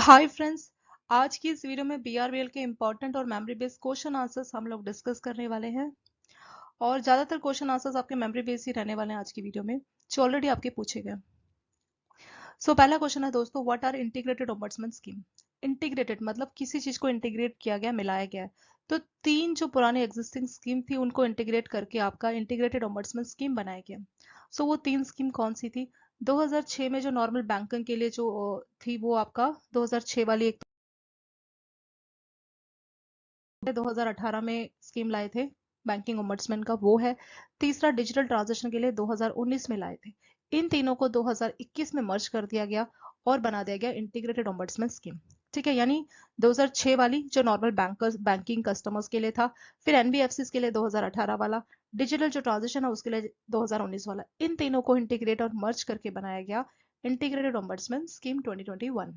Hi friends, आज की इस वीडियो में बीआरबीएल के इंपॉर्टेंट और मेमोरी बेस्ड क्वेश्चन आंसर्स हम लोग डिस्कस करने वाले हैं। और ज़्यादातर क्वेश्चन आंसर्स आपके मेमोरी बेस्ड ही रहने वाले हैं आज की वीडियो में, जो ऑलरेडी आपके पूछे गए। पहला क्वेश्चन है दोस्तों, what are integrated ombudsman scheme. Integrated मतलब किसी चीज को इंटीग्रेट किया गया, मिलाया गया है। तो तीन जो पुरानी एग्जिस्टिंग स्कीम थी उनको इंटीग्रेट करके आपका इंटीग्रेटेड ओम्बड्समैन स्कीम बनाया गया। वो तीन स्कीम कौन सी थी? 2006 में जो नॉर्मल बैंकिंग के लिए जो थी वो आपका 2006 वाली एक 2018 में स्कीम लाए थे बैंकिंग ओम्बड्समैन का, वो है। तीसरा डिजिटल ट्रांजेक्शन के लिए 2019 में लाए थे। इन तीनों को 2021 में मर्ज कर दिया गया और बना दिया गया इंटीग्रेटेड ओम्बड्समैन स्कीम। ठीक है, यानी 2006 वाली जो नॉर्मल बैंकिंग कस्टमर्स के लिए था, फिर एनबीएफसी के लिए 2018 वाला, डिजिटल जो ट्रांजेक्शन है उसके लिए 2019 वाला, इन तीनों को इंटीग्रेट और मर्ज करके बनाया गया इंटीग्रेटेड ओम्बड्समैन स्कीम 2021।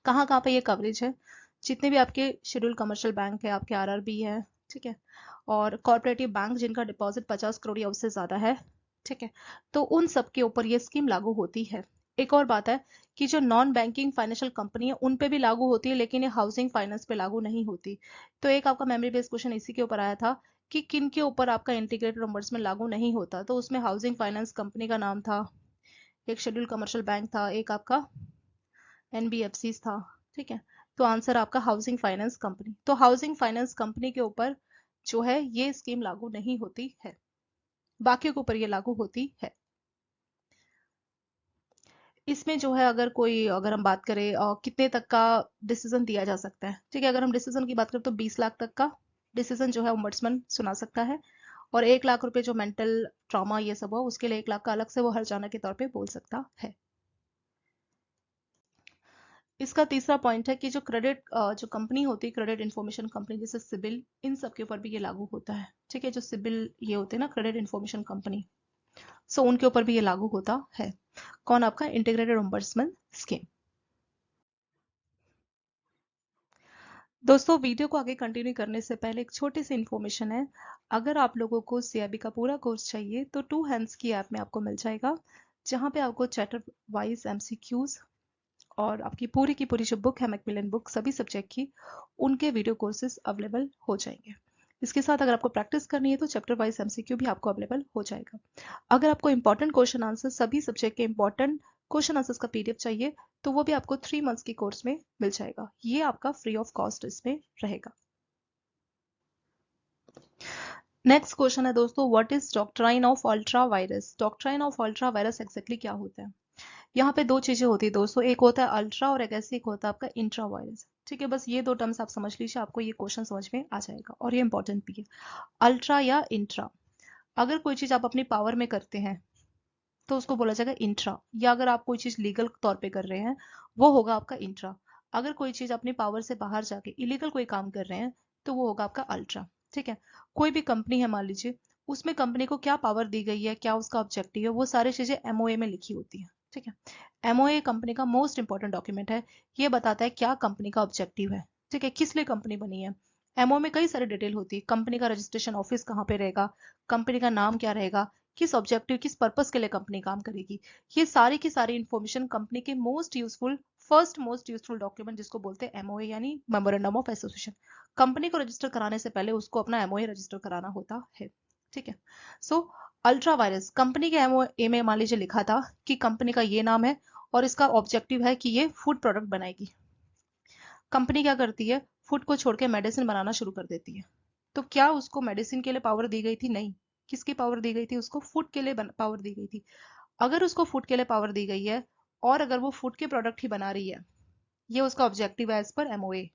कहाँ कहाँ पे ये कवरेज है? जितने भी आपके शेड्यूल कमर्शियल बैंक है, आपके आरआरबी है, ठीक है, और कॉर्पोरेटिव बैंक जिनका डिपॉजिट 50 करोड़ या उससे ज्यादा है, ठीक है, तो उन सब के ऊपर ये स्कीम लागू होती है। एक और बात है कि जो नॉन बैंकिंग फाइनेंशियल कंपनी है उन पे भी लागू होती है, लेकिन ये हाउसिंग फाइनेंस पे लागू नहीं होती। तो एक आपका मेमोरी बेस्ड क्वेश्चन इसी के ऊपर आया था कि किन के ऊपर आपका इंटीग्रेटेड रिम्बर्समेंट लागू नहीं होता, तो उसमें हाउसिंग फाइनेंस कंपनी का नाम था, एक शेड्यूल कमर्शियल बैंक था, एक आपका एनबीएफसी था। ठीक है, तो आंसर आपका हाउसिंग फाइनेंस कंपनी। तो हाउसिंग फाइनेंस कंपनी के ऊपर जो है ये स्कीम लागू नहीं होती है, बाकी के ऊपर ये लागू होती है। इसमें जो है अगर हम बात करें कितने तक का डिसीजन दिया जा सकता है। ठीक है, अगर हम डिसीजन की बात करें तो 20 लाख तक का डिसीजन जो है ओम्बड्समैन सुना सकता है। और 1 लाख रुपए जो मेंटल ट्रॉमा ये सब हो उसके लिए 1 लाख का अलग से वो हर्जाना के तौर पे बोल सकता है। इसका तीसरा पॉइंट है कि जो क्रेडिट जो कंपनी होती है, क्रेडिट इंफॉर्मेशन कंपनी जैसे सिबिल, इन सब के ऊपर भी ये लागू होता है। ठीक है, जो सिबिल ये होते हैं ना, क्रेडिट इंफॉर्मेशन कंपनी, उनके ऊपर भी ये लागू होता है। कौन? आपका इंटीग्रेटेड ओम्बड्समैन स्कीम। दोस्तों, वीडियो को आगे कंटिन्यू करने से पहले एक छोटी सी इन्फॉर्मेशन है। अगर आप लोगों को सीआईबी का पूरा कोर्स चाहिए तो टू हैंड्स की ऐप में आपको मिल जाएगा, जहां पे आपको चैप्टर वाइज एमसीक्यूज और आपकी पूरी की पूरी जो बुक है मैकमिलन बुक सभी सब्जेक्ट की, उनके वीडियो कोर्सेज अवेलेबल हो जाएंगे। इसके साथ अगर आपको प्रैक्टिस करनी है तो चैप्टर वाइज एमसीक्यू भी आपको अवेलेबल हो जाएगा। अगर आपको इंपॉर्टेंट क्वेश्चन आंसर, सभी सब्जेक्ट के इंपॉर्टेंट क्वेश्चन आंसर्स का पीडीएफ चाहिए तो वो भी आपको 3 मंथ्स की कोर्स में मिल जाएगा। ये आपका फ्री ऑफ कॉस्ट इसमें रहेगा। नेक्स्ट क्वेश्चन है दोस्तों, what is doctrine of ultra vires. Doctrine of ultra vires exactly क्या होता है? यहाँ पे दो चीजें होती है दोस्तों, एक होता है अल्ट्रा और एक होता है आपका इंट्रा वायरस। ठीक है, बस ये दो टर्म्स आप समझ लीजिए, आपको ये क्वेश्चन समझ में आ जाएगा और ये इंपॉर्टेंट भी है। अल्ट्रा या इंट्रा, अगर कोई चीज आप अपनी पावर में करते हैं तो उसको बोला जाएगा इंट्रा, या अगर आप कोई चीज लीगल तौर पे कर रहे हैं वो होगा आपका इंट्रा। अगर कोई चीज अपनी पावर से बाहर जाके इलीगल कोई काम कर रहे हैं तो वो होगा आपका अल्ट्रा। ठीक है, कोई भी कंपनी है मान लीजिए, उसमें कंपनी को क्या पावर दी गई है, क्या उसका ऑब्जेक्टिव है, वो सारी चीजें एमओए में लिखी होती है। ठीक है, एमओए कंपनी का मोस्ट इंपॉर्टेंट डॉक्यूमेंट है। ये बताता है क्या कंपनी का ऑब्जेक्टिव है, ठीक है, किस लिए कंपनी बनी है। एमओ में कई सारी डिटेल होती है, कंपनी का रजिस्ट्रेशन ऑफिस कहाँ पे रहेगा, कंपनी का नाम क्या रहेगा, किस ऑब्जेक्टिव किस पर्पस के लिए कंपनी काम करेगी। ये सारी की सारी इंफॉर्मेशन कंपनी के मोस्ट यूजफुल डॉक्यूमेंट जिसको बोलते हैं एमओए यानी मेमोरेंडम ऑफ एसोसिएशन। कंपनी को रजिस्टर कराने से पहले उसको अपना एमओए रजिस्टर कराना होता है। ठीक है, सो अल्ट्रा वायरस कंपनी के एमओए में मान लीजिए लिखा था कि कंपनी का ये नाम है और इसका ऑब्जेक्टिव है कि ये फूड प्रोडक्ट बनाएगी। कंपनी क्या करती है, फूड को छोड़ के मेडिसिन बनाना शुरू कर देती है। तो क्या उसको मेडिसिन के लिए पावर दी गई थी? नहीं। किसकी पावर दी गई थी? उसको फूड के लिए पावर दी गई थी। अगर उसको फूड के लिए पावर दी गई है और अगर वो फूड के प्रोडक्ट ही बना रही है, ये उसका ऑब्जेक्टिव है एज पर एमओए।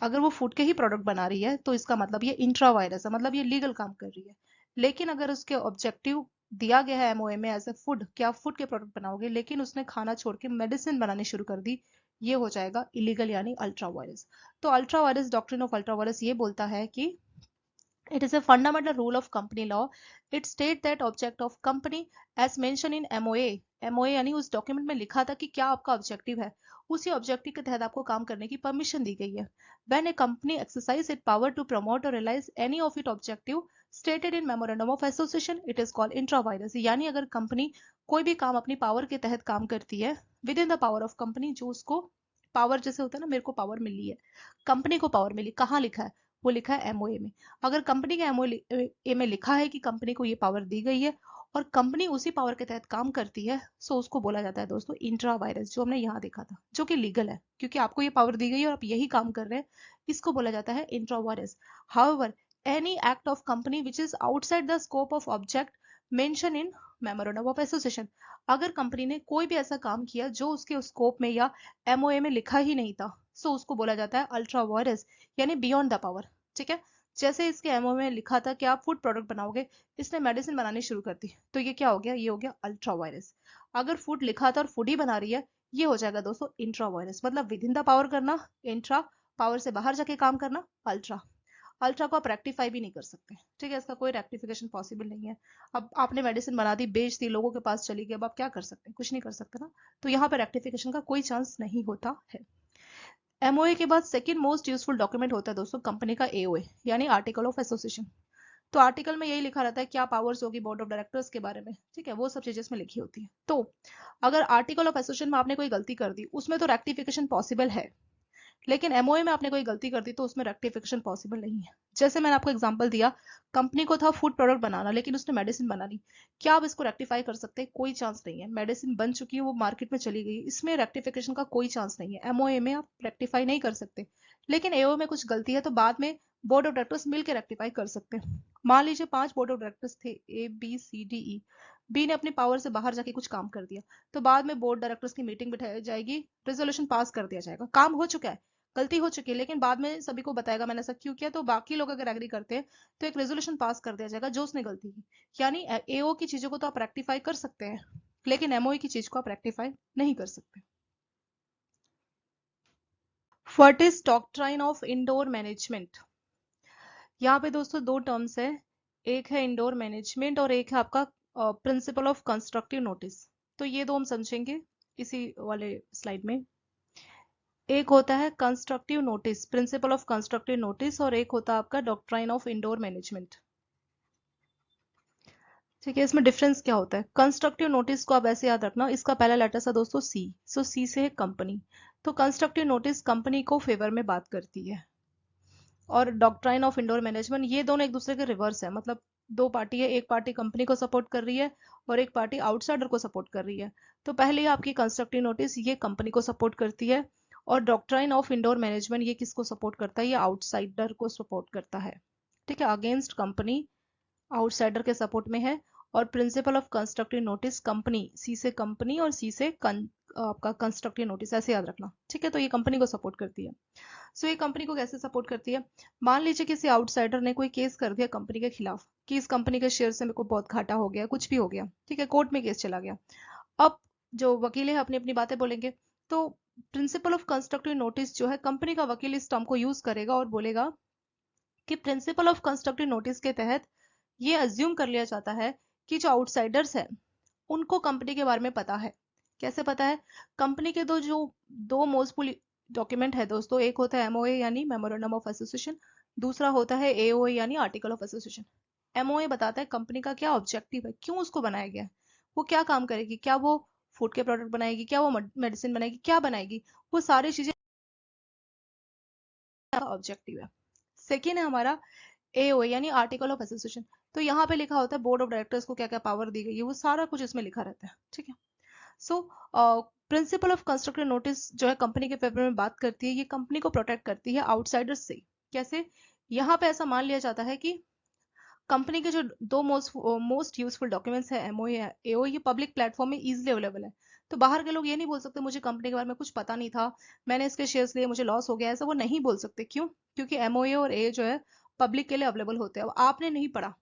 अगर वो फूड के ही प्रोडक्ट बना रही है तो इसका मतलब ये इंट्रा वायरस है, मतलब ये लीगल काम कर रही है। लेकिन अगर उसके ऑब्जेक्टिव दिया गया है एमओए में एज ए फूड, क्या आप फूड के प्रोडक्ट बनाओगे, लेकिन उसने खाना छोड़ के मेडिसिन बनानी शुरू कर दी, ये हो जाएगा इलीगल यानी अल्ट्रा वायरस। तो ultra vires, doctrine of ultra vires ये बोलता है कि it is a fundamental rule of company law. It states that object of company as mentioned in MOA यानी उस डॉक्यूमेंट में लिखा था कि क्या आपका ऑब्जेक्टिव है, उसी ऑब्जेक्टिव के तहत आपको काम करने की परमिशन दी गई है। When a company exercise its power to promote or realize any of its objective stated in memorandum of association, it is called intra virus। यानी अगर कंपनी कोई भी काम अपनी पावर के तहत काम करती है with in the power of company, जो उसको पावर, जैसे होता है ना मेरे को पावर मिली है, कंपनी को पावर मिली, कहाँ लिखा है, वो लिखा है एमओए में। अगर कंपनी के एमओए में लिखा है कि कंपनी को ये पावर दी गई है और कंपनी उसी पावर के तहत काम करती है, सो उसको बोला जाता है दोस्तों इंट्रा वायरस, जो हमने यहाँ देखा था, जो कि लीगल है क्योंकि आपको ये पावर दी गई है और आप यही काम कर रहे हैं, इसको बोला जाता है intra virus. However, any act of company which is outside the scope of object mention in memorandum of association, अगर कंपनी ने कोई भी ऐसा काम किया जो उसके स्कोप में या एमओए में लिखा ही नहीं था, सो उसको बोला जाता है अल्ट्रा वायरस, यानी बियॉन्ड द पावर। ठीक है, जैसे इसके एमओ में लिखा था कि आप फूड प्रोडक्ट बनाओगे, इसने मेडिसिन बनानी शुरू कर दी, तो ये क्या हो गया, ये हो गया अल्ट्रा वायरस। अगर फूड लिखा था और फूड ही बना रही है, ये हो जाएगा दोस्तों इंट्रा वायरस, मतलब विद इन द पावर करना इंट्रा, पावर से बाहर जाके काम करना अल्ट्रा। अल्ट्रा को आप रेक्टिफाई भी नहीं कर सकते, ठीक है, इसका कोई रेक्टिफिकेशन पॉसिबल नहीं है। अब आपने मेडिसिन बना दी, बेच दी, लोगों के पास चली गई, अब आप क्या कर सकते हैं, कुछ नहीं कर सकते ना, तो यहाँ पे रेक्टिफिकेशन का कोई चांस नहीं होता है। एमओए के बाद सेकंड मोस्ट यूजफुल डॉक्यूमेंट होता है दोस्तों कंपनी का एओए, यानी आर्टिकल ऑफ एसोसिएशन। तो आर्टिकल में यही लिखा रहता है क्या पावर्स होगी बोर्ड ऑफ डायरेक्टर्स के बारे में, ठीक है, वो सब चीजें इसमें लिखी होती है। तो अगर आर्टिकल ऑफ एसोसिएशन में आपने कोई गलती कर दी, उसमें तो रेक्टिफिकेशन पॉसिबल है, लेकिन एमओए में आपने कोई गलती कर दी तो उसमें रेक्टिफिकेशन पॉसिबल नहीं है। जैसे मैंने आपको एग्जांपल दिया, कंपनी को था फूड प्रोडक्ट बनाना, लेकिन उसने मेडिसिन बना ली, क्या आप इसको रेक्टिफाई कर सकते हैं, कोई चांस नहीं है। मेडिसिन बन चुकी है, वो मार्केट में चली गई, इसमें रेक्टिफिकेशन का कोई चांस नहीं है, एमओए में आप रेक्टिफाई नहीं कर सकते। लेकिन एओ में कुछ गलती है तो बाद में बोर्ड ऑफ डायरेक्टर्स मिलकर रेक्टिफाई कर सकते हैं। मान लीजिए 5 बोर्ड ऑफ डायरेक्टर्स थे, A B C D E, B ने अपनी पावर से बाहर जाके कुछ काम कर दिया, तो बाद में बोर्ड डायरेक्टर्स की मीटिंग बिठाई जाएगी, रेजोल्यूशन पास कर दिया जाएगा, काम हो चुका है, गलती हो चुकी है, लेकिन बाद में सभी को बताएगा मैंने ऐसा क्यों किया, तो बाकी लोग अगर एग्री करते हैं तो एक रेजोल्यूशन पास कर दिया जाएगा जो उसने गलती की। यानी एओ की चीजों को तो आप रेक्टिफाई कर सकते हैं, लेकिन एमओई की चीज को आप रेक्टिफाई नहीं कर सकते। What is doctrine of indoor management? यहाँ पे दोस्तों दो टर्म्स है, एक है इंडोर मैनेजमेंट और एक है आपका प्रिंसिपल ऑफ कंस्ट्रक्टिव नोटिस। तो ये दो हम समझेंगे इसी वाले स्लाइड में। एक होता है constructive notice, principal of constructive notice, और एक होता है आपका डॉक्ट्राइन ऑफ इंडोर मैनेजमेंट। ठीक है, इसमें डिफरेंस क्या होता है? कंस्ट्रक्टिव नोटिस को आप ऐसे याद रखना, इसका पहला लेटर था दोस्तों सी, सो सी से है कंपनी, तो कंस्ट्रक्टिव नोटिस कंपनी को फेवर में बात करती है। और डॉक्ट्राइन ऑफ इंडोर मैनेजमेंट, ये दोनों एक दूसरे के रिवर्स है, मतलब दो पार्टी है, एक पार्टी कंपनी को सपोर्ट कर रही है और एक पार्टी आउटसाइडर को सपोर्ट कर रही है। तो पहले आपकी कंस्ट्रक्टिव नोटिस ये कंपनी को सपोर्ट करती है, और डॉक्ट्राइन ऑफ इंडोर मैनेजमेंट ये किसको सपोर्ट करता है, ये आउटसाइडर को सपोर्ट करता है। ठीक है, अगेंस्ट कंपनी, आउटसाइडर के सपोर्ट में है। और principle of constructive notice company, C से कंपनी और सी से आपका कंस्ट्रक्टिव नोटिस, ऐसे याद रखना। ठीक है, तो ये कंपनी को सपोर्ट करती है। सो ये कंपनी को कैसे सपोर्ट करती है? मान लीजिए किसी आउटसाइडर ने कोई केस कर दिया कंपनी के खिलाफ कि इस कंपनी के शेयर से मेरे को बहुत घाटा हो गया, कुछ भी हो गया, ठीक है, कोर्ट में केस चला गया। अब जो वकील है अपनी अपनी बातें बोलेंगे, तो प्रिंसिपल ऑफ कंस्ट्रक्टिव नोटिस जो है, कंपनी का वकील इस टर्म को यूज करेगा और बोलेगा कि प्रिंसिपल ऑफ कंस्ट्रक्टिव नोटिस के तहत ये अज्यूम कर लिया जाता है कि जो आउटसाइडर्स हैं उनको कंपनी के बारे में पता है। कैसे पता है? कंपनी के दो मोस्टफुल डॉक्यूमेंट है दोस्तों, एक होता है एमओए यानी मेमोरेंडम ऑफ एसोसिएशन, दूसरा होता है एओए यानी आर्टिकल ऑफ एसोसिएशन। एमओए बताता है कंपनी का क्या ऑब्जेक्टिव है, क्यों उसको बनाया गया है, वो क्या काम करेगी, क्या वो फूड के प्रोडक्ट बनाएगी, क्या वो मेडिसिन बनाएगी, क्या बनाएगी, वो सारी चीजें ऑब्जेक्टिव है। सेकेंड है हमारा एओए यानी आर्टिकल ऑफ एसोसिएशन, तो यहाँ पे लिखा होता है बोर्ड ऑफ डायरेक्टर्स को क्या क्या पावर दी गई है, वो सारा कुछ इसमें लिखा रहता है। ठीक है, so principal of constructive notice जो है कंपनी के फेवर में बात करती है, ये कंपनी को प्रोटेक्ट करती है आउटसाइडर्स से। कैसे? यहाँ पे ऐसा मान लिया जाता है कि कंपनी के जो दो मोस्ट यूजफुल डॉक्यूमेंट्स है एमओ या एओ, ये पब्लिक प्लेटफॉर्म में इजीली अवेलेबल है। तो बाहर के लोग ये नहीं बोल सकते मुझे कंपनी के बारे में कुछ पता नहीं था, मैंने इसके शेयर्स लिए मुझे लॉस हो गया, ऐसा वो नहीं बोल सकते। क्यों? क्योंकि एमओए और ए जो है पब्लिक के लिए अवेलेबल होते हैं। अब आपने नहीं पढ़ा,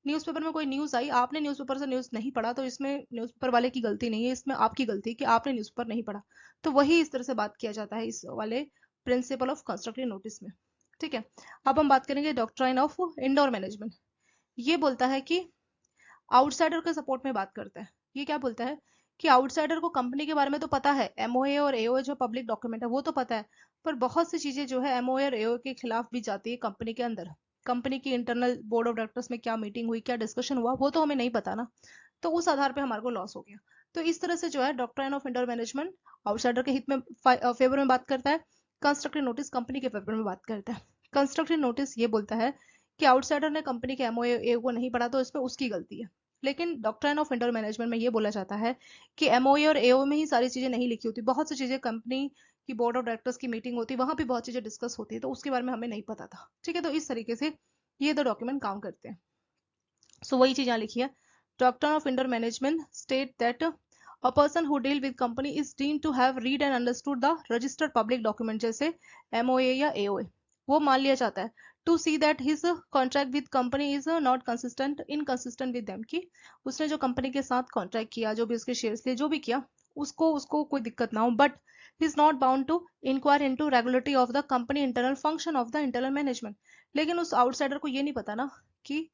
न्यूज़पेपर में कोई न्यूज़ आई, आपने न्यूज़पेपर से न्यूज़ नहीं पढ़ा, तो इसमें न्यूज़पेपर वाले की गलती नहीं है, इसमें आपकी गलती है कि आपने न्यूज़पेपर नहीं पढ़ा। तो वही इस तरह से बात किया जाता है इस वाले प्रिंसिपल ऑफ कंस्ट्रक्टिव नोटिस में। ठीक है, अब हम बात करेंगे डॉक्ट्राइन ऑफ इंडोर मैनेजमेंट। ये बोलता है कि आउटसाइडर के सपोर्ट में बात करता है। ये क्या बोलता है कि आउटसाइडर को कंपनी के बारे में तो पता है, एमओए और एओए जो पब्लिक डॉक्यूमेंट है वो तो पता है, पर बहुत सी चीजें जो है एमओए और एओए के खिलाफ भी जाती है कंपनी के अंदर। कंपनी की इंटरनल बोर्ड ऑफ डायरेक्टर्स में क्या मीटिंग हुई, क्या डिस्कशन हुआ, वो तो हमें नहीं पता ना, तो उस आधार पे हमारे को लॉस हो गया। तो इस तरह से जो है doctrine of inter management outsider के हित में फेवर में बात करता है, कंस्ट्रक्टिव नोटिस कंपनी के फेवर में बात करता है। कंस्ट्रक्टिव नोटिस ये बोलता है कि आउटसाइडर ने कंपनी के एमओए को नहीं पढ़ा तो इसमें उसकी गलती है। लेकिन डॉक्ट्राइन ऑफ इंटर मैनेजमेंट में ये बोला जाता है कि एमओए और एओ में ही सारी चीजें नहीं लिखी होती, बहुत सी चीजें कंपनी की बोर्ड ऑफ डायरेक्टर्स की मीटिंग होती है, वहां भी बहुत चीजें डिस्कस होती है, तो उसके बारे में हमें नहीं पता था। ठीक है, तो इस तरीके से ये दो डॉक्यूमेंट काम करते हैं। सो वही चीज यहाँ लिखी है, doctrine of inter management state that a person who deal with company is deemed to have read and understood the registered public document जैसे MOA या AOA। वो मान लिया जाता है to see that his contract with company is not inconsistent with them, कि उसने जो कंपनी के साथ कॉन्ट्रैक्ट किया, जो भी उसके शेयर्स लिए, जो भी किया, उसको कोई दिक्कत ना हो, but he is not bound to inquire into regularity of the company internal function of the internal management। लेकिन उस आउटसाइडर को ये नहीं पता ना कि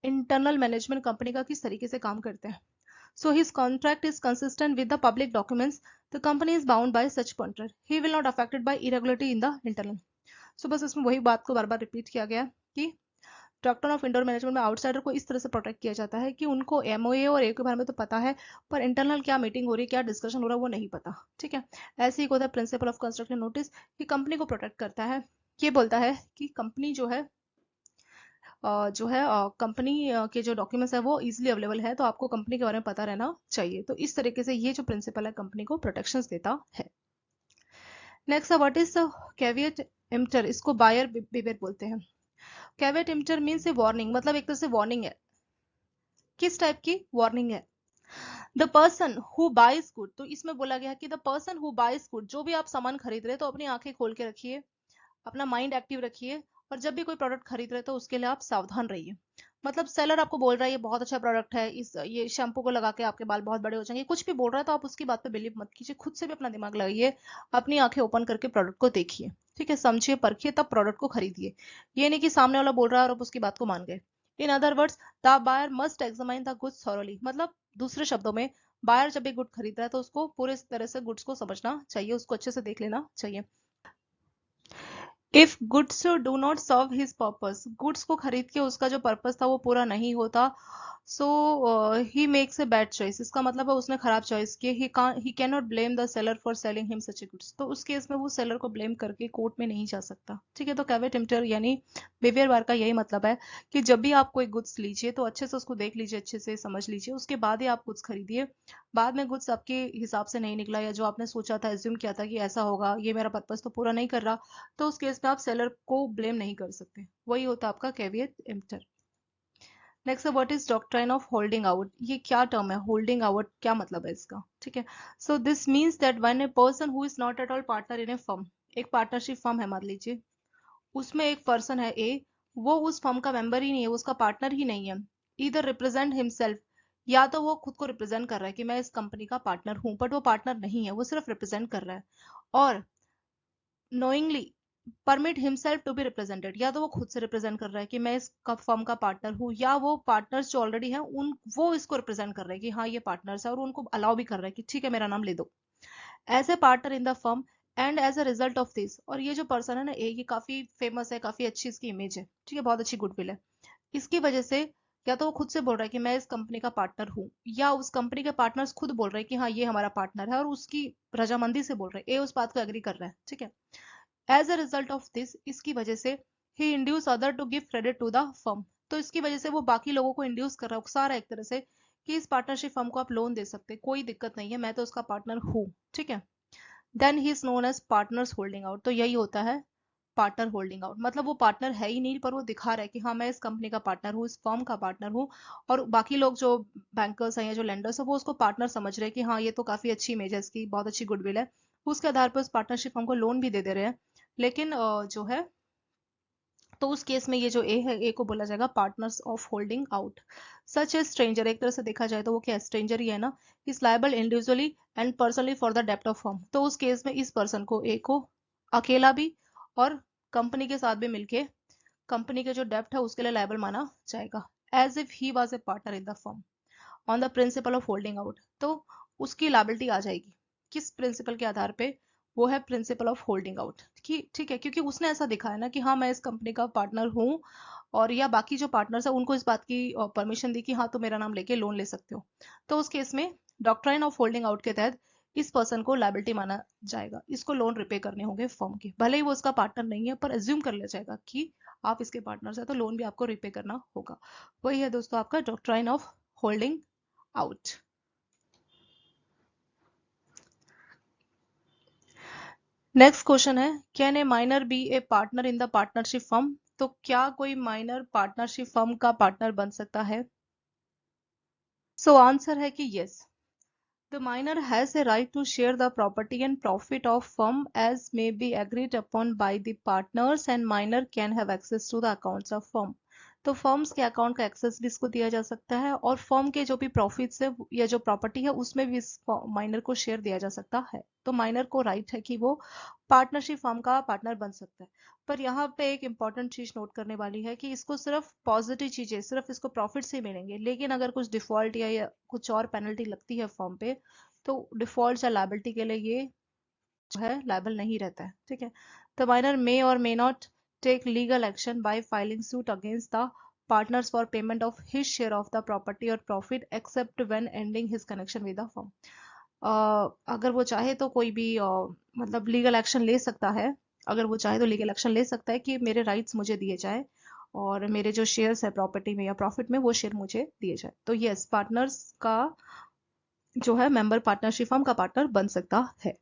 इंटरनल मैनेजमेंट कंपनी का किस तरीके से काम करते हैं। So his contract is consistent with the public documents. The company is bound by such contract. He will not affected by irregularity in the internal. So बस इसमें वही बात को बार बार रिपीट किया गया कि डॉक्ट्राइन ऑफ इंटर मैनेजमेंट में outsider को इस तरह से प्रोटेक्ट किया जाता है कि उनको एमओए और ए के बारे में तो पता है, पर इंटरनल क्या मीटिंग हो रही है, क्या डिस्कशन हो रहा है, वो नहीं पता। ठीक है, ऐसे ही होता है प्रिंसिपल ऑफ कंस्ट्रक्टिव नोटिस, कि कंपनी को प्रोटेक्ट करता है। ये बोलता है कि कंपनी जो है कंपनी के जो डॉक्यूमेंट्स है वो इजीली अवेलेबल है, तो आपको कंपनी के बारे में पता रहना चाहिए। तो इस तरीके से ये जो प्रिंसिपल है कंपनी को प्रोटेक्शंस देता है। नेक्स्ट है व्हाट इज कैविएट एम्प्टर, इसको बायर बिहेवियर बोलते हैं। कैविएट एम्प्टर मींस ए वार्निंग, मतलब एक तरह से वार्निंग है। किस टाइप की वार्निंग है? The person who buys good, तो इसमें बोला गया है कि the person who buys good, जो भी आप सामान खरीद रहे हैं तो अपनी आंखें खोल के रखिए, अपना माइंड एक्टिव रखिए, और जब भी कोई प्रोडक्ट खरीद रहे तो उसके लिए आप सावधान रहिए। मतलब सेलर आपको बोल रहा है ये बहुत अच्छा प्रोडक्ट है, ये शैम्पू को लगा के आपके बाल बहुत बड़े हो जाएंगे, कुछ भी बोल रहा है तो आप उसकी बात पे बिलीव मत कीजिए, खुद से भी अपना दिमाग लगाइए, अपनी आंखें ओपन करके प्रोडक्ट को देखिए। ठीक है, समझिए, परखिए, तब प्रोडक्ट को खरीदिए। ये नहीं कि सामने वाला बोल रहा है और आप उसकी बात को मान गए। In other words, the buyer must examine the goods thoroughly, मतलब दूसरे शब्दों में बायर जब भी गुड खरीद रहा है तो उसको पूरे तरह से गुड्स को समझना चाहिए, उसको अच्छे से देख लेना चाहिए। If goods do not serve his purpose, goods को खरीद के उसका जो पर्पस था वो पूरा नहीं होता, so he makes a bad choice, इसका मतलब है उसने खराब चॉइस की। He can not blame the seller for selling him such goods, तो उस केस में वो सेलर को ब्लेम करके कोर्ट में नहीं जा सकता। ठीक है, तो कैविएट एम्प्टर यानी बिहेवियर बार का यही मतलब है कि जब भी आप कोई गुड्स लीजिए तो अच्छे से उसको देख लीजिए, अच्छे से समझ लीजिए, उसके बाद ही आप गुड्स खरीदिए। बाद में गुड्स आपके हिसाब से नहीं निकला, या जो आपने सोचा था, एज्यूम किया था कि ऐसा होगा, ये मेरा पर्पस तो पूरा नहीं कर रहा, तो उस केस में आप सेलर को ब्लेम नहीं कर सकते। वही होता है आपका caveat emptor. Next, what is doctrine of holding out, ये क्या टर्म है, होल्डिंग आउट क्या मतलब है इसका? ठीक है, so this means that when a person who is not at all partner in A firm, एक पार्टनरशिप फर्म है मान लीजिए, उसमें एक पर्सन है ए, वो उस फर्म का मेंबर ही नहीं है, उसका पार्टनर ही नहीं है, इधर रिप्रेजेंट हिमसेल्फ, या तो वो खुद को रिप्रेजेंट कर रहा है कि मैं इस कंपनी का पार्टनर हूं, बट वो पार्टनर नहीं है, वो सिर्फ रिप्रेजेंट कर रहा है, और knowingly permit himself to be represented, या तो वो खुद से रिप्रेजेंट कर रहा है कि मैं इस फर्म का पार्टनर हूँ, या वो पार्टनर्स जो ऑलरेडी हैं उन वो इसको रिप्रेजेंट कर रहे हैं कि हाँ ये पार्टनर्स है, और उनको अलाउ भी कर रहा है कि ठीक है मेरा नाम ले दो, as a partner in the firm, and as a result of this, और ये जो पर्सन है ना ये काफी फेमस है, काफी अच्छी इसकी इमेज है, ठीक है, बहुत अच्छी गुडविल है, इसकी वजह से या तो वो खुद से बोल रहा है कि मैं इस कंपनी का पार्टनर हूँ, या उस कंपनी के पार्टनर्स खुद बोल रहे हैं कि हाँ ये हमारा पार्टनर है, और उसकी रजामंदी से बोल रहे हैं, ए उस बात को एग्री कर रहा है। ठीक है, as a result of this, इसकी वजह से ही induce other to give credit to the firm, तो इसकी वजह से वो बाकी लोगों को इंड्यूस कर रहा है, उकसा रहा है एक तरह से कि इस पार्टनरशिप फर्म को आप लोन दे सकते, कोई दिक्कत नहीं है, मैं तो उसका पार्टनर हूँ। ठीक है, then he is known as partners holding out, तो यही होता है पार्टनर होल्डिंग आउट, मतलब वो पार्टनर है ही नहीं, पर वो दिखा रहा है कि हाँ मैं इस कंपनी का पार्टनर हूँ, इस फर्म का पार्टनर हूँ, और बाकी लोग जो बैंकर्स हैं या जो लेंडर्स है वो उसको पार्टनर समझ रहे हैं कि हाँ ये तो काफी अच्छी इमेज है इसकी, बहुत अच्छी गुडविल है, उसके आधार पर उस पार्टनरशिप फर्म को लोन भी दे दे रहे हैं। लेकिन जो है, तो उस केस में ये जो ए है, ए को बोला जाएगा partners of holding out. Such A stranger, एक तरह से देखा जाए तो वो क्या स्ट्रेंजर ही है ना, is liable individually and personally for the डेप्ट ऑफ फर्म, तो उस केस में इस पर्सन को, ए को, अकेला भी और कंपनी के साथ भी मिलके कंपनी के जो डेप्ट है उसके लिए लायबल माना जाएगा, as if he was a partner in the firm on the principle of holding out, तो उसकी लायबिलिटी आ जाएगी किस प्रिंसिपल के आधार पे? वो है प्रिंसिपल ऑफ होल्डिंग आउट, कि ठीक है क्योंकि उसने ऐसा दिखाया ना कि हाँ मैं इस कंपनी का पार्टनर हूँ, और या बाकी जो पार्टनर्स है उनको इस बात की परमिशन दी कि हाँ तो मेरा नाम लेके लोन ले सकते हो, तो उस केस में डॉक्ट्राइन ऑफ होल्डिंग आउट के तहत इस पर्सन को लायबिलिटी माना जाएगा, इसको लोन रिपे करने होंगे फर्म के, भले ही वो उसका पार्टनर नहीं है पर एज्यूम कर लिया जाएगा कि आप इसके पार्टनर है तो लोन भी आपको रिपे करना होगा। वही है दोस्तों आपका doctrine of holding out. Next question है, can a minor be a partner in the partnership firm? तो क्या कोई माइनर पार्टनरशिप फर्म का पार्टनर बन सकता है? सो आंसर है कि yes, the minor has a right to share the property and profit of firm as may be agreed upon by the partners and minor can have access to the accounts of firm। तो firms के account का access भी इसको दिया जा सकता है और फर्म के जो भी प्रॉफिट्स है या जो प्रॉपर्टी है उसमें भी इस माइनर को शेयर दिया जा सकता है। तो माइनर को राइट है कि वो पार्टनरशिप फर्म का पार्टनर बन सकता है। पर यहाँ पे एक इंपॉर्टेंट चीज नोट करने वाली है कि इसको सिर्फ पॉजिटिव चीजें, सिर्फ इसको प्रॉफिट से मिलेंगे, लेकिन अगर कुछ डिफॉल्ट या कुछ और पेनल्टी लगती है फर्म पे तो डिफॉल्ट या लायबिलिटी के लिए ये जो है लायबल नहीं रहता है। ठीक है, the minor may or may not take legal action by filing suit against the partners for payment of his share of the property or profit except when ending his connection with the firm. अगर वो चाहे तो कोई भी मतलब legal action ले सकता है, अगर वो चाहे तो लीगल एक्शन ले सकता है कि मेरे राइट्स मुझे दिए जाए और मेरे जो शेयर्स है प्रॉपर्टी में या प्रॉफिट में वो शेयर मुझे दिए जाए। तो यस, पार्टनर्स का जो है मेंबर पार्टनरशिप फर्म का पार्टनर बन सकता है।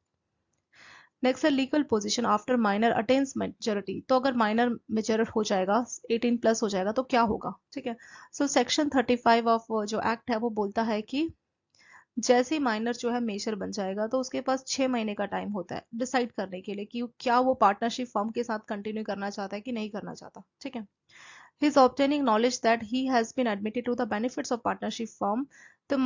नेक्स्ट है legal position after minor attains majority. तो अगर माइनर मेजर हो जाएगा, 18 प्लस हो जाएगा तो क्या होगा? ठीक है, सो सेक्शन 35 ऑफ जो एक्ट है वो बोलता है कि जैसे ही माइनर जो है मेजर बन जाएगा तो उसके पास 6 महीने का टाइम होता है डिसाइड करने के लिए कि क्या वो पार्टनरशिप फर्म के साथ कंटिन्यू करना चाहता है कि नहीं करना चाहता। ठीक है, he is obtaining knowledge that he has been admitted to the benefits of partnership firm, the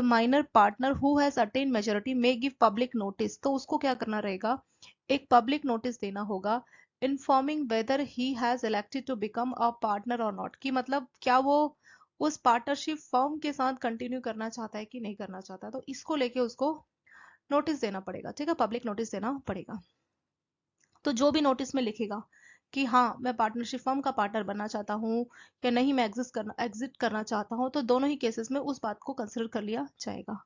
minor partner who has attained majority may give public notice। तो उसको क्या करना रहेगा, एक पब्लिक नोटिस देना होगा informing whether he has elected to become a partner और not, कि मतलब क्या वो उस पार्टनरशिप फर्म के साथ कंटिन्यू करना चाहता है कि नहीं करना चाहता। तो इसको लेके उसको नोटिस देना पड़ेगा। ठीक है, पब्लिक नोटिस देना पड़ेगा। तो जो भी नोटिस में लिखेगा कि हाँ मैं पार्टनरशिप फर्म का पार्टनर बनना चाहता हूँ या नहीं, मैं एग्जिट करना चाहता हूँ, तो दोनों ही केसेस में उस बात को कंसिडर कर लिया जाएगा।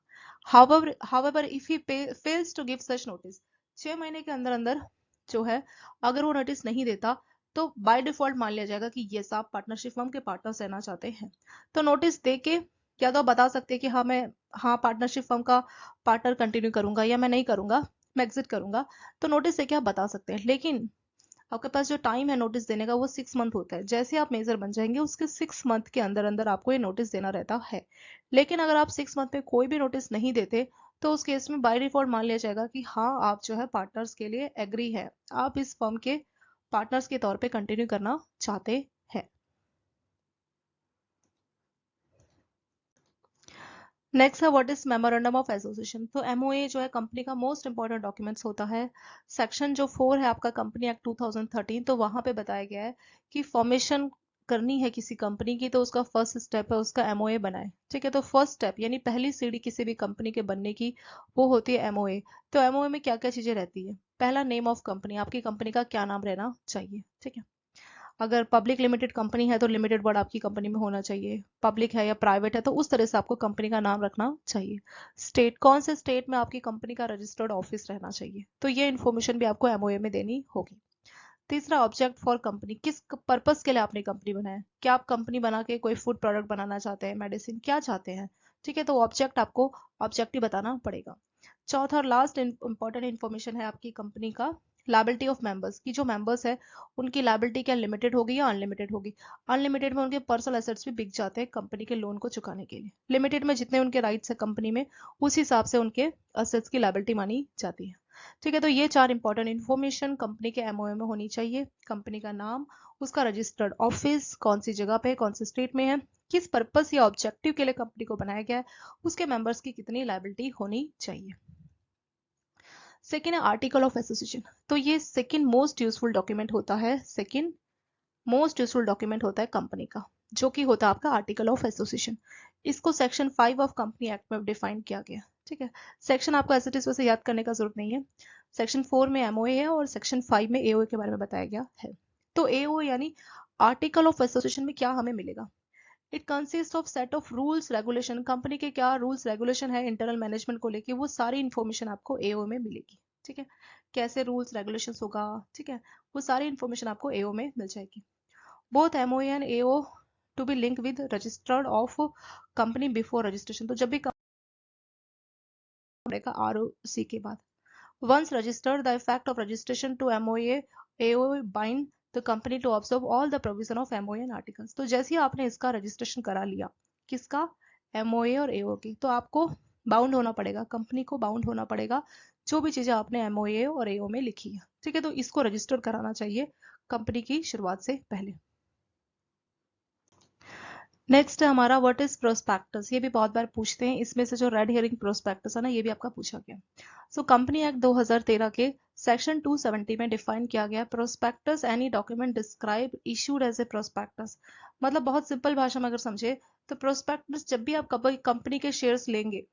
However if he fails to give such notice, 6 महीने के अंदर अंदर जो है अगर वो नोटिस नहीं देता तो बाय डिफॉल्ट मान लिया जाएगा कि ये आप पार्टनरशिप फर्म के पार्टनर रहना चाहते हैं। तो नोटिस दे के या तो बता सकते हैं कि हाँ पार्टनरशिप फर्म का पार्टनर कंटिन्यू करूंगा या मैं नहीं करूंगा, मैं एग्जिट करूंगा। तो नोटिस से क्या बता सकते हैं, लेकिन आपके पास जो टाइम है नोटिस देने का वो 6 मंथ होता है। जैसे आप मेजर बन जाएंगे उसके 6 मंथ के अंदर अंदर आपको ये नोटिस देना रहता है। लेकिन अगर आप 6 मंथ में कोई भी नोटिस नहीं देते तो उस केस में बाय डिफॉल्ट मान लिया जाएगा कि हाँ आप जो है पार्टनर्स के लिए एग्री है, आप इस फर्म के पार्टनर्स के तौर पे कंटिन्यू करना चाहते हैं। नेक्स्ट है what is memorandum of association. तो एमओए जो है कंपनी का मोस्ट इंपॉर्टेंट डॉक्यूमेंट्स होता है। सेक्शन जो 4 है आपका कंपनी एक्ट 2013, तो वहां पे बताया गया है कि फॉर्मेशन करनी है किसी कंपनी की तो उसका फर्स्ट स्टेप है उसका एमओए बनाए। ठीक है, तो फर्स्ट स्टेप यानी पहली सीढ़ी किसी भी कंपनी के बनने की वो होती है एमओए। तो एमओए में क्या क्या चीजें रहती है, पहला नेम ऑफ कंपनी, आपकी कंपनी का क्या नाम रहना चाहिए। ठीक है, अगर पब्लिक लिमिटेड कंपनी है तो लिमिटेड वर्ड आपकी कंपनी में होना चाहिए, पब्लिक है या प्राइवेट है तो उस तरह से आपको कंपनी का नाम रखना चाहिए। स्टेट, कौन से स्टेट में आपकी कंपनी का रजिस्टर्ड ऑफिस रहना चाहिए, तो ये इन्फॉर्मेशन भी आपको एमओए में देनी होगी। तीसरा ऑब्जेक्ट फॉर कंपनी, किस पर्पस के लिए आपने कंपनी बनाया, क्या आप कंपनी बना के कोई फूड प्रोडक्ट बनाना चाहते हैं, मेडिसिन, क्या चाहते हैं। ठीक है, तो ऑब्जेक्ट आपको ऑब्जेक्टिव बताना पड़ेगा। चौथा और लास्ट इंपॉर्टेंट इन्फॉर्मेशन है आपकी कंपनी का लायबिलिटी ऑफ मेंबर्स, की जो मेंबर्स है उनकी लायबिलिटी क्या लिमिटेड होगी या अनलिमिटेड होगी। अनलिमिटेड में उनके पर्सनल एसेट्स भी बिक जाते हैं कंपनी के लोन को चुकाने के लिए, लिमिटेड में जितने उनके राइट्स है कंपनी में उस हिसाब से उनके एसेट्स की लायबिलिटी मानी जाती है। ठीक है, तो ये 4 इंपॉर्टेंट इन्फॉर्मेशन कंपनी के एमओए में होनी चाहिए। कंपनी का नाम, उसका रजिस्टर्ड ऑफिस कौन सी जगह पे कौन से स्टेट में है, किस पर्पस या ऑब्जेक्टिव के लिए कंपनी को बनाया गया है, उसके मेंबर्स की कितनी लायबिलिटी होनी चाहिए। सेकेंड है आर्टिकल ऑफ एसोसिएशन। तो ये सेकेंड मोस्ट यूजफुल डॉक्यूमेंट होता है, सेकेंड मोस्ट यूजफुल डॉक्यूमेंट होता है कंपनी का, जो कि होता है आपका आर्टिकल ऑफ एसोसिएशन। इसको सेक्शन 5 ऑफ कंपनी एक्ट में डिफाइन किया गया। ठीक है, सेक्शन आपको एज इट इज वैसे याद करने का जरूरत नहीं है। सेक्शन 4 में एमओए है और सेक्शन 5 में एओए के बारे में बताया गया है। तो एओ यानी आर्टिकल ऑफ एसोसिएशन में क्या हमें मिलेगा, it consist of set of rules regulation, company के क्या रूल्स रेगुलेशन है इंटरनल मैनेजमेंट को लेके, वो सारी इंफॉर्मेशन आपको एओ में मिलेगी। ठीक है, कैसे रूल्स रेगुलेशन होगा, ठीक है, वो सारी इंफॉर्मेशन आपको एओ में मिल जाएगी। Both MOA and AO to be link with registered of company before registration, तो जब भी पड़ेगा आरओसी के बाद। Once registered, the effect of registration to MOA AO bind the company to observe all the provision of MOA and articles। तो जैसे ही आपने इसका रजिस्ट्रेशन करा लिया, किसका, MOA और AO की, तो आपको बाउंड होना पड़ेगा, कंपनी को बाउंड होना पड़ेगा जो भी चीजें आपने MOA और AO में लिखी है। ठीक है, तो इसको रजिस्टर कराना चाहिए कंपनी की शुरुआत से पहले। नेक्स्ट है हमारा व्हाट इज प्रोस्पेक्टस, ये भी बहुत बार पूछते हैं, इसमें से जो रेड हेयरिंग प्रोस्पेक्टस है ना, ये भी आपका पूछा गया। सो कंपनी एक्ट 2013 के सेक्शन 270 में डिफाइन किया गया prospectus any document describe issued as a prospectus. मतलब बहुत सिंपल भाषा में अगर समझे तो प्रोस्पेक्टस, जब भी आप कंपनी के शेयर्स लेंगे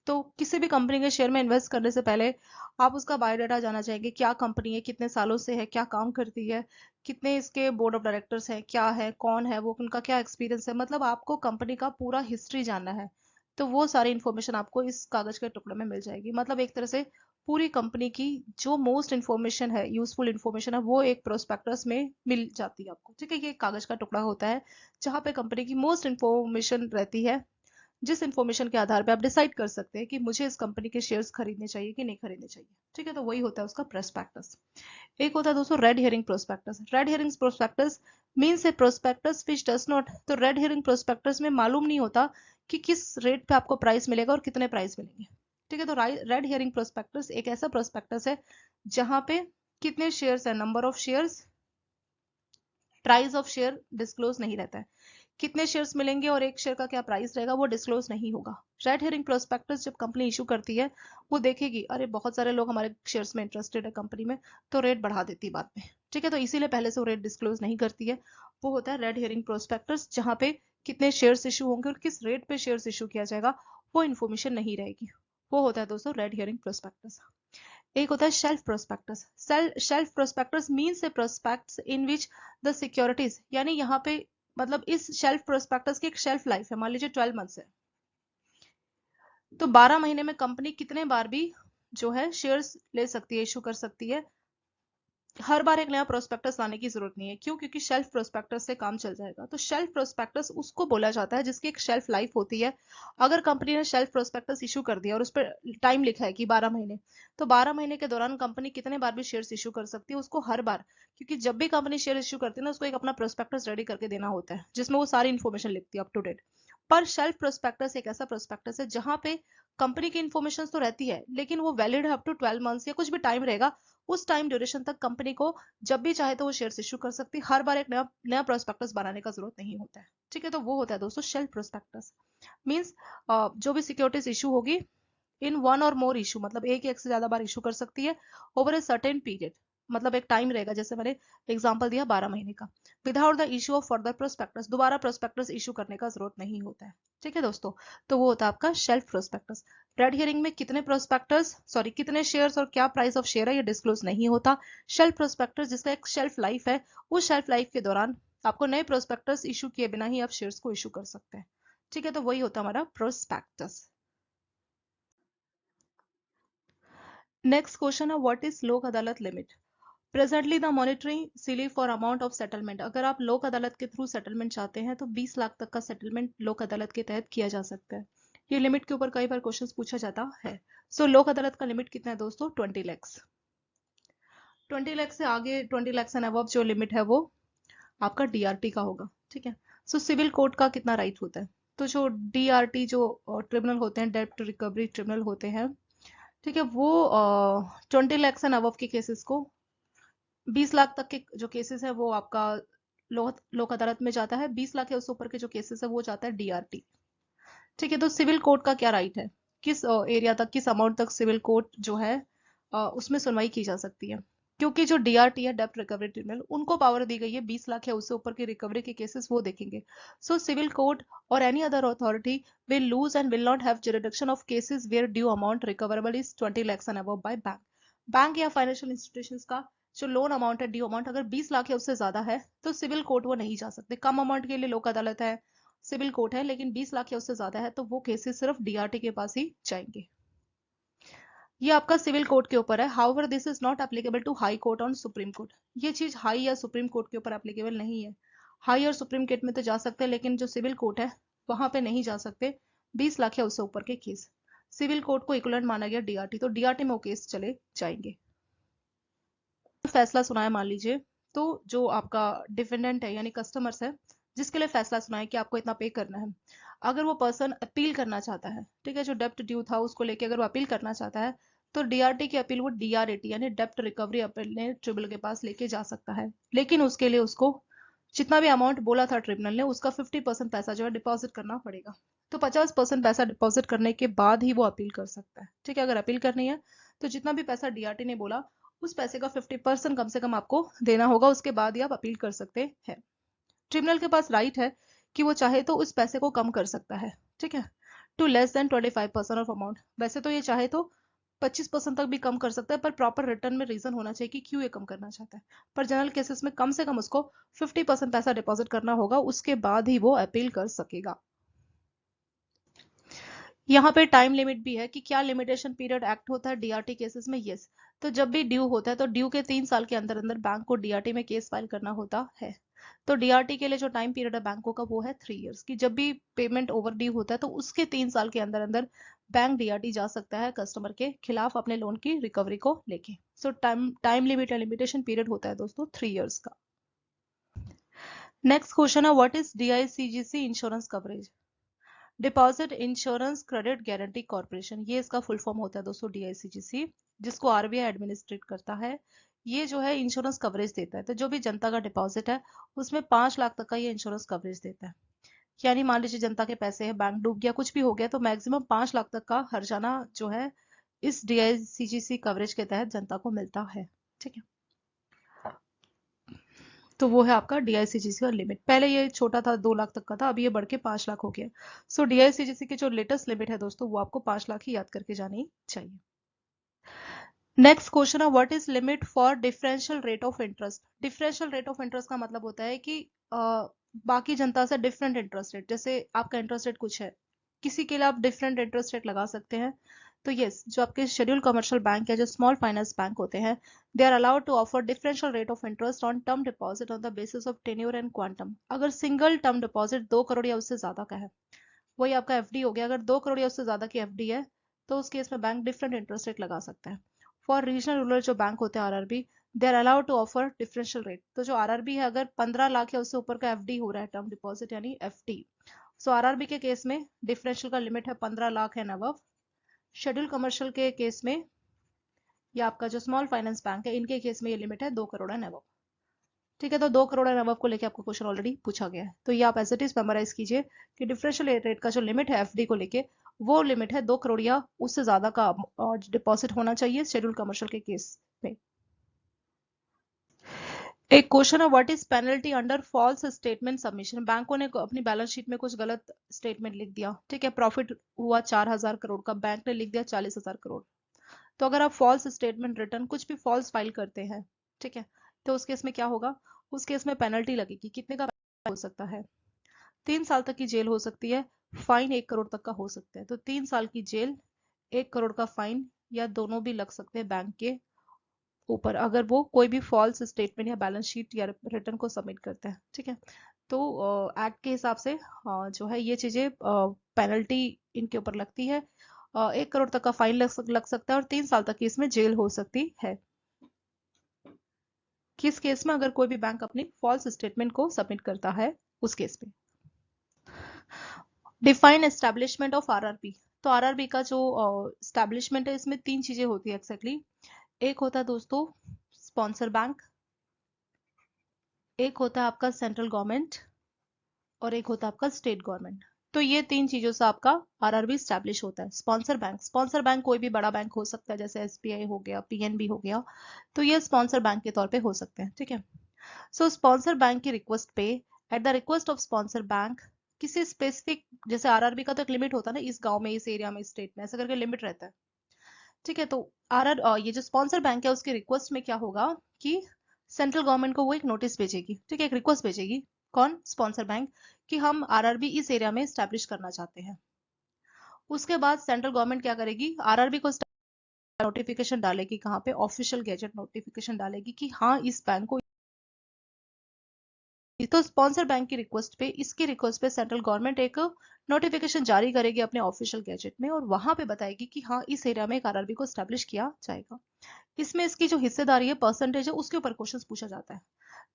तो किसी भी कंपनी के शेयर में इन्वेस्ट करने से पहले आप उसका बायोडाटा जानना चाहेंगे, क्या कंपनी है, कितने सालों से है, क्या काम करती है, कितने इसके बोर्ड ऑफ डायरेक्टर्स हैं, क्या है, कौन है वो, उनका क्या एक्सपीरियंस है, मतलब आपको कंपनी का पूरा हिस्ट्री जानना है। तो वो सारी इंफॉर्मेशन आपको इस कागज के टुकड़े में मिल जाएगी। मतलब एक तरह से पूरी कंपनी की जो मोस्ट इन्फॉर्मेशन है, यूजफुल इन्फॉर्मेशन है, वो एक प्रोस्पेक्टस में मिल जाती है आपको। ठीक है, ये कागज का टुकड़ा होता है जहाँ पे कंपनी की मोस्ट इन्फॉर्मेशन रहती है, जिस इंफॉर्मेशन के आधार पे आप डिसाइड कर सकते हैं कि मुझे इस कंपनी के शेयर्स खरीदने चाहिए कि नहीं खरीदने चाहिए। ठीक है, तो वही होता है उसका प्रोस्पेक्टस। एक होता है दोस्तों red hearing prospectus. Red hearing prospectus means A prospectus which does not, तो रेड हेयरिंग प्रोस्पेक्टस में मालूम नहीं होता कि किस रेट पे आपको प्राइस मिलेगा और कितने प्राइस मिलेंगे। ठीक है, तो रेड हेयरिंग प्रोस्पेक्टस एक ऐसा प्रोस्पेक्टस है जहां पे कितने शेयर्स है, number of shares, price of share disclose नहीं रहता है, कितने शेयर्स मिलेंगे और एक शेयर का क्या प्राइस रहेगा वो डिस्क्लोज नहीं होगा। रेड हेयरिंग प्रोस्पेक्टस जब कंपनी इशू करती है, वो देखेगी अरे बहुत सारे लोग हमारे शेयर्स में इंटरेस्टेड है कंपनी में, तो रेट बढ़ा देती है बाद में। ठीक है, तो इसीलिए पहले से वो रेट डिस्क्लोज नहीं करती है। वो होता है रेड हेयरिंग प्रोस्पेक्टस, जहां पे कितने शेयर्स इशू होंगे और किस रेट पे शेयर्स इशू किया जाएगा वो इन्फॉर्मेशन नहीं रहेगी। वो होता है दोस्तों रेड हेयरिंग प्रोस्पेक्टस। एक होता है shelf prospectus. Shelf prospectus means A prospects in which the securities, यानी यहाँ पे मतलब इस शेल्फ प्रोस्पेक्टस की एक शेल्फ लाइफ है, मान लीजिए 12 मंथ्स है, तो 12 महीने में कंपनी कितने बार भी जो है शेयर्स ले सकती है, इशू कर सकती है। हर बार एक नया प्रोस्पेक्टस लाने की जरूरत नहीं है, क्यों, क्योंकि शेल्फ प्रोस्पेक्टस से काम चल जाएगा। तो शेल्फ प्रोस्पेक्टस उसको बोला जाता है जिसकी एक शेल्फ लाइफ होती है। अगर कंपनी ने शेल्फ प्रोस्पेक्टस इशू कर दिया और उस पर टाइम लिखा है कि 12 महीने, तो 12 महीने के दौरान कंपनी कितने बार भी शेयर्स इशू कर सकती है, उसको हर बार, क्योंकि जब भी कंपनी शेयर इशू करती है ना, उसको एक अपना प्रोस्पेक्टस रेडी करके देना होता है जिसमें वो सारी इन्फॉर्मेशन लिखती है अप टू डेट। पर शेल्फ प्रोस्पेक्टस एक ऐसा प्रोस्पेक्टस है जहां पे कंपनी की इन्फॉर्मेशन तो रहती है लेकिन वो वैलिड है अप टू 12 मंथ्स या कुछ भी टाइम रहेगा, उस टाइम ड्यूरेशन तक कंपनी को जब भी चाहे तो वो शेयर्स इशू कर सकती है, हर बार एक नया नया प्रोस्पेक्टस बनाने का जरूरत नहीं होता है। ठीक है, तो वो होता है दोस्तों शेल्फ प्रोस्पेक्टस। मींस जो भी सिक्योरिटीज इशू होगी इन वन और मोर इशू, मतलब एक से ज्यादा बार इशू कर सकती है ओवर ए सर्टेन पीरियड, मतलब एक टाइम रहेगा, जैसे मैंने एग्जांपल दिया 12 महीने का, without the issue of further prospectus, दोबारा प्रोस्पेक्टस इशू करने का जरूरत नहीं होता है। ठीक है दोस्तों, तो वो होता है आपका शेल्फ प्रोस्पेक्टस। रेड हियरिंग में कितने प्रोस्पेक्टस, सॉरी कितने शेयर्स और क्या प्राइस ऑफ शेयर है ये डिस्क्लोज नहीं होता। शेल्फ प्रोस्पेक्टस जिसका एक शेल्फ लाइफ है, उस शेल्फ लाइफ के दौरान आपको नए प्रोस्पेक्टस इशू किए बिना ही आप शेयर्स को इशू कर सकते हैं। ठीक है, तो वही होता है हमारा प्रोस्पेक्टस। नेक्स्ट क्वेश्चन है व्हाट इज लोक अदालत limit. Presently the monitoring silly for amount of settlement, अगर आप लोक अदालत के थ्रू सेटलमेंट चाहते हैं तो 20 लाख तक का सेटलमेंट लोक अदालत के तहत किया जा सकता है। ये लिमिट के ऊपर कई बार क्वेश्चन पूछा जाता है। सो लोक अदालत का लिमिट कितना है दोस्तों, 20 लैक्स। 20 लाख से आगे, 20 लाख एंड अबव जो लिमिट है वो आपका डीआरटी का होगा। ठीक है, सो सिविल कोर्ट का कितना राइट होता है, तो जो डीआरटी जो ट्रिब्यूनल होते हैं, डेब्ट रिकवरी ट्रिब्यूनल होते हैं, ठीक है, वो 20 लाख एंड अबव के केसेस को, 20 लाख तक के जो केसेस है वो आपका लोक अदालत में जाता है, 20 लाख या उससे ऊपर के जो केसेस है वो जाता है डीआरटी। ठीक है, तो सिविल कोर्ट का क्या राइट है, किस एरिया तक, किस अमाउंट तक सिविल कोर्ट जो है उसमें सुनवाई की जा सकती है, क्योंकि जो डीआरटी है डेप्ट रिकवरी ट्रिब्यूनल, उनको पावर दी गई है 20 लाख या उससे ऊपर की रिकवरी के केसेस वो देखेंगे। सो सिविल कोर्ट और any other authority will lose and will not have jurisdiction of cases where due amount recoverable is 20 lakhs and above by bank। Bank या फाइनेंशियल इंस्टीट्यूशंस का जो लोन अमाउंट है, due amount अगर 20 लाख या उससे ज्यादा है तो सिविल कोर्ट वो नहीं जा सकते। कम अमाउंट के लिए लोक अदालत है, सिविल कोर्ट है लेकिन 20 लाख या उससे ज्यादा है तो वो केसेस सिर्फ डीआरटी के पास ही जाएंगे। ये आपका सिविल कोर्ट के ऊपर है। However this is not applicable to high court और सुप्रीम कोर्ट। ये चीज हाई या सुप्रीम कोर्ट के ऊपर एप्लीकेबल नहीं है। हाई और सुप्रीम कोर्ट में तो जा सकते हैं लेकिन जो सिविल कोर्ट है वहां पे नहीं जा सकते 20 लाख या उससे ऊपर के केस। सिविल कोर्ट को इक्विवेलेंट माना गया डीआरटी, तो डीआरटी में वो केस चले जाएंगे। फैसला सुनाया मान लीजिए, तो जो आपका डिफेंडेंट है यानी कस्टमर्स है जिसके लिए फैसला सुनाया कि आपको इतना पे करना है, अगर वो पर्सन अपील करना चाहता है, ठीक है, जो डेप्ट ड्यू था उसको लेके अगर वो अपील करना चाहता है तो डीआरटी की अपील वो डीआरएटी यानी डेप्ट रिकवरी अपील ट्रिब्यूनल के पास लेके जा सकता है। लेकिन उसके लिए उसको जितना भी अमाउंट बोला था ट्रिब्यूनल ने उसका 50% पैसा जो है डिपॉजिट करना पड़ेगा। तो 50% पैसा डिपॉजिट करने के बाद ही वो अपील कर सकता है। ठीक है, अगर अपील करनी है तो जितना भी पैसा डीआरटी ने बोला उस पैसे का 50% कम से कम आपको देना होगा, उसके बाद ही आप अपील कर सकते हैं। ट्रिब्यूनल के पास राइट है कि वो चाहे तो उस पैसे को कम कर सकता है, ठीक है, to less than 25% of amount. वैसे तो ये चाहे तो 25% तक भी कम कर सकता है, पर प्रॉपर रिटर्न में रीजन होना चाहिए कि क्यों ये कम करना चाहता है। पर जनरल केसेस में कम से कम उसको 50% पैसा डिपॉजिट करना होगा, उसके बाद ही वो अपील कर सकेगा। यहाँ पे टाइम लिमिट भी है कि क्या लिमिटेशन पीरियड एक्ट होता है डीआरटी केसेस में। यस, तो जब भी ड्यू होता है तो ड्यू के 3 साल के अंदर अंदर बैंक को डीआरटी में केस फाइल करना होता है। तो डीआरटी के लिए जो टाइम पीरियड है बैंकों का वो है 3 इयर्स की। जब भी पेमेंट ओवर ड्यू होता है तो उसके 3 साल के अंदर अंदर बैंक डीआरटी जा सकता है कस्टमर के खिलाफ अपने लोन की रिकवरी को लेके। सो टाइम लिमिट या लिमिटेशन पीरियड होता है दोस्तों 3 इयर्स का। नेक्स्ट क्वेश्चन है what is DICGC insurance coverage. Deposit insurance credit guarantee corporation, ये इसका फुल फॉर्म होता है दोस्तों डीआईसीजीसी, जिसको आरबीआई एडमिनिस्ट्रेट करता है। ये जो है इंश्योरेंस कवरेज देता है, तो जो भी जनता का डिपॉजिट है उसमें 5 लाख तक का ये इंश्योरेंस कवरेज देता है। यानी मान लीजिए जनता के पैसे हैं, बैंक डूब गया, कुछ भी हो गया, तो मैक्सिमम 5 लाख तक का हर्जाना जो है इस डीआईसीजीसी कवरेज के तहत जनता को मिलता है। ठीक है, तो वो है आपका डीआईसीजीसी का लिमिट। पहले ये छोटा था, 2 लाख तक का था, अभी ये बढ़ के 5 लाख हो गया। सो डीआईसीजीसी की जो लेटेस्ट लिमिट है दोस्तों वो आपको 5 लाख ही याद करके जानी चाहिए। नेक्स्ट क्वेश्चन है what is limit for differential rate of interest. Differential rate of interest का मतलब होता है कि बाकी जनता से डिफरेंट इंटरेस्ट रेट, जैसे आपका इंटरेस्ट रेट कुछ है, किसी के लिए आप डिफरेंट इंटरेस्ट रेट लगा सकते हैं। तो यस, जो आपके शेड्यूल कमर्शियल बैंक या जो स्मॉल फाइनेंस बैंक होते हैं they are allowed to offer differential rate of interest on term deposit on the basis of tenure and quantum. अगर सिंगल टर्म डिपॉजिट 2 करोड़ या उससे ज्यादा का है, वही आपका एफडी हो गया, अगर 2 करोड़ या उससे ज्यादा की एफडी है तो उस केस में बैंक डिफरेंट इंटरेस्ट रेट लगा सकता है। फॉर रीजनल रूरल जो बैंक होते हैं RRB, they are allowed to offer differential rate. तो जो आरआरबी है अगर 15 लाख या उससे ऊपर का एफडी हो रहा है, टर्म डिपॉजिट यानी एफडी, सो आरआरबी के केस में डिफरेंशियल का लिमिट है 15 lakh and above. Schedule commercial के केस में या आपका जो स्मॉल फाइनेंस बैंक है इनके केस में ये लिमिट है 2 करोड़ एंड अबव। ठीक है, तो 2 करोड़ एंड अबव को लेके आपको क्वेश्चन ऑलरेडी पूछा गया है, तो ये आप एज इट इज मेमोराइज कीजिए कि डिफरेंशियल रेट का जो लिमिट है एफडी को लेके वो लिमिट है 2 करोड़ या उससे ज्यादा का डिपॉजिट होना चाहिए शेड्यूल कमर्शियल के केस में। एक क्वेश्चन है what is penalty under false statement submission. बैंकों ने अपनी बैलेंस शीट में कुछ गलत स्टेटमेंट लिख दिया, ठीक है, प्रॉफिट हुआ 4,000 करोड़ का, बैंक ने लिख दिया 40,000 करोड़। तो अगर आप फॉल्स स्टेटमेंट रिटर्न कुछ भी फॉल्स फाइल करते हैं, ठीक है, तो उस केस में क्या होगा, उस केस में पेनल्टी लगेगी। कितने का हो सकता है, 3 साल तक की जेल हो सकती है, फाइन 1 करोड़ तक का हो सकता है। तो 3 साल की जेल, 1 करोड़ का फाइन या दोनों भी लग सकते हैं बैंक के ऊपर अगर वो कोई भी फॉल्स स्टेटमेंट या बैलेंस शीट या रिटर्न को सबमिट करते हैं। ठीक है, तो एक्ट के हिसाब से जो है ये चीजें पेनल्टी इनके ऊपर लगती है। 1 करोड़ तक का फाइन लग सकता है और 3 साल तक की इसमें जेल हो सकती है। किस केस में, अगर कोई भी बैंक अपनी फॉल्स स्टेटमेंट को सबमिट करता है उस केस में। Define establishment of RRB. तो आरआरबी का जो एस्टेब्लिशमेंट है इसमें 3 चीजें होती है एक्जैक्टली। एक होता है दोस्तों स्पॉन्सर बैंक, एक होता है आपका सेंट्रल गवर्नमेंट और एक होता है आपका स्टेट गवर्नमेंट। तो ये 3 चीजों से आपका आरआरबी स्टैब्लिश होता है। स्पॉन्सर बैंक कोई भी बड़ा बैंक हो सकता है, जैसे एसबीआई हो गया, पीएनबी हो गया, तो ये स्पॉन्सर बैंक के तौर पे हो सकते हैं। ठीक है, सो स्पॉन्सर बैंक की रिक्वेस्ट पे at the request of sponsor bank किसी स्पेसिफिक, जैसे आरआरबी का तो एक लिमिट होता है ना, इस गांव में, इस एरिया में, इस स्टेट में, ऐसा करके लिमिट रहता है। ठीक है, तो ये जो स्पॉन्सर बैंक है उसकी रिक्वेस्ट में क्या होगा कि सेंट्रल गवर्नमेंट को वो एक नोटिस भेजेगी, ठीक है, एक रिक्वेस्ट भेजेगी कौन? स्पॉन्सर बैंक, कि हम आरआरबी इस एरिया में स्टैब्लिश करना चाहते हैं। उसके बाद सेंट्रल गवर्नमेंट क्या करेगी? आरआरबी को नोटिफिकेशन डालेगी, कहाँ पे? ऑफिशियल गैजेट नोटिफिकेशन डालेगी कि हाँ इस बैंक को। तो स्पॉन्सर बैंक की रिक्वेस्ट पे, इसकी रिक्वेस्ट पे सेंट्रल गवर्नमेंट एक नोटिफिकेशन जारी करेगी अपने ऑफिशियल गैजेट में, और वहां पे बताएगी कि हाँ इस एरिया में एक आरआरबी को स्टैब्लिश किया जाएगा। इसमें इसकी जो हिस्सेदारी है, परसेंटेज है, उसके ऊपर क्वेश्चन पूछा जाता है।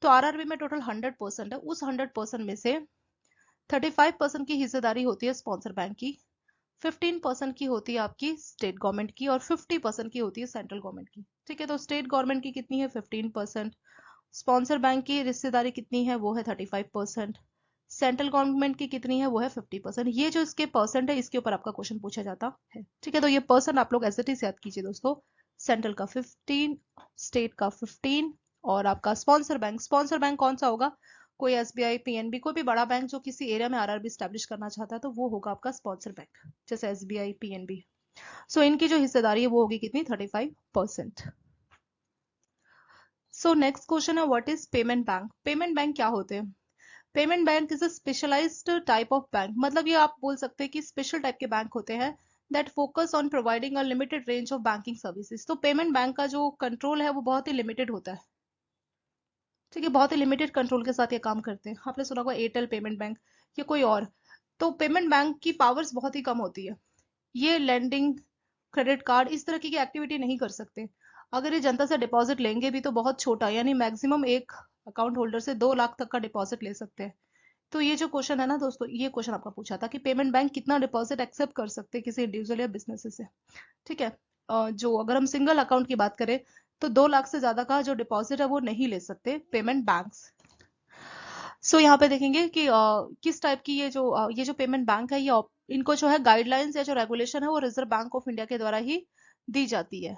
तो आरआरबी में टोटल 100% है, उस 100% में से 35% की हिस्सेदारी होती है स्पॉन्सर बैंक की, 15% की होती है आपकी स्टेट गवर्नमेंट की, और 50% की होती है सेंट्रल गवर्नमेंट की। ठीक है, तो स्टेट गवर्नमेंट की कितनी है? 15%। स्पॉन्सर बैंक की हिस्सेदारी कितनी है? वो है 35%। सेंट्रल गवर्नमेंट की कितनी है? वो है 50%। ये जो इसके परसेंट है, इसके ऊपर आपका क्वेश्चन पूछा जाता है। ठीक है, तो ये परसेंट आप लोग एज इट इज याद कीजिए दोस्तों। सेंट्रल का 15, स्टेट का 15, और आपका स्पॉन्सर बैंक कौन सा होगा? कोई एसबीआई, पीएनबी, कोई भी बड़ा बैंक जो किसी एरिया में आरआरबी स्टैब्लिश करना चाहता है, तो वो होगा आपका स्पॉन्सर बैंक, जैसे एसबीआई, पीएनबी। सो इनकी जो हिस्सेदारी है वो होगी कितनी? 35%। सो नेक्स्ट क्वेश्चन है, what is payment bank? Payment bank क्या होते हैं? Payment bank is a specialized type of bank, मतलब ये आप बोल सकते हैं कि स्पेशल टाइप के बैंक होते हैं that focus on providing a limited range of banking services. तो पेमेंट बैंक का जो कंट्रोल है वो बहुत ही लिमिटेड होता है। ठीक है, बहुत ही लिमिटेड कंट्रोल के साथ ये काम करते हैं। आपने सुना होगा एयरटेल पेमेंट बैंक या कोई और। तो पेमेंट बैंक की पावर्स बहुत ही कम होती है। ये लेंडिंग, क्रेडिट कार्ड, इस तरह की एक्टिविटी नहीं कर सकते। अगर ये जनता से डिपॉजिट लेंगे भी तो बहुत छोटा, यानी मैक्सिमम एक अकाउंट होल्डर से 2 लाख तक का डिपॉजिट ले सकते हैं। तो ये जो क्वेश्चन है ना दोस्तों, ये क्वेश्चन आपका पूछा था कि पेमेंट बैंक कितना डिपॉजिट एक्सेप्ट कर सकते हैं किसी इंडिविजुअल या बिजनेस से। ठीक है, जो अगर हम सिंगल अकाउंट की बात करें तो 2 लाख से ज्यादा का जो डिपॉजिट है वो नहीं ले सकते पेमेंट बैंक्स। सो यहाँ पे देखेंगे कि किस टाइप की ये जो पेमेंट बैंक है, ये इनको जो है गाइडलाइंस या जो रेगुलेशन है वो रिजर्व बैंक ऑफ इंडिया के द्वारा ही दी जाती है।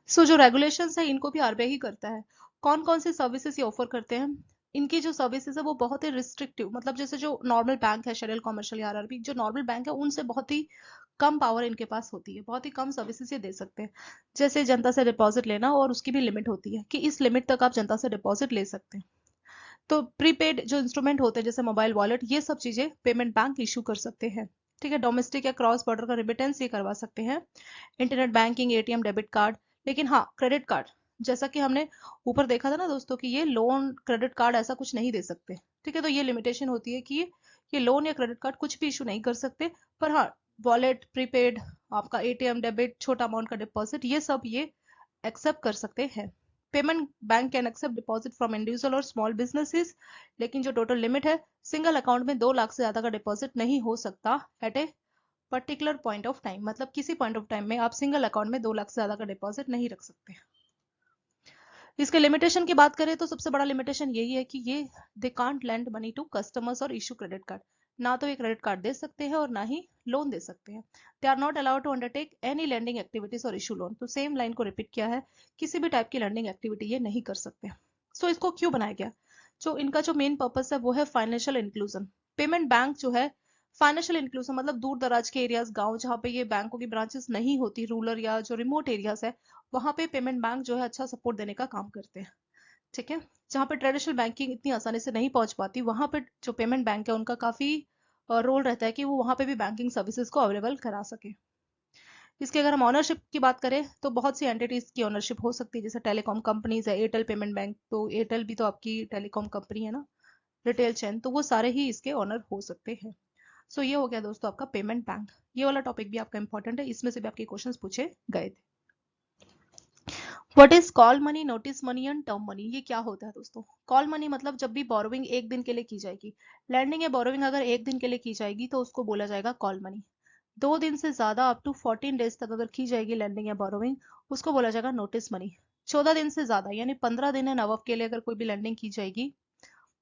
सो जो रेगुलेशंस है इनको भी आरबीआई ही करता है। कौन कौन सी सर्विसेज ये ऑफर करते हैं? इनकी जो सर्विसेज है वो बहुत ही रिस्ट्रिक्टिव, मतलब जैसे जो नॉर्मल बैंक है, शेड्यूल कमर्शियल या आरआरबी, जो नॉर्मल बैंक है उनसे बहुत ही कम पावर इनके पास होती है, बहुत ही कम सर्विसेज ये दे सकते हैं। जैसे जनता से डिपॉजिट लेना, और उसकी भी लिमिट होती है कि इस लिमिट तक आप जनता से डिपॉजिट ले सकते हैं। तो प्रीपेड जो इंस्ट्रूमेंट होते हैं जैसे मोबाइल वॉलेट, ये सब चीजें पेमेंट बैंक इशू कर सकते हैं। ठीक है, डोमेस्टिक या क्रॉस बॉर्डर का रिमिटेंस ये करवा सकते हैं, internet banking, ATM, debit card. लेकिन हाँ, क्रेडिट कार्ड, जैसा कि हमने ऊपर देखा था ना दोस्तों कि ये लोन, क्रेडिट कार्ड ऐसा कुछ नहीं दे सकते। ठीक है, तो ये लिमिटेशन होती है कि ये लोन या क्रेडिट कार्ड कुछ भी इशू नहीं कर सकते। पर हाँ, वॉलेट, प्रीपेड, आपका एटीएम, डेबिट, छोटा अमाउंट का डिपॉजिट, ये सब ये एक्सेप्ट कर सकते हैं। Payment bank can accept deposit from individual और स्मॉल बिजनेसेस, लेकिन जो टोटल लिमिट है, सिंगल अकाउंट में 2 लाख से ज्यादा का डिपॉजिट नहीं हो सकता at a particular point of time, मतलब किसी पॉइंट ऑफ टाइम में आप सिंगल अकाउंट में 2 लाख से ज्यादा का डिपॉजिट नहीं रख सकते। इसके लिमिटेशन की बात करें तो सबसे बड़ा लिमिटेशन यही है कि ये they can't lend money to customers और इशू क्रेडिट कार्ड। ना तो ये क्रेडिट कार्ड दे सकते हैं और ना ही लोन दे सकते हैं। They are not allowed to undertake any lending activities और इशू लोन। तो सेम लाइन को रिपीट किया है, किसी भी टाइप की लेंडिंग एक्टिविटी ये नहीं कर सकते। सो इसको क्यों बनाया गया? जो इनका जो मेन पर्पस है वो है फाइनेंशियल इंक्लूजन। पेमेंट बैंक जो है, फाइनेंशियल इंक्लूजन मतलब दूर दराज के एरियाज, गांव जहाँ पे ये बैंकों की ब्रांचेस नहीं होती, रूरल या जो रिमोट एरियाज है, वहां पे पेमेंट बैंक जो है अच्छा सपोर्ट देने का काम करते हैं। ठीक है, जहाँ पे ट्रेडिशनल बैंकिंग इतनी आसानी से नहीं पहुंच पाती, वहां पे जो पेमेंट बैंक है उनका काफी रोल रहता है कि वो वहां पे भी बैंकिंग सर्विसेज को अवेलेबल करा सके। इसके अगर हम ऑनरशिप की बात करें तो बहुत सी एंटिटीज की ऑनरशिप हो सकती है, जैसे टेलीकॉम कंपनीज है, एयरटेल पेमेंट बैंक, तो एयरटेल भी तो आपकी टेलीकॉम कंपनी है ना, रिटेल चेन, तो वो सारे ही इसके ऑनर हो सकते हैं। सो ये हो गया दोस्तों आपका पेमेंट बैंक। ये वाला टॉपिक भी आपका इंपॉर्टेंट है, इसमें से भी आपके क्वेश्चंस पूछे गए थे। What is call money, notice money and term money? ये क्या होता है दोस्तों? कॉल मनी मतलब जब भी बोरोविंग एक दिन के लिए की जाएगी, लैंडिंग या बोरोविंग अगर एक दिन के लिए की जाएगी तो उसको बोला जाएगा कॉल मनी। 2 दिन से ज्यादा अप टू 14 डेज तक अगर की जाएगी लैंडिंग या बोरोविंग, उसको बोला जाएगा नोटिस मनी। 14 दिन से ज्यादा यानी 15 दिन है नवफ के लिए अगर कोई भी लैंडिंग की जाएगी,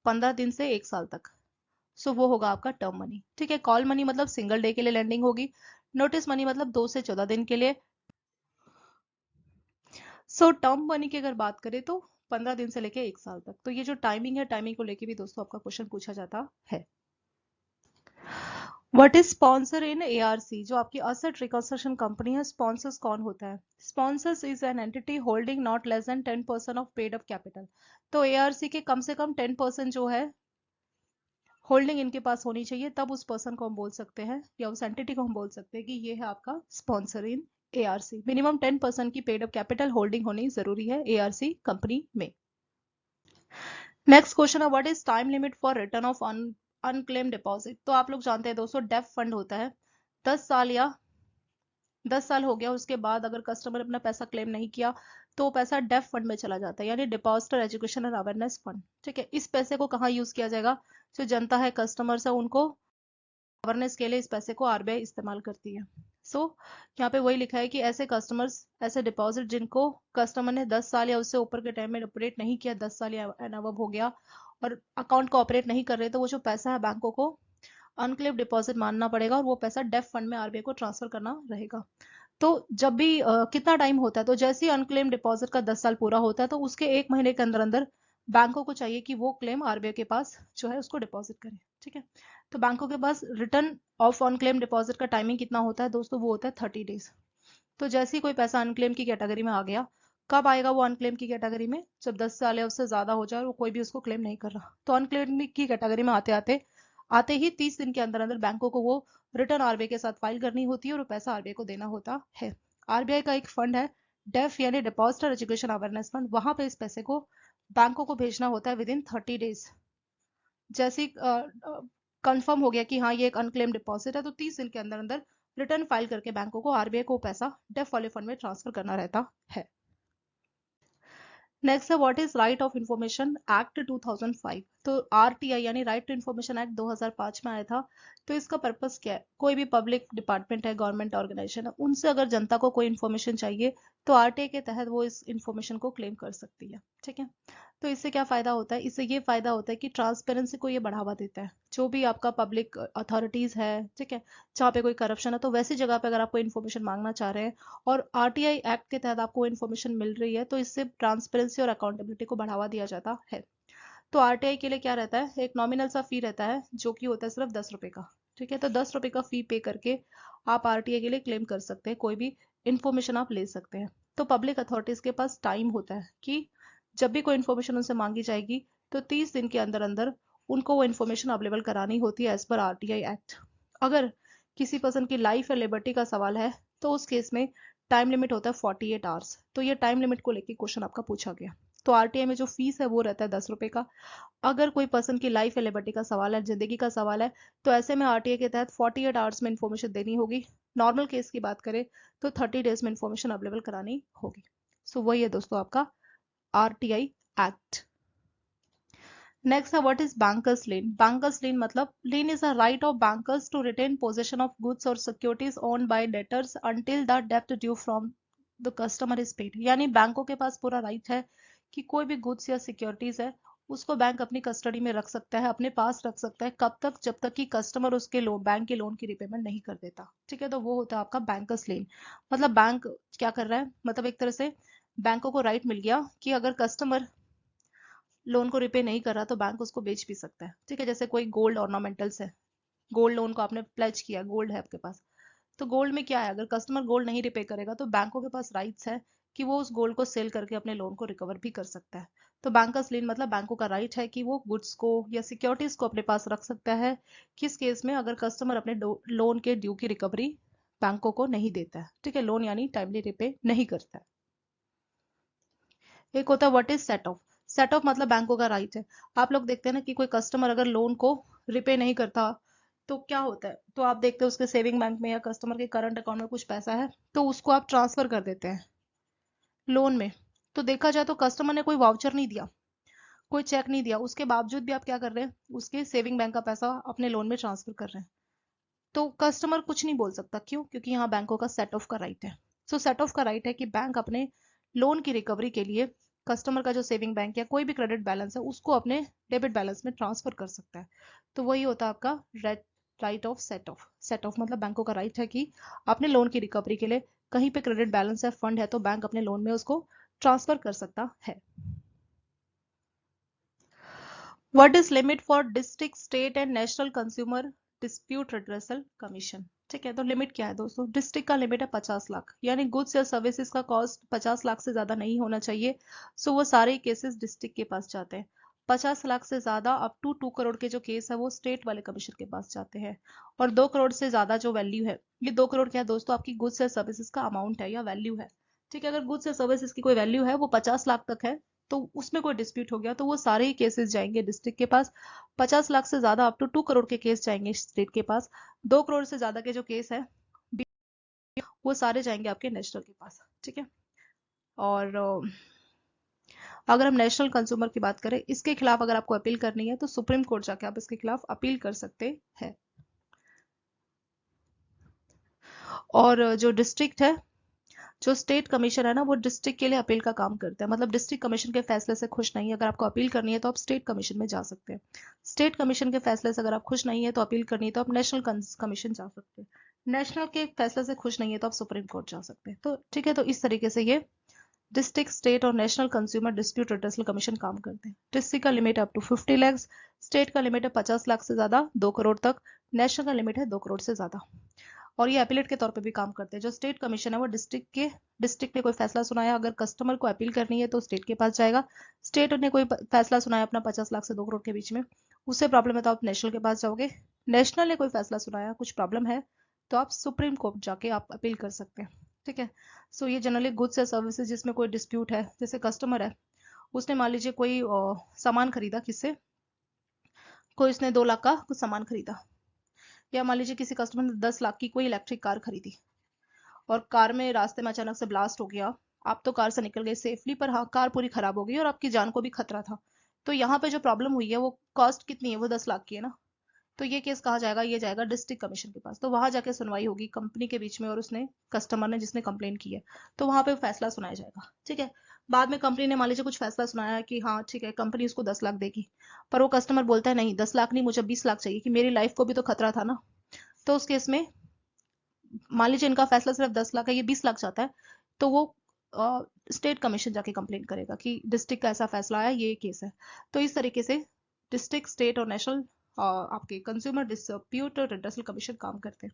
15 दिन से 1 साल तक, सो वो होगा आपका टर्म मनी। ठीक है, कॉल मनी मतलब सिंगल डे के लिए लैंडिंग होगी, नोटिस मनी मतलब 2 से 14 दिन के लिए। सो टर्म मनी की अगर बात करें तो 15 दिन से लेके 1 साल तक। तो ये जो टाइमिंग है, टाइमिंग को लेके भी दोस्तों आपका क्वेश्चन पूछा जाता है। What is sponsor in ARC? जो आपकी असेट रिकंस्ट्रक्शन कंपनी है, स्पॉन्सर्स कौन होता है? Sponsors is an entity holding not less than 10% of paid up capital. तो एआरसी के कम से कम 10% जो है होल्डिंग इनके पास होनी चाहिए, तब उस पर्सन को हम बोल सकते हैं या उस एंटिटी को हम बोल सकते हैं कि ये है आपका स्पॉन्सर इन एआरसी। मिनिमम 10% की पेड अप कैपिटल होल्डिंग होनी जरूरी है एआरसी कंपनी में। नेक्स्ट क्वेश्चन है what is time limit for return of unclaim deposit. तो आप लोग जानते हैं दोस्तों डेफ फंड होता है 10 साल या 10 साल हो गया उसके बाद अगर कस्टमर अपना पैसा क्लेम नहीं किया तो पैसा डेफ फंड में चला जाता है, यानी depositor education and awareness fund. ठीक है, इस पैसे को कहाँ यूज किया जाएगा, जो जनता है कस्टमर्स है उनको अवेयरनेस के लिए इस पैसे को आरबीआई इस्तेमाल करती है। यहाँ पे वही लिखा है कि ऐसे कस्टमर्स, ऐसे डिपॉजिट जिनको कस्टमर ने 10 साल या उससे ऊपर के टाइम में ऑपरेट नहीं किया, 10 साल या एंड अबव हो गया और अकाउंट को ऑपरेट नहीं कर रहे, तो वो जो पैसा है बैंकों को अनक्लेम डिपॉजिट मानना पड़ेगा और वो पैसा डेफ फंड में आरबीआई को ट्रांसफर करना रहेगा। तो जब भी कितना टाइम होता है, तो जैसे ही अनक्लेम डिपॉजिट का 10 साल पूरा होता है तो उसके 1 महीने के अंदर अंदर बैंकों को चाहिए कि वो क्लेम आरबीआई के पास जो है उसको डिपॉजिट करें। ठीक है, तो बैंकों के पास रिटर्न ऑफ अनक्लेम डिपॉजिट का टाइमिंग कितना होता है दोस्तों, वो होता है 30 डेज। तो जैसे ही कोई पैसा अनक्लेम की कैटेगरी में आ गया, कब आएगा वो अनक्लेम की कैटेगरी में, जब 10 साल या उससे ज्यादा हो जाए और वो कोई भी उसको क्लेम नहीं कर रहा। तो अनक्लेम की कैटेगरी में आते आते आते ही 30 दिन के अंदर अंदर बैंकों को वो रिटर्न आरबीआई के साथ फाइल करनी होती है और वो पैसा आरबीआई को देना होता है। आरबीआई का एक फंड है डेफ यानी डिपॉजिटर एजुकेशन अवेयरनेस फंड, वहां पे इस पैसे को बैंकों को भेजना होता है विद इन 30 डेज। जैसे ही कंफर्म हो गया कि हाँ ये एक अनक्लेम डिपॉजिट है, तो 30 दिन के अंदर अंदर रिटर्न फाइल करके बैंकों को आरबीआई को पैसा डेफ वाले फंड में ट्रांसफर करना रहता है। नेक्स्ट है what is right of information act 2005। तो आरटीआई यानी राइट टू इंफॉर्मेशन एक्ट 2005 में आया था। तो इसका पर्पस क्या है, कोई भी पब्लिक डिपार्टमेंट है, गवर्नमेंट ऑर्गेनाइजेशन है, उनसे अगर जनता को कोई इन्फॉर्मेशन चाहिए तो आरटीआई के तहत वो इस इन्फॉर्मेशन को क्लेम कर सकती है। ठीक है, तो इससे क्या फायदा होता है, इससे ये फायदा होता है कि ट्रांसपेरेंसी को ये बढ़ावा देता है। जो भी आपका पब्लिक अथॉरिटीज है, ठीक है, जहाँ पे कोई करप्शन है, तो वैसी जगह पे अगर आप कोई इन्फॉर्मेशन मांगना चाह रहे हैं और आरटीआई एक्ट के तहत आपको इन्फॉर्मेशन मिल रही है, तो इससे ट्रांसपेरेंसी और अकाउंटेबिलिटी को बढ़ावा दिया जाता है। तो आरटीआई के लिए क्या रहता है, एक नॉमिनल सा फी रहता है जो कि होता है सिर्फ 10 रुपए का। ठीक है, तो 10 रुपए का फी पे करके आप आरटीआई के लिए क्लेम कर सकते हैं, कोई भी इंफॉर्मेशन आप ले सकते हैं। तो पब्लिक अथॉरिटीज के पास टाइम होता है कि जब भी कोई इन्फॉर्मेशन उनसे मांगी जाएगी तो 30 दिन के अंदर अंदर उनको वो इन्फॉर्मेशन अवेलेबल करानी होती है एज पर आरटीआई एक्ट। अगर किसी पर्सन की लाइफ या लिबर्टी का सवाल है तो उस केस में टाइम लिमिट होता है 48 आवर्स। तो ये टाइम लिमिट को लेकर क्वेश्चन आपका पूछा गया। तो आरटीआई में जो फीस है वो रहता है 10 रुपए का। अगर कोई पर्सन की लाइफ या लिबर्टी का सवाल है, जिंदगी का सवाल है, तो ऐसे में आरटीआई के तहत 48 आवर्स में इन्फॉर्मेशन देनी होगी। नॉर्मल केस की बात करें तो 30 डेज में इन्फॉर्मेशन अवेलेबल करानी होगी। सो वही है दोस्तों आपका आरटीआई एक्ट। नेक्स्ट है what is bankers lien. Bankers lien मतलब lien is a right of bankers to retain possession of goods और securities owned by debtors until the डेब्ट due from the customer is paid. यानी बैंकों के पास पूरा right है कि कोई भी गुड्स या सिक्योरिटीज है उसको बैंक अपनी कस्टडी में रख सकता है, अपने पास रख सकता है, कब तक, जब तक कि कस्टमर उसके लोन, बैंक के लोन की रिपेमेंट नहीं कर देता। ठीक है, तो वो होता है आपका बैंकर्स लेन। मतलब बैंक क्या कर रहा है, मतलब एक तरह से बैंकों को राइट मिल गया कि अगर कस्टमर लोन को रिपे नहीं कर रहा तो बैंक उसको बेच भी सकता है। ठीक है, जैसे कोई गोल्ड ऑर्नामेंटल्स है, गोल्ड लोन को आपने प्लेज किया, गोल्ड है आपके पास, तो गोल्ड में क्या है, अगर कस्टमर गोल्ड नहीं रिपे करेगा तो बैंकों के पास राइट्स है कि वो उस गोल्ड को सेल करके अपने लोन को रिकवर भी कर सकता है। तो बैंकर्स लीन मतलब बैंकों का राइट है कि वो गुड्स को या सिक्योरिटीज को अपने पास रख सकता है, किस केस में, अगर कस्टमर अपने लोन के ड्यू की रिकवरी बैंकों को नहीं देता है। ठीक है, लोन यानी टाइमली रिपे नहीं करता है। एक होता है what is set of. Set of मतलब बैंकों का राइट है। आप लोग देखते हैं ना कि कोई कस्टमर अगर लोन को रिपे नहीं करता तो क्या होता है, तो आप देखते हैं उसके सेविंग बैंक में या कस्टमर के करंट अकाउंट में कुछ पैसा है तो उसको आप ट्रांसफर कर देते हैं लोन में। तो देखा जाए तो कस्टमर ने कोई वाउचर नहीं दिया, कोई चेक नहीं दिया, उसके बावजूद भी आप क्या कर रहे हैं, उसके सेविंग बैंक का पैसा अपने लोन में ट्रांसफर कर रहे हैं। तो कस्टमर कुछ नहीं बोल सकता, क्यों, क्योंकि यहाँ बैंकों का सेट ऑफ का राइट है। सो सेट ऑफ का राइट है कि बैंक अपने लोन की रिकवरी के लिए कस्टमर का जो सेविंग बैंक या कोई भी क्रेडिट बैलेंस है उसको अपने डेबिट बैलेंस में ट्रांसफर कर सकता है। तो वही होता है आपका right of set of. Set of मतलब बैंकों का राइट है कि अपने लोन की रिकवरी के लिए कहीं पे क्रेडिट बैलेंस है, फंड है, तो बैंक अपने लोन में उसको ट्रांसफर कर सकता है। What is limit for district, state and national consumer dispute redressal commission. ठीक है, तो लिमिट क्या है दोस्तों, डिस्ट्रिक्ट का लिमिट है 50 लाख, यानी गुड्स या सर्विसेज का कॉस्ट 50 लाख से ज्यादा नहीं होना चाहिए। सो वो सारे केसेस डिस्ट्रिक्ट के पास जाते हैं। 50 लाख से ज्यादा अप टू 2 करोड़ के जो केस है वो स्टेट वाले कमीशन के पास जाते हैं। और 2 करोड़ से ज्यादा जो वैल्यू है, ये 2 करोड़ क्या है दोस्तों, आपकी गुड्स या सर्विसेज का अमाउंट है या वैल्यू है। ठीक है, अगर गुड्स या सर्विसेज की कोई वैल्यू है वो 50 लाख तक है, तो उसमें कोई डिस्प्यूट हो गया तो वो सारे ही केसेस जाएंगे डिस्ट्रिक्ट के पास। 50 लाख से ज्यादा अप टू 2 करोड़ के केस जाएंगे स्टेट के पास। 2 करोड़ से ज्यादा के जो केस है वो सारे जाएंगे आपके नेशनल के पास। ठीक है, और अगर हम नेशनल कंज्यूमर की बात करें, इसके खिलाफ अगर आपको अपील करनी है तो सुप्रीम कोर्ट जाके आप इसके खिलाफ अपील कर सकते हैं। और जो डिस्ट्रिक्ट है, जो स्टेट कमीशन है ना, वो डिस्ट्रिक्ट के लिए अपील का काम करता है। मतलब डिस्ट्रिक्ट कमीशन के फैसले से खुश नहीं है, अगर आपको अपील करनी है तो आप स्टेट कमीशन में जा सकते हैं। स्टेट कमीशन के फैसले से अगर आप खुश नहीं है तो अपील करनी है तो आप नेशनल कमीशन जा सकते हैं। नेशनल के फैसले से खुश नहीं है तो आप सुप्रीम कोर्ट जा सकते हैं। तो ठीक है, तो इस तरीके से ये डिस्ट्रिक्ट, स्टेट और national consumer dispute redressal commission काम करते हैं। डिस्ट्रिक्ट का लिमिट है अप टू 50 लाख, स्टेट का लिमिट है 50 लाख से ज्यादा 2 करोड़ तक, नेशनल का लिमिट है 2 करोड़ से ज्यादा। और ये अपीलेट के तौर पे भी काम करते हैं। जो स्टेट कमीशन है वो डिस्ट्रिक्ट ने कोई फैसला सुनाया, अगर कस्टमर को अपील करनी है तो स्टेट के पास जाएगा। स्टेट ने कोई फैसला सुनाया अपना 50 लाख से 2 करोड़ के बीच में, उससे प्रॉब्लम है तो आप नेशनल के पास जाओगे। नेशनल ने कोई फैसला सुनाया, कुछ प्रॉब्लम है, तो आप सुप्रीम कोर्ट जाके आप अपील कर सकते हैं। ठीक है, सो ये जनरली गुड्स या सर्विसेज जिसमें कोई डिस्प्यूट है, जैसे कस्टमर है, उसने मान लीजिए कोई सामान खरीदा किससे, कोई उसने 2 लाख का कुछ सामान खरीदा, या मान लीजिए किसी कस्टमर ने 10 लाख की कोई इलेक्ट्रिक कार खरीदी और कार में रास्ते में अचानक से ब्लास्ट हो गया। आप तो कार से निकल गए सेफली, पर हाँ कार पूरी खराब हो गई और आपकी जान को भी खतरा था। तो यहाँ पे जो प्रॉब्लम हुई है वो कॉस्ट कितनी है, वो 10 लाख की है ना। तो ये केस कहा जाएगा, ये जाएगा डिस्ट्रिक्ट कमीशन के पास। तो वहां जाके सुनवाई होगी कंपनी के बीच में और उसने कस्टमर ने जिसने कंप्लेन की है, तो वहां पे फैसला सुनाया जाएगा। ठीक है, बाद में कंपनी ने मान लीजिए कुछ फैसला सुनाया कि हाँ ठीक है कंपनी उसको 10 लाख देगी, पर वो कस्टमर बोलता है नहीं 10 लाख नहीं, मुझे 20 लाख चाहिए कि मेरी लाइफ को भी तो खतरा था ना। तो उस केस में मान लीजिए इनका फैसला सिर्फ 10 लाख है, ये 20 लाख चाहता है, तो वो स्टेट कमीशन जाके कंप्लेन करेगा कि डिस्ट्रिक्ट का ऐसा फैसला आया, ये केस है। तो इस तरीके से डिस्ट्रिक्ट, स्टेट और नेशनल आपके कंज्यूमर डिस्प्यूट और रिड्रेसल कमीशन काम करते हैं।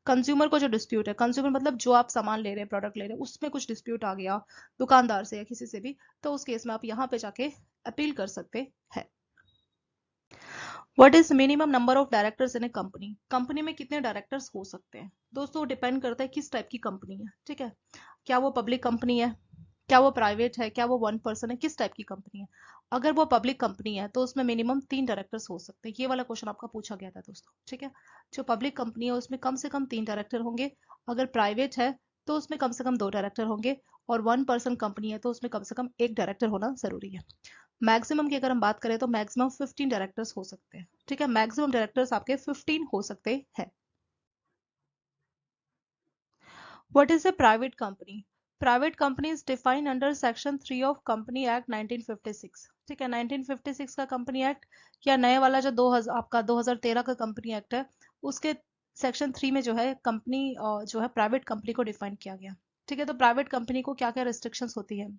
कंज्यूमर को जो डिस्प्यूट है, कंज्यूमर मतलब जो आप सामान ले रहे हैं, प्रोडक्ट ले रहे हैं, उसमें कुछ डिस्प्यूट आ गया दुकानदार से या किसी से भी, तो उस केस में आप यहाँ पे जाके अपील कर सकते हैं। What is minimum number of directors in A company? Company में कितने डायरेक्टर्स हो सकते हैं दोस्तों, डिपेंड करता है किस टाइप की कंपनी है। ठीक है, क्या वो पब्लिक कंपनी है, क्या वो प्राइवेट है, क्या वो 1 पर्सन है, किस टाइप की कंपनी है। अगर वो पब्लिक कंपनी है तो उसमें मिनिमम 3 डायरेक्टर्स हो सकते हैं। ये वाला क्वेश्चन आपका पूछा गया था दोस्तों। ठीक है, जो पब्लिक कंपनी है उसमें कम से कम 3 डायरेक्टर होंगे। अगर प्राइवेट है तो उसमें कम से कम 2 डायरेक्टर होंगे। और 1 पर्सन कंपनी है तो उसमें कम से कम 1 डायरेक्टर होना जरूरी है। मैक्सिमम की अगर हम बात करें तो मैक्सिमम 15 डायरेक्टर्स हो सकते हैं। ठीक है, मैक्सिमम डायरेक्टर्स आपके 15 हो सकते हैं। What is a private company? Private company is defined under section 3 of company act 1956। ठीक है, 1956 का कंपनी एक्ट या नए वाला जो 2000 आपका 2013 का कंपनी एक्ट है, उसके सेक्शन 3 में जो है कंपनी जो है प्राइवेट कंपनी को डिफाइन किया गया। ठीक है, तो प्राइवेट कंपनी को क्या क्या रिस्ट्रिक्शंस होती है?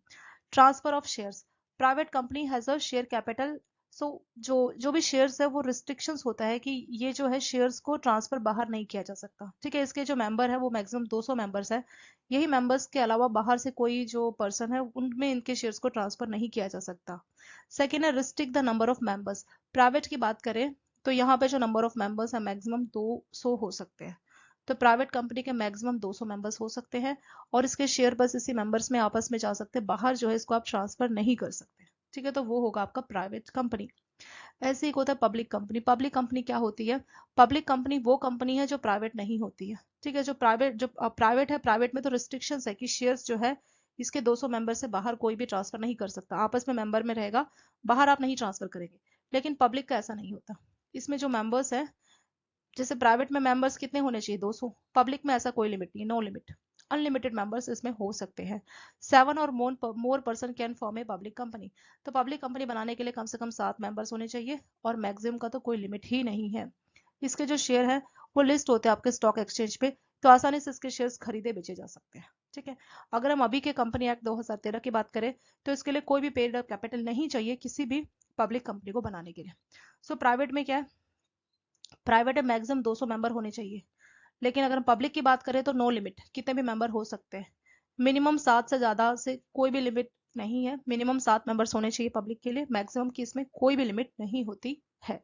Transfer of shares, private company has a share capital. So जो भी शेयर्स है वो रिस्ट्रिक्शंस होता है कि ये जो है शेयर्स को ट्रांसफर बाहर नहीं किया जा सकता। ठीक है, इसके जो मेंबर है वो मैक्सिमम 200 मेंबर्स है। यही मेंबर्स के अलावा बाहर से कोई जो पर्सन है उनमें इनके शेयर्स को ट्रांसफर नहीं किया जा सकता। सेकेंड है restrict the number of members. Private की बात करें तो यहाँ पे जो नंबर ऑफ मेंबर्स है मैक्सिमम 200 हो सकते हैं। तो प्राइवेट कंपनी के मैक्सिमम 200 मेंबर्स हो सकते हैं और इसके शेयर बस इसी मेंबर्स में आपस में जा सकते हैं, बाहर जो है इसको आप ट्रांसफर नहीं कर सकते। ठीक है, तो वो होगा आपका प्राइवेट कंपनी। ऐसे ही होता है पब्लिक कंपनी। पब्लिक कंपनी क्या होती है? पब्लिक कंपनी वो कंपनी है जो प्राइवेट नहीं होती है। ठीक है, जो प्राइवेट है, प्राइवेट में तो रिस्ट्रिक्शंस है कि शेयर्स जो है इसके 200 मेंबर से बाहर कोई भी ट्रांसफर नहीं कर सकता, आपस में मेंबर में रहेगा, बाहर आप नहीं ट्रांसफर करेंगे। लेकिन पब्लिक का ऐसा नहीं होता। इसमें जो मेंबर्स है, जैसे प्राइवेट में मेंबर्स कितने होने चाहिए 200, पब्लिक में ऐसा कोई लिमिट नहीं, नो लिमिट, अनलिमिटेड मेंबर्स इसमें हो सकते हैं। 7 और more person can form a public company. तो पब्लिक कंपनी बनाने के लिए कम से कम 7 मेंबर्स होने चाहिए और मैक्सिमम का तो कोई लिमिट ही नहीं है। इसके जो शेयर है वो लिस्ट होते हैं आपके स्टॉक एक्सचेंज पे, तो आसानी से इसके शेयर्स खरीदे बेचे जा सकते हैं। ठीक है, अगर हम अभी के कंपनी एक्ट 2013 की बात करें तो इसके लिए कोई भी पेड अप कैपिटल नहीं चाहिए किसी भी पब्लिक कंपनी को बनाने के लिए। सो प्राइवेट में क्या है, प्राइवेट में मैक्सिमम 200 मेंबर होने चाहिए। लेकिन अगर हम पब्लिक की बात करें तो नो लिमिट, कितने भी मेंबर हो सकते हैं। मिनिमम 7 से ज्यादा से कोई भी लिमिट नहीं है। मिनिमम 7 मेंबर्स होने चाहिए पब्लिक के लिए, मैक्सिमम की इसमें कोई भी लिमिट नहीं होती है।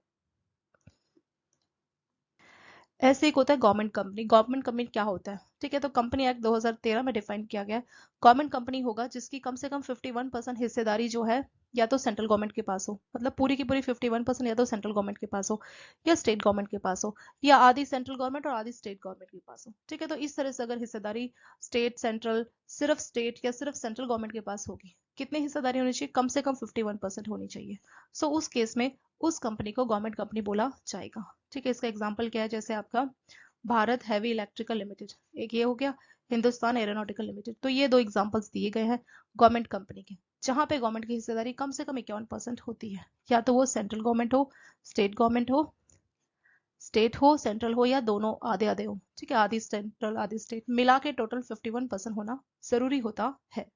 ऐसे एक होता है गवर्नमेंट कंपनी। गवर्नमेंट कंपनी क्या होता है, ठीक है, तो कंपनी एक्ट 2013 में डिफाइन किया गया है। गवर्नमेंट कंपनी होगा जिसकी कम से कम 51% हिस्सेदारी जो है या तो सेंट्रल गवर्नमेंट के पास हो, मतलब पूरी की पूरी 51% या तो सेंट्रल गवर्नमेंट के पास हो या स्टेट गवर्नमेंट के पास हो, या आधी सेंट्रल गवर्नमेंट और आधी स्टेट गवर्नमेंट के पास हो, ठीक है। तो इस तरह से अगर हिस्सेदारी स्टेट सेंट्रल, सिर्फ स्टेट या सिर्फ सेंट्रल गवर्नमेंट के पास होगी, कितनी हिस्सेदारी होनी चाहिए, कम से कम 51% होनी चाहिए। सो उस केस में उस कंपनी को गवर्नमेंट कंपनी बोला जाएगा, ठीक है। इसका एग्जाम्पल क्या है, जैसे आपका भारत हैवी इलेक्ट्रिकल लिमिटेड, एक ये हो गया, हिंदुस्तान एरोनॉटिकल लिमिटेड। तो ये दो एग्जांपल्स दिए गए हैं गवर्नमेंट कंपनी के, जहां पे गवर्नमेंट की हिस्सेदारी कम से कम 51% होती है, या तो वो सेंट्रल गवर्नमेंट हो, स्टेट गवर्नमेंट हो, स्टेट हो, सेंट्रल हो, या दोनों आधे आधे हो, ठीक है, आधी सेंट्रल आधी स्टेट, मिला के टोटल 51% होना जरूरी होता है।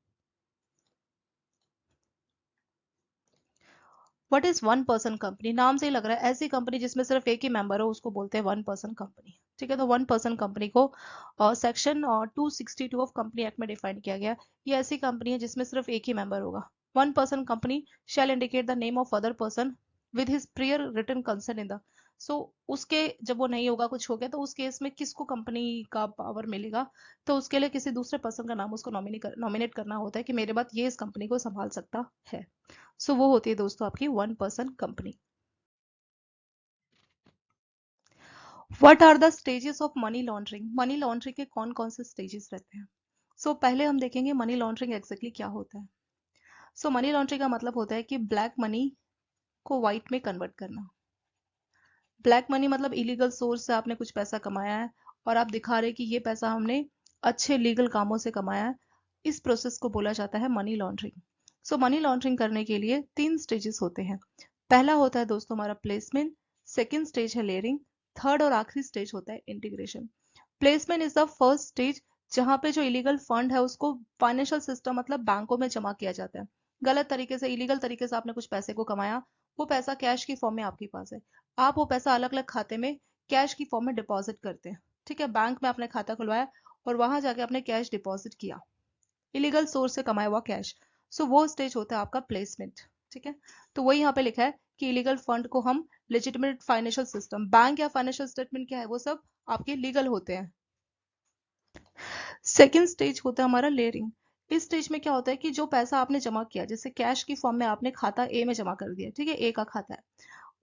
What is one person company, नाम से ही लग रहा है ऐसी कंपनी जिसमें सिर्फ एक ही मेंबर हो उसको बोलते हैं वन पर्सन कंपनी, ठीक है। तो वन पर्सन कंपनी को सेक्शन 262 ऑफ कंपनी एक्ट में डिफाइन किया गया। ये ऐसी कंपनी है जिसमें सिर्फ एक ही मेंबर होगा। One person company shall indicate the name of other person with his prior written consent in the, so उसके जब वो नहीं होगा, कुछ हो गया, तो उस केस में किसको कंपनी का पावर मिलेगा, तो उसके लिए किसी दूसरे पर्सन का नाम उसको नॉमिनेट करना होता है कि मेरे बाद ये इस कंपनी को संभाल सकता है। सो वो होती है दोस्तों आपकी one person company. What are the stages of money laundering, money laundering के कौन कौन से स्टेजेस रहते हैं। पहले हम देखेंगे मनी लॉन्ड्रिंग एग्जैक्टली क्या होता है। मनी लॉन्ड्रिंग का मतलब होता है कि ब्लैक मनी को व्हाइट में कन्वर्ट करना। ब्लैक मनी मतलब इलीगल सोर्स से आपने कुछ पैसा कमाया है और आप दिखा रहे कि ये पैसा हमने अच्छे लीगल कामों से कमाया है, इस प्रोसेस को बोला जाता है मनी लॉन्ड्रिंग। मनी लॉन्ड्रिंग करने के लिए 3 स्टेजेस होते हैं। पहला होता है दोस्तों हमारा प्लेसमेंट, सेकेंड स्टेज है लेयरिंग, थर्ड और आखिरी स्टेज होता है integration. Placement is the first stage, जहां पे जो इलीगल फंड है उसको फाइनेंशियल सिस्टम मतलब बैंकों में जमा किया जाता है। गलत तरीके से, इलीगल तरीके से आपने कुछ पैसे को कमाया, वो पैसा कैश की फॉर्म में आपके पास है, आप वो पैसा अलग अलग खाते में कैश की फॉर्म में डिपॉजिट करते हैं, ठीक है। बैंक में आपने खाता खुलवाया और वहां जाके आपने कैश डिपॉजिट किया, इलीगल सोर्स से कमाया हुआ कैश। वो स्टेज होता है आपका प्लेसमेंट, ठीक है। तो वही यहाँ पे लिखा है कि इलीगल फंड को हम लेजिटिमेट फाइनेंशियल सिस्टम, बैंक या फाइनेंशियल स्टेटमेंट क्या है वो सब आपके लीगल होते हैं। सेकेंड स्टेज होता है हमारा लेयरिंग। इस स्टेज में क्या होता है कि जो पैसा आपने जमा किया, जैसे कैश की फॉर्म में आपने खाता ए में जमा कर दिया, ठीक है, ए का खाता है,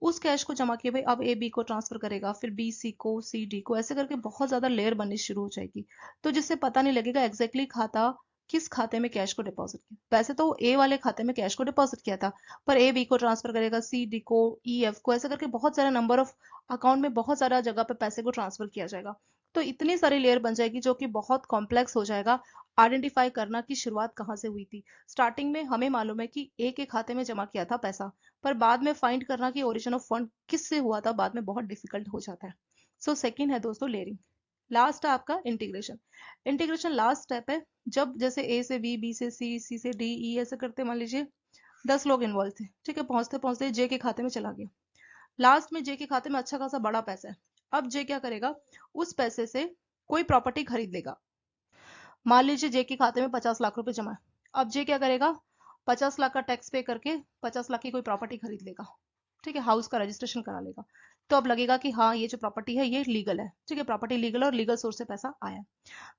उस कैश को जमा किए भाई अब ए बी को ट्रांसफर करेगा, फिर बी सी को, सी डी को, ऐसे करके बहुत ज्यादा लेयर बननी शुरू हो जाएगी। तो जिससे पता नहीं लगेगा एग्जैक्टली खाता किस खाते में कैश को डिपॉजिट किया। वैसे तो ए वाले खाते में कैश को डिपॉजिट किया था, पर ए बी को ट्रांसफर करेगा, सी डी को, ई एफ को, ऐसे करके बहुत सारे नंबर ऑफ अकाउंट में बहुत सारा जगह पे पैसे को ट्रांसफर किया जाएगा। तो इतनी सारी लेयर बन जाएगी जो कि बहुत कॉम्प्लेक्स हो जाएगा आइडेंटिफाई करना कि शुरुआत कहाँ से हुई थी। स्टार्टिंग में हमें मालूम है कि ए के खाते में जमा किया था पैसा, पर बाद में फाइंड करना कि ओरिजिन ऑफ फंड किससे हुआ था बाद में बहुत डिफिकल्ट हो जाता है। सेकंड है दोस्तों लेयरिंग। लास्ट है आपका इंटीग्रेशन। इंटीग्रेशन लास्ट स्टेप है, जब जैसे ए से बी, बी से सी, सी से डी, ई ऐसे करते मान लीजिए 10 लोग इन्वॉल्व थे, ठीक है, पहुंचते पहुंचते जे के खाते में चला गया। लास्ट में जे के खाते में अच्छा खासा बड़ा पैसा है। अब जे क्या करेगा, उस पैसे से कोई प्रॉपर्टी खरीद लेगा। मान लीजिए जे के खाते में 50 लाख रुपए जमा है। अब जे क्या करेगा, 50 लाख का टैक्स पे करके 50 लाख की कोई प्रॉपर्टी खरीद लेगा, ठीक है, हाउस का रजिस्ट्रेशन करा लेगा। तो अब लगेगा कि हाँ ये जो प्रॉपर्टी है ये लीगल है, ठीक है, प्रॉपर्टी लीगल और लीगल सोर्स से पैसा आया।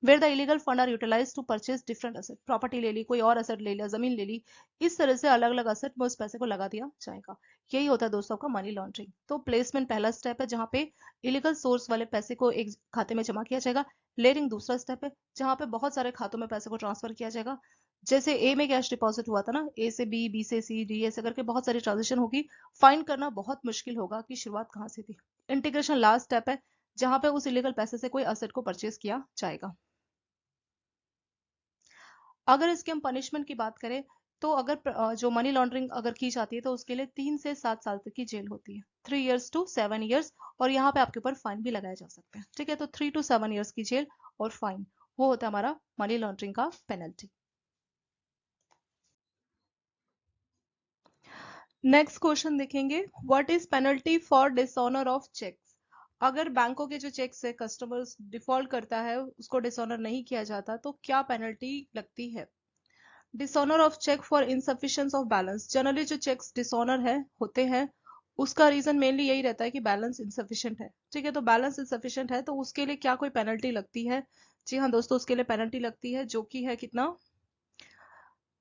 Where the illegal fund are utilize to purchase different asset, property ले ली, कोई और असेट ले लिया, जमीन ले ली, इस तरह से अलग अलग असेट में उस पैसे को लगा दिया जाएगा। यही होता है दोस्तों आपका मनी लॉन्ड्रिंग। तो प्लेसमेंट पहला स्टेप है जहां पे इलीगल सोर्स वाले पैसे को एक खाते में जमा किया जाएगा। लेयरिंग दूसरा स्टेप है जहां पे बहुत सारे खातों में पैसे को ट्रांसफर किया जाएगा। जैसे ए में कैश डिपॉजिट हुआ था ना, ए से बी, बी से सी, डी ऐसे करके बहुत सारी ट्रांजेक्शन होगी, फाइंड करना बहुत मुश्किल होगा कि शुरुआत कहाँ से थी। इंटीग्रेशन लास्ट स्टेप है जहां पे उस इलीगल पैसे से कोई असेट को परचेज किया जाएगा। अगर इसके हम पनिशमेंट की बात करें तो अगर जो मनी लॉन्ड्रिंग अगर की जाती है तो उसके लिए 3 से 7 साल तक की जेल होती है, 3 years to 7 years, और यहाँ पे आपके ऊपर फाइन भी लगाया जा सकता है, ठीक है। तो 3 to 7 years की जेल और फाइन, वो होता है हमारा मनी लॉन्ड्रिंग का पेनल्टी। नेक्स्ट क्वेश्चन देखेंगे, what is penalty for dishonour of cheques. अगर बैंकों के जो चेक्स है कस्टमर्स डिफॉल्ट करता है, उसको डिसऑनर नहीं किया जाता, तो क्या पेनल्टी लगती है। Dishonour of cheque for insufficiency of balance, generally जो चेक्स डिसऑनर है होते हैं उसका रीजन मेनली यही रहता है कि बैलेंस इनसफिशिएंट है। ठीक है, तो बैलेंस इनसफिशिएंट है तो उसके लिए क्या कोई पेनल्टी लगती है? जी हाँ दोस्तों, उसके लिए पेनल्टी लगती है, जो कि है कितना,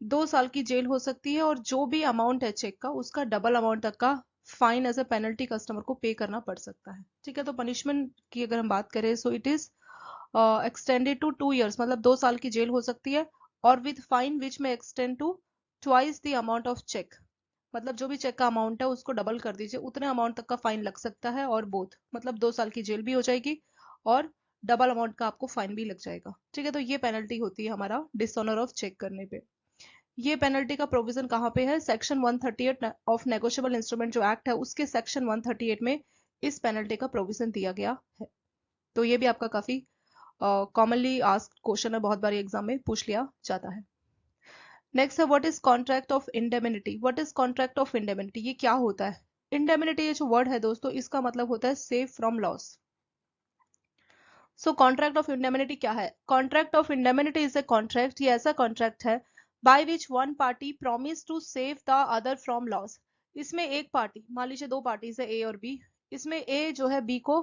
2 साल की जेल हो सकती है, और जो भी अमाउंट है चेक का उसका डबल अमाउंट तक का fine as a penalty customer को पे करना पड़ सकता है। ठीक है, तो पनिशमेंट की अगर हम बात करें so it is extended to 2 years, मतलब 2 साल की जेल हो सकती है, और विद फाइन विच में extend to twice the amount of cheque, मतलब जो भी चेक का अमाउंट है उसको डबल कर दीजिए, उतने अमाउंट तक का फाइन लग सकता है, और बोथ मतलब 2 साल की जेल भी हो जाएगी और डबल अमाउंट का आपको फाइन भी लग जाएगा। ठीक है, तो ये पेनल्टी होती है हमारा डिसऑनर ऑफ चेक करने पे। ये पेनल्टी का प्रोविजन कहाँ पे है? सेक्शन 138 ऑफ नेगोशिएबल इंस्ट्रूमेंट जो एक्ट है उसके सेक्शन 138 में इस पेनल्टी का प्रोविजन दिया गया है। तो ये भी आपका काफी कॉमनली आस्क्ड क्वेश्चन है, बहुत बार एग्जाम में पूछ लिया जाता है। नेक्स्ट है what is contract of indemnity. What is contract of indemnity, ये क्या होता है? इंडेमिनिटी ये जो वर्ड है दोस्तों इसका मतलब होता है save from loss. So contract of indemnity क्या है? Contract of indemnity is a contract, ये ऐसा कॉन्ट्रैक्ट है by which one party promise to save the other from loss. इसमें एक पार्टी, मान लीजिए दो पार्टीज है ए और बी, इसमें ए जो है बी को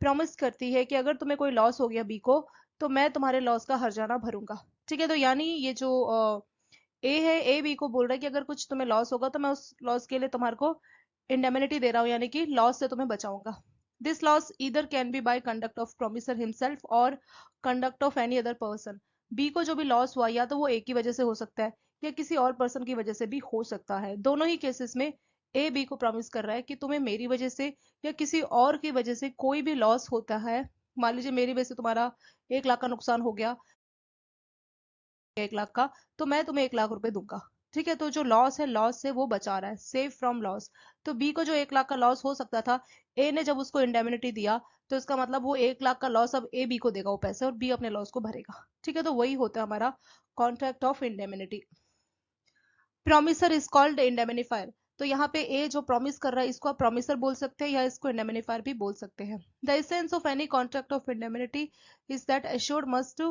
प्रॉमिस करती है कि अगर तुम्हें कोई लॉस हो गया बी को तो मैं तुम्हारे लॉस का हर्जाना भरूंगा। ठीक है, तो यानी ये जो ए है, ए बी को बोल रहा है कि अगर कुछ तुम्हें लॉस होगा तो मैं उस लॉस के लिए तुम्हारे को इंडेमिनिटी दे रहा हूँ, यानी कि लॉस से तुम्हें बचाऊंगा। This loss either can be by conduct of promisor himself or conduct of any other person. B को जो भी लॉस हुआ या तो वो ए की वजह से हो सकता है या किसी और पर्सन की वजह से भी हो सकता है। दोनों ही केसेस में ए बी को प्रॉमिस कर रहा है कि तुम्हें मेरी वजह से या किसी और की वजह से कोई भी लॉस होता है, मान लीजिए मेरी वजह से तुम्हारा 1 लाख का नुकसान हो गया, 1 लाख का, तो मैं तुम्हें 1 लाख रुपए दूंगा। ठीक है, तो जो लॉस है लॉस से वो बचा रहा है, सेव फ्रॉम लॉस। तो बी को जो 1 लाख का लॉस हो सकता था, ए ने जब उसको इंडेमिनिटी दिया तो इसका मतलब वो 1 लाख का लॉस अब ए बी को देगा वो पैसे, और बी अपने लॉस को भरेगा। ठीक है, तो वही होता है हमारा contract of indemnity. Promisor is called indemnifier. तो यहाँ पे ए जो प्रॉमिस कर रहा है इसको आप प्रोमिसर बोल सकते हैं या इसको इंडेमिनिफायर भी बोल सकते हैं। The essence of any contract of indemnity is that assured must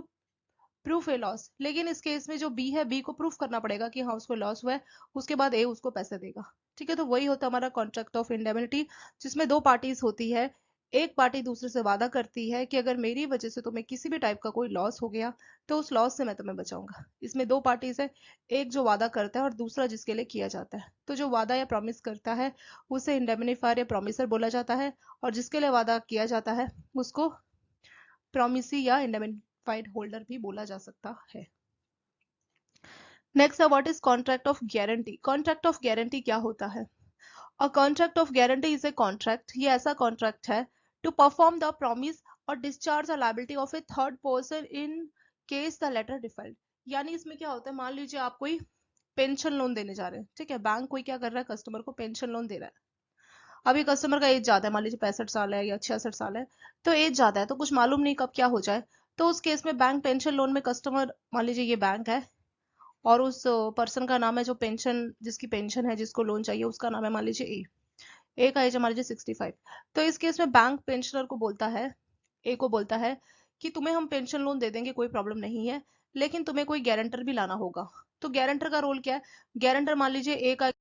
proof A loss. लेकिन इस केस में जो बी है, बी को प्रूफ करना पड़ेगा कि हाँ उसको लॉस हुआ है, उसके बाद ए उसको पैसे देगा। ठीक है, तो वही होता है हमारा कॉन्ट्रैक्ट ऑफ इंडेमिनिटी, जिसमें दो पार्टीज होती है। एक पार्टी दूसरे से वादा करती है कि अगर मेरी वजह से तुम्हें किसी भी टाइप का कोई लॉस हो गया तो उस लॉस से मैं तुम्हें बचाऊंगा। इसमें दो पार्टीज है, एक जो वादा करता है और दूसरा जिसके लिए किया जाता है। तो जो वादा या प्रॉमिस करता है उसे इंडेमिनिफायर या प्रॉमिसर बोला जाता है, और जिसके लिए वादा किया जाता है उसको प्रॉमिसी या इंडेमिनिफाइड होल्डर भी बोला जा सकता है। नेक्स्ट है what is contract of guarantee. Contract of guarantee क्या होता है? A contract of guarantee is a contract, ये ऐसा कॉन्ट्रैक्ट है टू परफॉर्म द प्रॉमिस और discharge the liability of a third person in case the latter default. यानी इसमें क्या होता है, मान लीजिए आप कोई पेंशन लोन देने जा रहे हैं। ठीक है, बैंक कोई क्या कर रहा है, कस्टमर को पेंशन लोन दे रहा है। अभी कस्टमर का एज ज्यादा है, मान लीजिए 65 साल है या 66 साल है, तो एज ज्यादा है तो कुछ मालूम नहीं कब क्या हो जाए। तो उस केस में बैंक पेंशन लोन में कस्टमर, मान लीजिए ये बैंक है और उस पर्सन का नाम है जो पेंशन, जिसकी पेंशन है, जिसको लोन चाहिए उसका नाम है मान लीजिए ए। ए का एज है मान लीजिए 65। तो इस केस में बैंक पेंशनर को बोलता है, ए को बोलता है कि तुम्हें हम पेंशन लोन दे देंगे, कोई प्रॉब्लम नहीं है, लेकिन तुम्हें कोई गारंटर भी लाना होगा। तो गारंटर का रोल क्या है? गारंटर मान लीजिए ए का,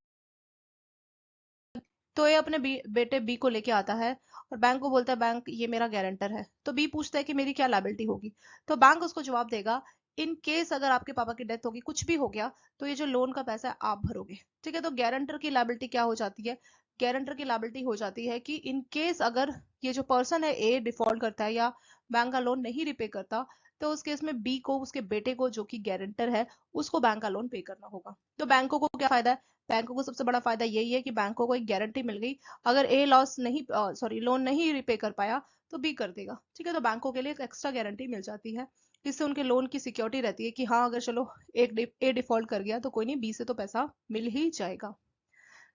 तो ये अपने बेटे बी को लेके आता है और बैंक को बोलता है बैंक ये मेरा गारंटर है। तो बी पूछता है कि मेरी क्या लायबिलिटी होगी, तो बैंक उसको जवाब देगा इन केस अगर आपके पापा की डेथ होगी, कुछ भी हो गया, तो ये जो लोन का पैसा है आप भरोगे। ठीक है, तो गारंटर की लायबिलिटी क्या हो जाती है? गारंटर की लायबिलिटी हो जाती है कि इन केस अगर ये जो पर्सन है ए डिफॉल्ट करता है या बैंक का लोन नहीं रिपे करता, तो उस केस में बी को, उसके बेटे को जो कि गारंटर है, उसको बैंक का लोन पे करना होगा। तो बैंकों को क्या फायदा है? बैंकों को सबसे बड़ा फायदा यही है कि बैंकों को एक गारंटी मिल गई, अगर ए लॉस नहीं, सॉरी लोन नहीं रिपे कर पाया तो बी कर देगा। ठीक है, तो बैंकों के लिए एक एक्स्ट्रा गारंटी मिल जाती है, इससे उनके लोन की सिक्योरिटी रहती है कि हाँ अगर चलो एक ए डिफॉल्ट कर गया तो कोई नहीं, बी से तो पैसा मिल ही जाएगा।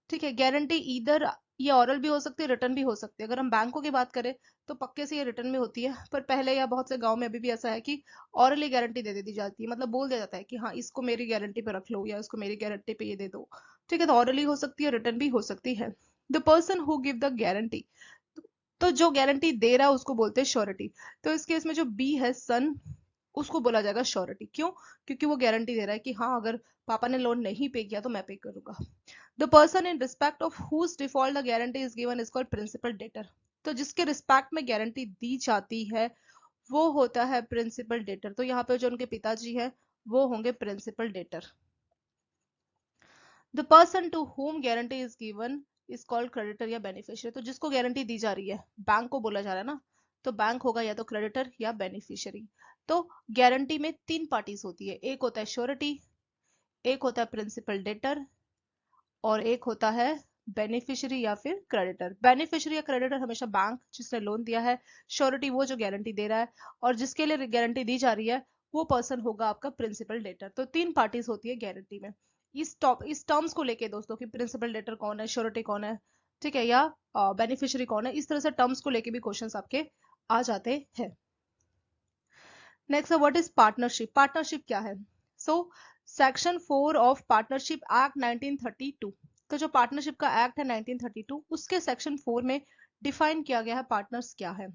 ठीक है, गारंटी इधर ये ऑरल भी हो सकती है, रिटर्न भी हो सकती है। अगर हम बैंकों की बात करें तो पक्के से ये रिटर्न में होती है, पर पहले या बहुत से गांव में अभी भी ऐसा है कि ऑरली गारंटी दे दी जाती है, मतलब बोल दिया जाता है कि हाँ इसको मेरी गारंटी पे रख लो या इसको मेरी गारंटी पे ये दे दो। ठीक है, तो ऑरली हो सकती है, रिटर्न भी हो सकती है। The person who give the guarantee, तो जो गारंटी दे रहा है उसको बोलते हैं श्योरिटी। तो इस केस में जो बी है सन, उसको बोला जाएगा श्योरिटी। क्यों? क्योंकि वो गारंटी दे रहा है कि हाँ अगर पापा ने लोन नहीं पे किया तो मैं पे करूंगा। The person in respect of whose default the guarantee is given is called principal debtor. तो जिसके रिस्पेक्ट में गारंटी दी जाती है वो होता है प्रिंसिपल डेटर। तो यहाँ पे जो उनके पिताजी है वो होंगे principal debtor. The person to whom guarantee is given is called creditor या बेनिफिशियरी। तो जिसको गारंटी दी जा रही है, बैंक को बोला जा रहा है ना, तो बैंक होगा या तो क्रेडिटर या बेनिफिशियरी। तो गारंटी में तीन पार्टीज होती है, एक होता है श्योरिटी, एक होता है प्रिंसिपल डेटर, और एक होता है बेनिफिशियरी या फिर क्रेडिटर। बेनिफिशियरी या क्रेडिटर हमेशा बैंक जिसने लोन दिया है, श्योरिटी वो जो गारंटी दे रहा है, और जिसके लिए गारंटी दी जा रही है वो पर्सन होगा आपका प्रिंसिपल डेटर। तो तीन पार्टीज होती है गारंटी में। इस टर्म्स को लेके दोस्तों कि प्रिंसिपल डेटर कौन है, श्योरिटी कौन है, ठीक है, या बेनिफिशियरी कौन है, इस तरह से टर्म्स को लेके भी क्वेश्चंस आपके आ जाते हैं। Next, what is partnership? Partnership क्या है? So section 4 of partnership act 1932। तो जो पार्टनरशिप का एक्ट है 1932, उसके सेक्शन 4 में डिफाइन किया गया है पार्टनर्स क्या है।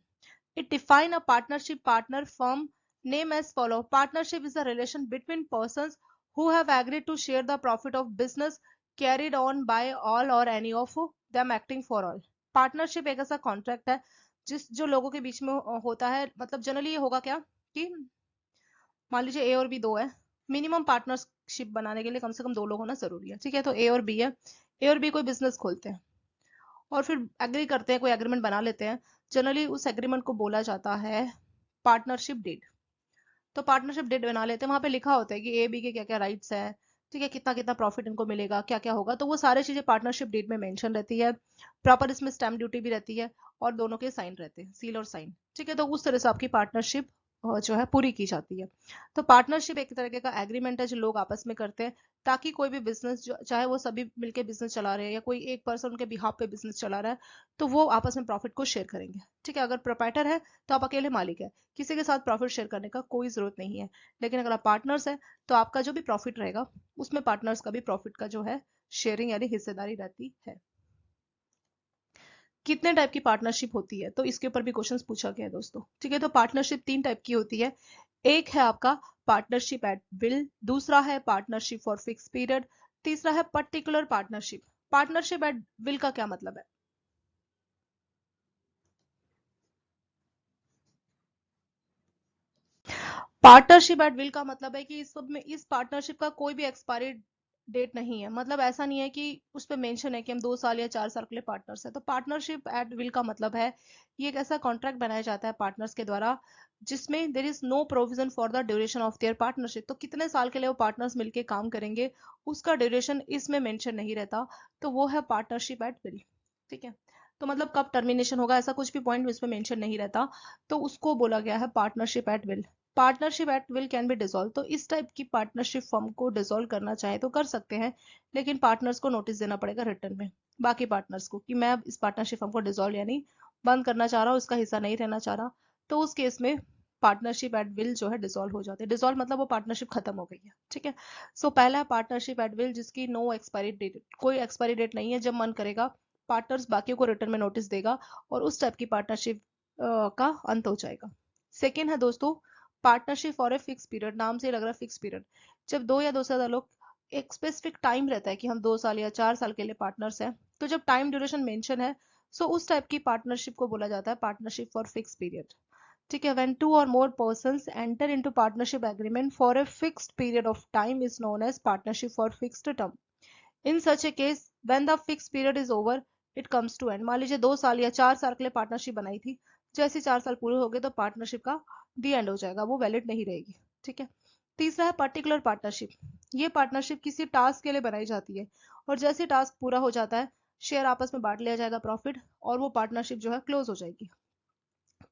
It define a partnership partner firm name as follow. Partnership is the relation between persons who have agreed to share the profit of business carried on by all or any of them acting for all। Partnership एक ऐसा contract है जो लोगों के बीच में होता है। मतलब जनरली ये होगा क्या कि मान लीजिए ए और बी दो है, मिनिमम पार्टनरशिप बनाने के लिए कम से कम दो लोग होना जरूरी है, ठीक है। तो ए और बी है, ए और बी कोई बिजनेस खोलते हैं और फिर एग्री करते हैं, कोई एग्रीमेंट बना लेते हैं। जनरली उस एग्रीमेंट को बोला जाता है पार्टनरशिप डीड। तो पार्टनरशिप डीड बना लेते हैं, वहां पे लिखा होता है कि ए बी के क्या क्या राइट्स है, ठीक है, कितना कितना प्रॉफिट इनको मिलेगा, क्या क्या होगा, तो वो सारी चीजें पार्टनरशिप डीड में मेंशन रहती है। प्रॉपर इसमें स्टैम्प ड्यूटी भी रहती है और दोनों के साइन रहते हैं, सील और साइन, ठीक है। तो उस तरह से आपकी पार्टनरशिप जो है पूरी की जाती है। तो पार्टनरशिप एक तरीके का एग्रीमेंट है जो लोग आपस में करते हैं ताकि कोई भी बिजनेस, चाहे वो सभी मिलके बिजनेस चला रहे हैं या कोई एक पर्सन उनके बिहाफ पे बिजनेस चला रहा है, तो वो आपस में प्रॉफिट को शेयर करेंगे, ठीक है। अगर प्रोप्राइटर है तो आप अकेले मालिक है, किसी के साथ प्रॉफिट शेयर करने का कोई जरूरत नहीं है। लेकिन अगर आप पार्टनर्स है तो आपका जो भी प्रॉफिट रहेगा उसमें पार्टनर्स का भी प्रॉफिट का जो है शेयरिंग यानी हिस्सेदारी रहती है। कितने टाइप की पार्टनरशिप होती है, तो इसके ऊपर भी क्वेश्चंस पूछा गया है दोस्तों, ठीक है। तो पार्टनरशिप तीन टाइप की होती है। एक है आपका पार्टनरशिप एट विल, दूसरा है पार्टनरशिप फॉर फिक्स पीरियड, तीसरा है particular partnership. Partnership at will का क्या मतलब है? पार्टनरशिप एट विल का मतलब है कि इस सब में, इस पार्टनरशिप का कोई भी एक्सपायरी डेट नहीं है। मतलब ऐसा नहीं है कि उस पर मेंशन है कि हम 2 साल या 4 साल के लिए पार्टनर्स है। तो पार्टनरशिप एट विल का मतलब है ये एक ऐसा कॉन्ट्रैक्ट बनाया जाता है पार्टनर्स के द्वारा जिसमें there is no provision for the duration of their partnership. तो कितने साल के लिए वो पार्टनर्स मिलके काम करेंगे उसका ड्यूरेशन इसमें मेंशन नहीं रहता, तो वो है पार्टनरशिप एट विल, ठीक है। तो मतलब कब टर्मिनेशन होगा ऐसा कुछ भी पॉइंट इसमें मेंशन नहीं रहता, तो उसको बोला गया है partnership at will. Partnership at will can be dissolve. तो इस टाइप की पार्टनरशिप फर्म को डिसॉल्व करना चाहे तो कर सकते हैं, लेकिन पार्टनर्स को नोटिस देना पड़ेगा रिटर्न में, बाकी पार्टनर्स को, कि मैं अब इस पार्टनरशिप फर्म को डिसॉल्व यानी बंद करना चाह रहा हूँ, उसका हिस्सा नहीं रहना चाह रहा। तो उस केस में पार्टनरशिप एट विल जो है डिसॉल्व हो जाते हैं। डिसॉल्व मतलब वो पार्टनरशिप खत्म हो गई है, ठीक है। सो पहला है पार्टनरशिप एट विल जिसकी नो एक्सपायरी डेट, कोई एक्सपायरी डेट नहीं है, जब मन करेगा पार्टनर्स बाकियों को रिटर्न में नोटिस देगा और उस टाइप की पार्टनरशिप का अंत हो जाएगा। सेकेंड है दोस्तों partnership for a fix period. नाम से लग रहा है फिक्स पीरियड। जब दो या दो से ज्यादा लोग, एक स्पेसिफिक टाइम रहता है कि हम 2 साल या 4 साल के लिए पार्टनर्स हैं, तो जब टाइम ड्यूरेशन मेंशन है सो उस टाइप की पार्टनरशिप को बोला जाता है पार्टनरशिप फॉर फिक्स पीरियड, ठीक है। When two or more persons enter into partnership agreement for a fixed period of time is known as partnership for fixed term. In such a case when the fix period is over it comes to end. मान लीजिए 2 साल या 4 साल के लिए partnership बनाई थी, जैसे 4 साल पूरे हो गए तो पार्टनरशिप का दी एंड हो जाएगा, वो वैलिड नहीं रहेगी, ठीक है। तीसरा है पर्टिकुलर पार्टनरशिप। ये पार्टनरशिप किसी टास्क के लिए बनाई जाती है और जैसे टास्क पूरा हो जाता है शेयर आपस में बांट लिया जाएगा प्रॉफिट और वो पार्टनरशिप जो है क्लोज हो जाएगी।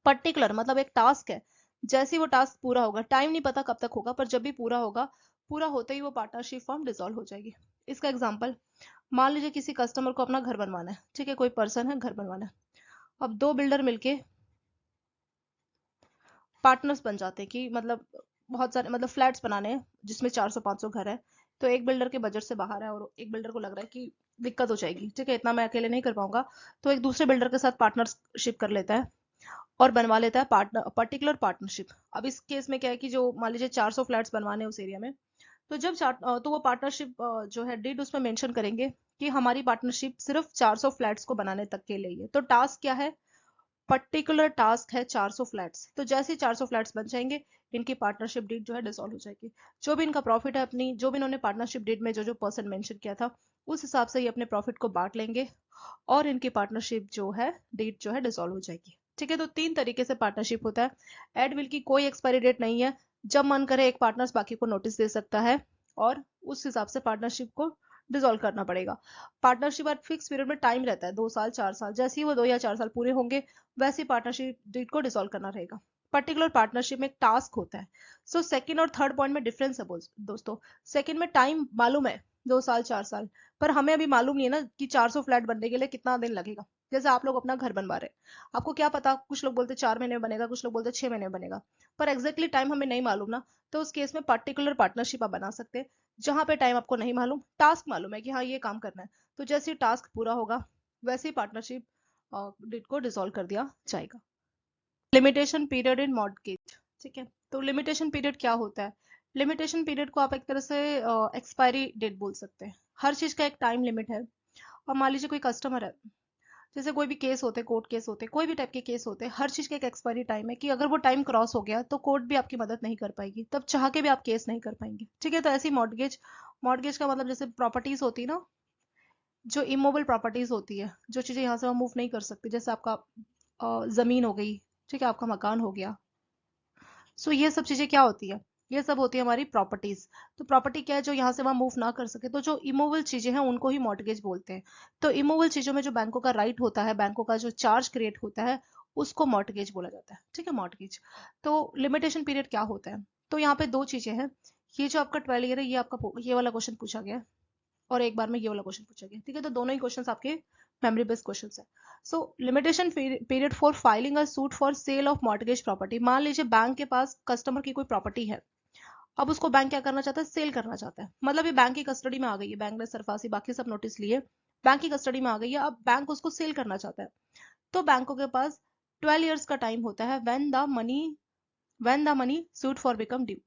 पर्टिकुलर मतलब एक टास्क है, जैसे ही वो टास्क पूरा होगा, टाइम नहीं पता कब तक होगा, पर जब भी पूरा होगा, पूरा होते ही वो पार्टनरशिप फॉर्म डिसॉल्व हो जाएगी। इसका एग्जांपल, मान लीजिए किसी कस्टमर को अपना घर बनवाना है, ठीक है, कोई पर्सन है घर बनवाना है। अब दो बिल्डर मिलके पार्टनर्स बन जाते हैं कि मतलब बहुत सारे मतलब फ्लैट्स बनाने हैं जिसमें 400-500 घर है। तो एक बिल्डर के बजट से बाहर है और एक बिल्डर को लग रहा है कि दिक्कत हो जाएगी, ठीक है, इतना मैं अकेले नहीं कर पाऊंगा, तो एक दूसरे बिल्डर के साथ पार्टनरशिप कर लेता है और बनवा लेता है पर्टिकुलर पार्टनरशिप। अब इस केस में क्या है कि जो मान लीजिए 400 फ्लैट्स बनवाने हैं उस एरिया में, तो तो वो पार्टनरशिप जो है डीड उसमें मेंशन करेंगे कि हमारी पार्टनरशिप सिर्फ 400 फ्लैट्स को बनाने तक के लिए है। तो टास्क क्या है, पर्टिकुलर टास्क है 400 फ्लैट्स। तो जैसे ही 400 फ्लैट्स बन जाएंगे, इनकी पार्टनरशिप डीड जो है डिसॉल्व हो जाएगी। जो भी इनका प्रॉफिट है, अपनी जो भी इन्होंने पार्टनरशिप डीड में जो जो पर्सन मेंशन किया था, उस हिसाब से ये अपने प्रॉफिट को बांट लेंगे और इनकी पार्टनरशिप जो है डीड जो है डिसॉल्व हो जाएगी। ठीक है, तो 3 तरीके से पार्टनरशिप होता है। एड विल की कोई एक्सपायरी डेट नहीं है। जब मन करे एक पार्टनर्स बाकी को नोटिस दे सकता है और उस हिसाब से पार्टनरशिप को डिसॉल्व करना पड़ेगा। पार्टनरशिप और फिक्स पीरियड में टाइम रहता है, 2 साल 4 साल। जैसे ही वो 2 या 4 साल पूरे होंगे, वैसे पार्टनरशिप डीड को डिसॉल्व करना रहेगा। पर्टिकुलर पार्टनरशिप में एक टास्क होता है। सो सेकंड और थर्ड पॉइंट में डिफरेंस है दोस्तों। सेकंड में टाइम मालूम है, 2 साल 4 साल, पर हमें अभी मालूम नहीं है ना कि 400 फ्लैट बनने के लिए कितना दिन लगेगा। जैसे आप लोग अपना घर बनवा रहे हैं, आपको क्या पता, कुछ लोग बोलते 4 महीने में बनेगा, कुछ लोग बोलते 6 महीने में बनेगा, पर एग्जैक्टली टाइम हमें नहीं मालूम ना। तो उस केस में पर्टिकुलर पार्टनरशिप आप बना सकते हैं। जहां पे टाइम आपको नहीं मालूम, टास्क मालूम है कि हाँ ये काम करना है, तो जैसे ही टास्क पूरा होगा, वैसे ही पार्टनरशिप डीड को डिसॉल्व कर दिया जाएगा। Limitation period in mortgage. ठीक है, तो लिमिटेशन पीरियड क्या होता है? लिमिटेशन पीरियड को आप एक तरह से एक्सपायरी डेट बोल सकते हैं। हर चीज का एक टाइम लिमिट है। और मान लीजिए कोई कस्टमर है, जैसे कोई भी केस होते हैं, कोर्ट केस होते हैं, कोई भी टाइप के केस होते हैं, हर चीज का एक एक्सपायरी टाइम है कि अगर वो टाइम क्रॉस हो गया तो कोर्ट भी आपकी मदद नहीं कर पाएगी, तब चाह के भी आप केस नहीं कर पाएंगे। ठीक है, तो ऐसी मॉर्टगेज। मॉर्टगेज का मतलब जैसे प्रॉपर्टीज होती है ना, जो इमूवेबल प्रॉपर्टीज होती है, जो चीजें यहाँ से हम मूव नहीं कर सकते, जैसे आपका जमीन हो गई, ठीक है, आपका मकान हो गया। सो ये सब चीजें क्या होती है, ये सब होती है हमारी प्रॉपर्टीज। तो प्रॉपर्टी क्या है, जो यहाँ से वहां मूव ना कर सके, तो जो इमूवेबल चीजें हैं उनको ही मॉर्टगेज बोलते हैं। तो इमूवेबल चीजों में जो बैंकों का राइट होता है, बैंकों का जो चार्ज क्रिएट होता है, उसको मॉर्टगेज बोला जाता है। ठीक है, मॉर्टगेज। तो लिमिटेशन पीरियड क्या होता है? तो यहाँ पे 2 चीजें हैं। ये जो आपका 12 ईयर है, ये आपका ये वाला क्वेश्चन पूछा गया है, और एक बार में ये वाला क्वेश्चन पूछा गया। ठीक है, तो दोनों ही क्वेश्चंस आपके मेमोरी बेस्ड क्वेश्चंस है। So limitation period for filing a suit for sale of mortgage property. मान लीजिए बैंक के पास कस्टमर की कोई प्रॉपर्टी है, अब उसको बैंक क्या करना चाहता है, सेल करना चाहता है। मतलब ये बैंक की कस्टडी में आ गई है, बैंक ने सरफासी बाकी सब नोटिस लिए, बैंक की कस्टडी में आ गई है, अब बैंक उसको सेल करना चाहता है। तो बैंकों के पास 12 ईयर्स का टाइम होता है, when the money suit for become due.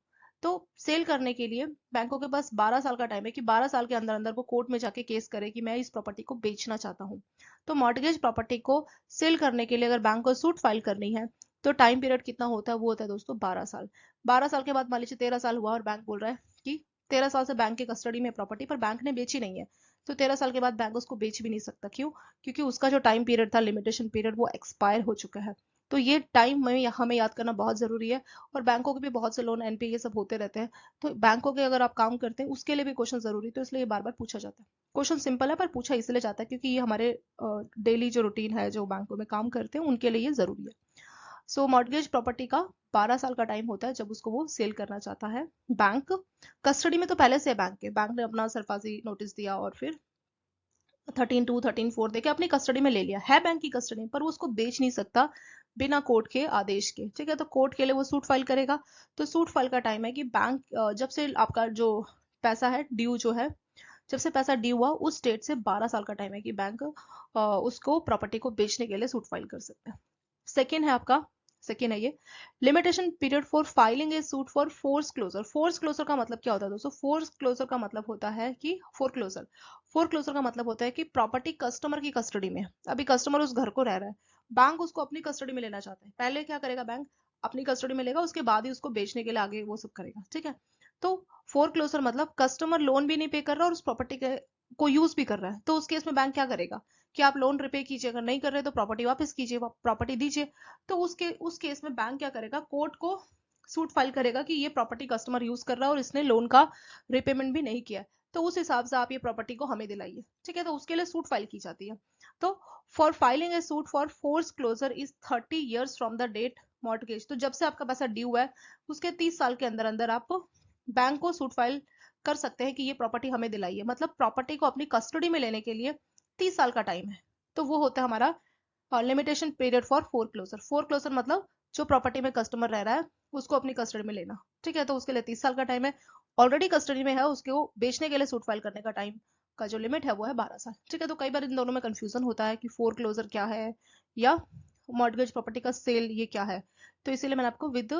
तो सेल करने के लिए बैंकों के पास 12 साल का टाइम है कि 12 साल के अंदर अंदर वो कोर्ट में जाके केस करे कि मैं इस प्रॉपर्टी को बेचना चाहता हूँ। तो मॉर्टगेज प्रॉपर्टी को सेल करने के लिए अगर बैंक को सूट फाइल करनी है, तो टाइम पीरियड कितना होता है, वो होता है दोस्तों 12 साल। 12 साल के बाद मान लीजिए 13 साल हुआ और बैंक बोल रहा है कि 13 साल से बैंक के कस्टडी में प्रॉपर्टी, पर बैंक ने बेची नहीं है, तो 13 साल के बाद बैंक उसको बेच भी नहीं सकता। क्यों? क्योंकि उसका जो टाइम पीरियड था, लिमिटेशन पीरियड, वो एक्सपायर हो चुका है। तो ये टाइम में हमें याद करना बहुत जरूरी है। और बैंकों के भी बहुत से लोन एनपीए ये सब होते रहते हैं, तो बैंकों के अगर आप काम करते हैं उसके लिए भी क्वेश्चन जरूरी, तो इसलिए बार बार पूछा जाता है। क्वेश्चन सिंपल है पर पूछा इसलिए जाता है क्योंकि ये हमारे डेली जो रूटीन है, जो बैंकों में काम करते हैं उनके लिए ये जरूरी है। सो मॉर्टगेज प्रॉपर्टी का 12 साल का टाइम होता है जब उसको वो सेल करना चाहता है। बैंक कस्टडी में तो पहले से है, बैंक ने अपना सरफासी नोटिस दिया और फिर 13(2) 13(4) देके अपनी कस्टडी में ले लिया है, बैंक की कस्टडी में, पर वो उसको बेच नहीं सकता बिना कोर्ट के आदेश के। ठीक है, तो कोर्ट के लिए वो सूट फाइल करेगा। तो सूट फाइल का टाइम है कि बैंक जब से आपका जो पैसा है ड्यू जो है, जब से पैसा ड्यू हुआ उस डेट से 12 साल का टाइम है कि बैंक उसको प्रॉपर्टी को बेचने के लिए सूट फाइल कर सकते हैं। सेकेंड है आपका, सेकेंड है ये limitation period for filing a suit for foreclosure. Foreclosure का मतलब क्या होता है दोस्तों? फोर्स क्लोजर का मतलब होता है कि फोर क्लोजर का मतलब होता है कि प्रॉपर्टी कस्टमर की कस्टडी में है। अभी कस्टमर उस घर को रह रहा है, बैंक उसको अपनी कस्टडी में लेना चाहता है। पहले क्या करेगा बैंक? अपनी कस्टडी में लेगा, उसके बाद ही उसको बेचने के लिए आगे वो सब करेगा। ठीक है, तो फोर क्लोजर मतलब कस्टमर लोन भी नहीं पे कर रहा और उस प्रॉपर्टी को यूज भी कर रहा है। तो उस केस में बैंक क्या करेगा कि आप लोन रिपे कीजिए, अगर नहीं कर रहे तो प्रॉपर्टी वापस कीजिए, प्रॉपर्टी दीजिए। तो उस केस में बैंक क्या करेगा, कोर्ट को सूट फाइल करेगा कि ये प्रॉपर्टी कस्टमर यूज कर रहा है और इसने लोन का रिपेमेंट भी नहीं किया, तो उस हिसाब से आप ये प्रॉपर्टी को हमें दिलाइए। ठीक है, तो उसके लिए सूट फाइल की जाती है। तो for filing a suit for foreclosure is 30 years from the date mortgage. तो जब से आपका पैसा ड्यू है उसके 30 साल के अंदर अंदर आप बैंक को सूट फाइल कर सकते हैं कि ये प्रॉपर्टी हमें दिलाइए। मतलब प्रॉपर्टी को अपनी कस्टडी में लेने के लिए 30 साल का टाइम है। तो वो होता है हमारा limitation period for foreclosure. Foreclosure मतलब जो प्रॉपर्टी में कस्टमर रह रहा है उसको अपनी कस्टडी में लेना। ठीक है, तो उसके लिए 30 साल का टाइम है। ऑलरेडी कस्टडी में है, उसको बेचने के लिए सूट फाइल करने का टाइम का जो लिमिट है वो है 12 साल। ठीक है, तो कई बार इन दोनों में कंफ्यूजन होता है कि फोर क्लोजर क्या है या मॉर्गेज प्रॉपर्टी का सेल ये क्या है। तो इसीलिए मैंने आपको विद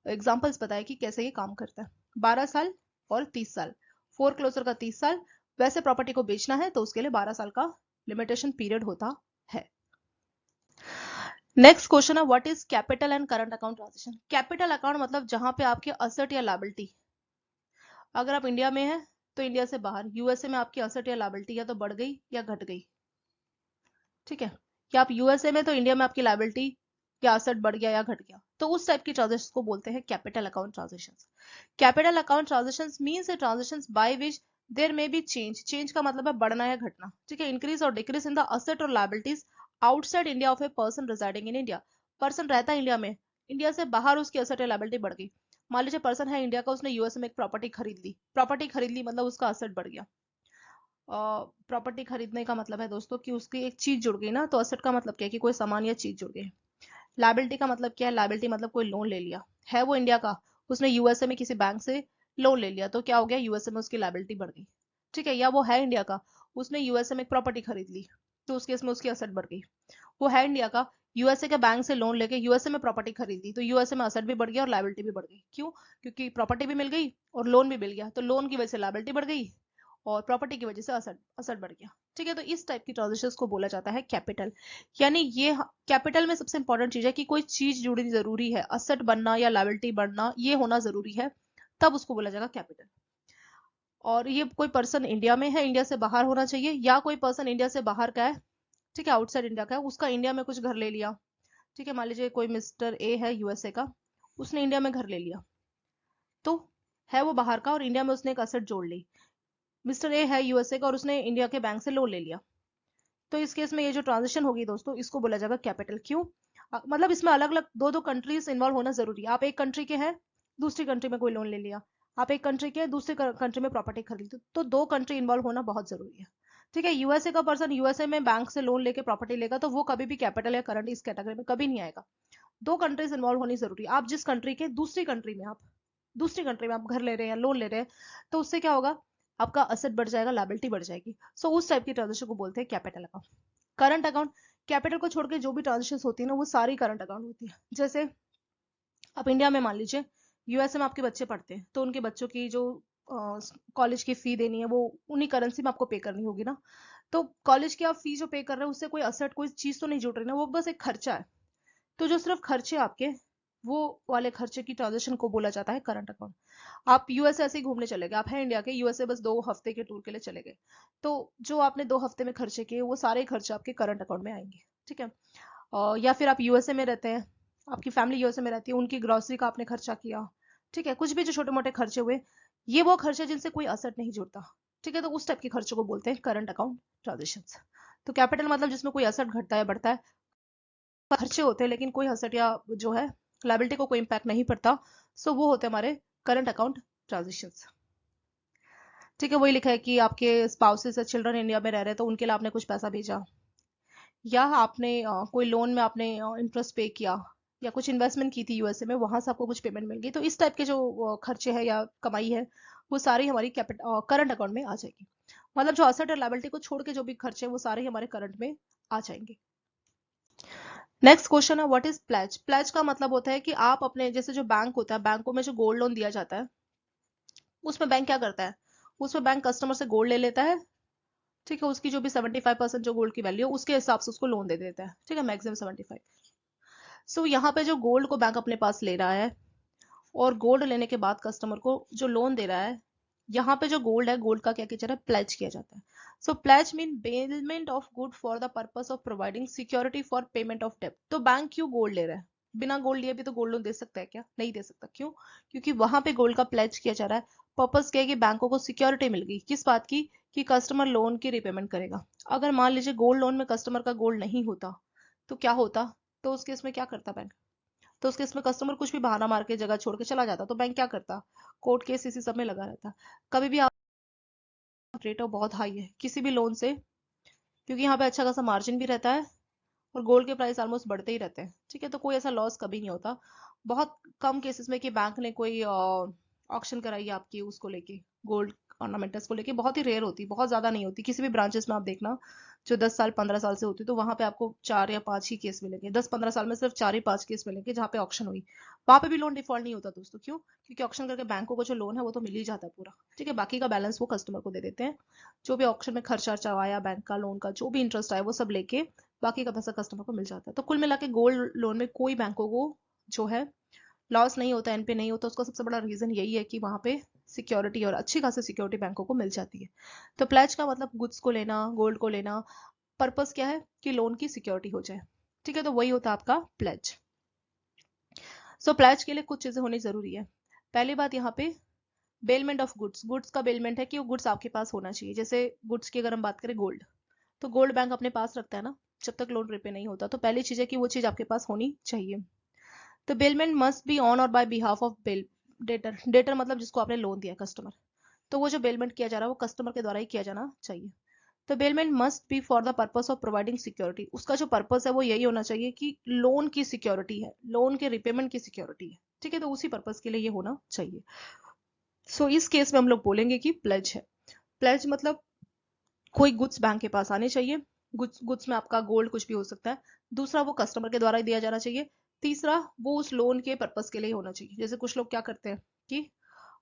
एग्जांपल्स बताया कि कैसे ये काम करता है। 12 साल और 30 साल, फोर क्लोजर का 30 साल, वैसे प्रॉपर्टी को बेचना है तो उसके लिए 12 साल का लिमिटेशन पीरियड होता है। नेक्स्ट क्वेश्चन है what is capital and current account transaction. Capital account मतलब जहां पे आपके असेट या लायबिलिटी, अगर आप इंडिया में हैं तो इंडिया से बाहर यूएसए में आपकी असेट या लायबिलिटी या तो बढ़ गई या घट गई, ठीक है। या आप यूएसए में तो इंडिया में आपकी लायबिलिटी या असेट बढ़ गया या घट गया, तो उस टाइप की ट्रांजेक्शन को बोलते हैं capital account transaction. Capital account transaction means a transaction by which there may be change, change का मतलब है बढ़ना या घटना, ठीक है, इंक्रीज और डिक्रीज इन द असेट और liabilities outside India of a person residing in India. Person रहता है इंडिया में, इंडिया से बाहर उसकी असेट या लायबिलिटी बढ़ गई। मान लीजिए पर्सन है इंडिया का, उसने यूएस में एक प्रॉपर्टी खरीद ली मतलब उसका असेट बढ़ गया। प्रॉपर्टी खरीदने का मतलब है दोस्तों कि उसकी एक चीज जुड़ गई ना, तो असेट का मतलब क्या है कि कोई सामान या चीज जुड़ गई। लायबिलिटी का मतलब क्या है, लायबिलिटी मतलब कोई लोन ले लिया है वो इंडिया का, उसने यूएसए में किसी बैंक से लोन ले लिया, तो क्या हो गया, यूएसए में उसकी लायबिलिटी बढ़ गई, ठीक है। या वो है इंडिया का, उसने यूएसए में एक प्रॉपर्टी खरीद ली, तो उस केस में उसकी असेट बढ़ गई। वो है इंडिया का, यूएसए के बैंक से लोन लेके यूएसए में प्रॉपर्टी खरीद ली, तो यूएसए में असेट भी बढ़ गया और लायबिलिटी भी बढ़ गई। क्यों? क्योंकि प्रॉपर्टी भी मिल गई और लोन भी मिल गया, तो लोन की वजह से लायबिलिटी बढ़ गई और प्रॉपर्टी की वजह से असेट असेट बढ़ गया, ठीक है। तो इस टाइप की ट्रांजेक्शंस को बोला जाता है कैपिटल। यानी ये कैपिटल में सबसे इंपॉर्टेंट चीज है कि कोई चीज जुड़नी जरूरी है, असेट बनना या लायबिलिटी बढ़ना ये होना जरूरी है, तब उसको बोला जाएगा कैपिटल। और ये कोई पर्सन इंडिया में है, इंडिया से बाहर होना चाहिए, या कोई पर्सन इंडिया से बाहर का है, ठीक है, आउटसाइड इंडिया का है, उसका इंडिया में कुछ घर ले लिया, ठीक है। मान लीजिए कोई मिस्टर ए है यूएसए का, उसने इंडिया में घर ले लिया, तो है वो बाहर का और इंडिया में उसने एक असेट जोड़ ली। मिस्टर ए है यूएसए का और उसने इंडिया के बैंक से लोन ले लिया, तो इस केस में ये जो ट्रांजेक्शन होगी दोस्तों इसको बोला जाएगा कैपिटल। क्यों? मतलब इसमें अलग अलग दो दो कंट्रीज इन्वॉल्व होना जरूरी है। आप एक कंट्री के हैं, दूसरी कंट्री में कोई लोन ले लिया, आप एक कंट्री के हैं, दूसरी कंट्री में प्रॉपर्टी खरीदी, तो दो कंट्री इन्वॉल्व होना बहुत जरूरी है, ठीक है। यूएसए का पर्सन यूएसए में बैंक से लोन लेके प्रॉपर्टी लेगा तो वो कभी भी कैपिटल या करंट इस कैटेगरी में कभी नहीं आएगा। दो कंट्रीज इन्वॉल्व होनी जरूरी है। आप जिस कंट्री के दूसरी कंट्री में आप घर ले रहे हैं या लोन ले रहे हैं, तो उससे क्या होगा, आपका असेट बढ़ जाएगा, लायबिलिटी बढ़ जाएगी। सो उस टाइप की ट्रांजेक्शन को बोलते हैं capital account. Current account, capital को छोड़ के जो भी ट्रांजेक्शन होती है ना वो सारी करंट अकाउंट होती है। जैसे आप इंडिया में मान लीजिए यूएसए में आपके बच्चे पढ़ते हैं, तो उनके बच्चों की जो कॉलेज की फी देनी है वो उन्हीं करेंसी में आपको पे करनी होगी ना, तो कॉलेज की आप फी जो पे कर रहे हो उससे कोई असेट कोई चीज तो नहीं जुड़ रही ना, वो बस एक खर्चा है। तो जो सिर्फ खर्चे आपके, वो वाले खर्चे की ट्रांजेक्शन को बोला जाता है करंट अकाउंट। आप यूएसए ऐसे ही घूमने चले गए, आप हैं इंडिया के, यूएसए बस 2 हफ्ते के टूर के लिए चले गए, तो जो आपने 2 हफ्ते में खर्चे किए वो सारे खर्चे आपके करंट अकाउंट में आएंगे, ठीक है। या फिर आप यूएसए में रहते हैं, आपकी फैमिली यूएसए में रहती है, उनकी ग्रोसरी का आपने खर्चा किया, ठीक है, कुछ भी जो छोटे मोटे खर्चे हुए, ये वो खर्चे जिनसे कोई असर नहीं जुड़ता, ठीक है। तो उस टाइप के खर्चों को बोलते हैं करंट अकाउंट ट्रांजेक्शन। तो कैपिटल मतलब जिसमें कोई असर घटता है बढ़ता है, खर्चे होते हैं लेकिन कोई असर या जो है लायबिलिटी को कोई इम्पैक्ट नहीं पड़ता, सो वो होते हैं हमारे करंट अकाउंट ट्रांजेक्शंस, ठीक है। वही लिखा है कि आपके स्पाउसेस या चिल्ड्रन इंडिया में रह रहे हैं तो उनके लिए आपने कुछ पैसा भेजा, या आपने कोई लोन में आपने इंटरेस्ट पे किया, या कुछ इन्वेस्टमेंट की थी यूएसए में, वहां से आपको कुछ पेमेंट मिल गई, तो इस टाइप के जो खर्चे हैं या कमाई है वो सारी हमारी करंट अकाउंट में आ जाएगी। मतलब जो असेट और लायबिलिटी को छोड़ के जो भी खर्चे हैं वो सारे हमारे करंट में आ जाएंगे। नेक्स्ट क्वेश्चन है व्हाट इज प्लेज। प्लेज का मतलब होता है कि आप अपने, जैसे जो बैंक होता है, बैंकों में जो गोल्ड लोन दिया जाता है, उसमें बैंक क्या करता है, उसमें बैंक कस्टमर से गोल्ड ले लेता है, ठीक है, उसकी जो भी 75% जो गोल्ड की वैल्यू है उसके हिसाब से उसको लोन दे देता है, ठीक है, मैक्सिमम 75। सो यहाँ पे जो गोल्ड को बैंक अपने पास ले रहा है और गोल्ड लेने के बाद कस्टमर को जो लोन दे रहा है, यहाँ पे जो गोल्ड है, गोल्ड का क्या किया जाता है, प्लेज किया जाता है। So pledge mean bailment of good for the purpose of providing security for payment of डेब्ट। तो बैंक क्यों गोल्ड ले रहा है, बिना गोल्ड लिए भी तो गोल्ड लोन दे सकता है क्या, नहीं दे सकता। क्यों? क्योंकि वहां पे गोल्ड का प्लेज किया जा रहा है। पर्पस क्या है कि बैंकों को सिक्योरिटी मिल गई, किस बात की, कि कस्टमर लोन की रिपेमेंट करेगा। अगर मान लीजिए गोल्ड लोन में कस्टमर का गोल्ड नहीं होता तो क्या होता, तो उस केस में क्या करता बैंक, तो उसके इसमें कस्टमर कुछ भी बहाना मार के जगह छोड़ के चला जाता, तो बैंक क्या करता, कोर्ट केस इसी सब में लगा रहता। कभी भी आप, रेट ऑफ बहुत हाई है किसी भी लोन से, क्योंकि यहाँ पे अच्छा खासा मार्जिन भी रहता है और गोल्ड के प्राइस ऑलमोस्ट बढ़ते ही रहते हैं, ठीक है। तो कोई ऐसा लॉस कभी नहीं होता। बहुत कम केसेस में कि बैंक ने कोई ऑक्शन कराई है आपकी उसको लेके, गोल्ड ऑर्नामेंटल्स को लेके बहुत ही रेयर होती, बहुत ज्यादा नहीं होती। किसी भी ब्रांचेस में आप देखना जो 10 साल 15 साल से होती, तो वहां पे आपको 4 या 5 ही केस मिलेंगे। 10-15 साल में सिर्फ 4 ही 5 केस मिलेंगे जहाँ पे ऑक्शन हुई। वहां पे भी लोन डिफॉल्ट नहीं होता दोस्तों। क्यों? क्योंकि ऑक्शन करके बैंकों को जो लोन है वो तो मिल ही जाता है पूरा, ठीक है। बाकी का बैलेंस वो कस्टमर को दे देते हैं। जो भी ऑक्शन में खर्चा आया बैंक का, लोन का जो भी इंटरेस्ट आया, वो सब लेके बाकी का पैसा कस्टमर को मिल जाता है। तो कुल मिला के गोल्ड लोन में कोई बैंकों को जो है लॉस नहीं होता, एनपी नहीं होता। उसका सबसे बड़ा रीजन यही है कि वहां पे सिक्योरिटी और अच्छी खासी सिक्योरिटी बैंकों को मिल जाती है। तो प्लेज का मतलब गुड्स को लेना, गोल्ड को लेना। पर्पस क्या है? कि लोन की सिक्योरिटी हो जाए, ठीक है। तो वही होता है आपका प्लेज। सो प्लेज के लिए कुछ चीजें होनी जरूरी है। पहली बात यहाँ पे बेलमेंट ऑफ गुड्स। गुड्स का बेलमेंट है कि वो गुड्स आपके पास होना चाहिए। जैसे गुड्स की अगर हम बात करें, गोल्ड, तो गोल्ड बैंक अपने पास रखता है ना जब तक लोन रिपे नहीं होता। तो पहली चीज है कि वो चीज आपके पास होनी चाहिए। The bailment must be on or by behalf of bail debtor. Debtor मतलब जिसको आपने लोन दिया, कस्टमर। तो वो जो बेलमेंट किया जा रहा है वो कस्टमर के द्वारा ही किया जाना चाहिए। The bailment must B for the purpose of providing security. उसका जो पर्पस है वो यही होना चाहिए कि लोन की सिक्योरिटी है, लोन के रिपेमेंट की सिक्योरिटी है, ठीक है। तो उसी पर्पस के लिए ये होना चाहिए। सो इस केस में हम लोग बोलेंगे कि प्लेज है। प्लेज मतलब कोई गुड्स बैंक के पास आने चाहिए। गुड्स में आपका गोल्ड कुछ भी हो सकता है। दूसरा, वो कस्टमर के द्वारा ही दिया जाना चाहिए। तीसरा, वो उस लोन के पर्पस के लिए होना चाहिए। जैसे कुछ लोग क्या करते हैं कि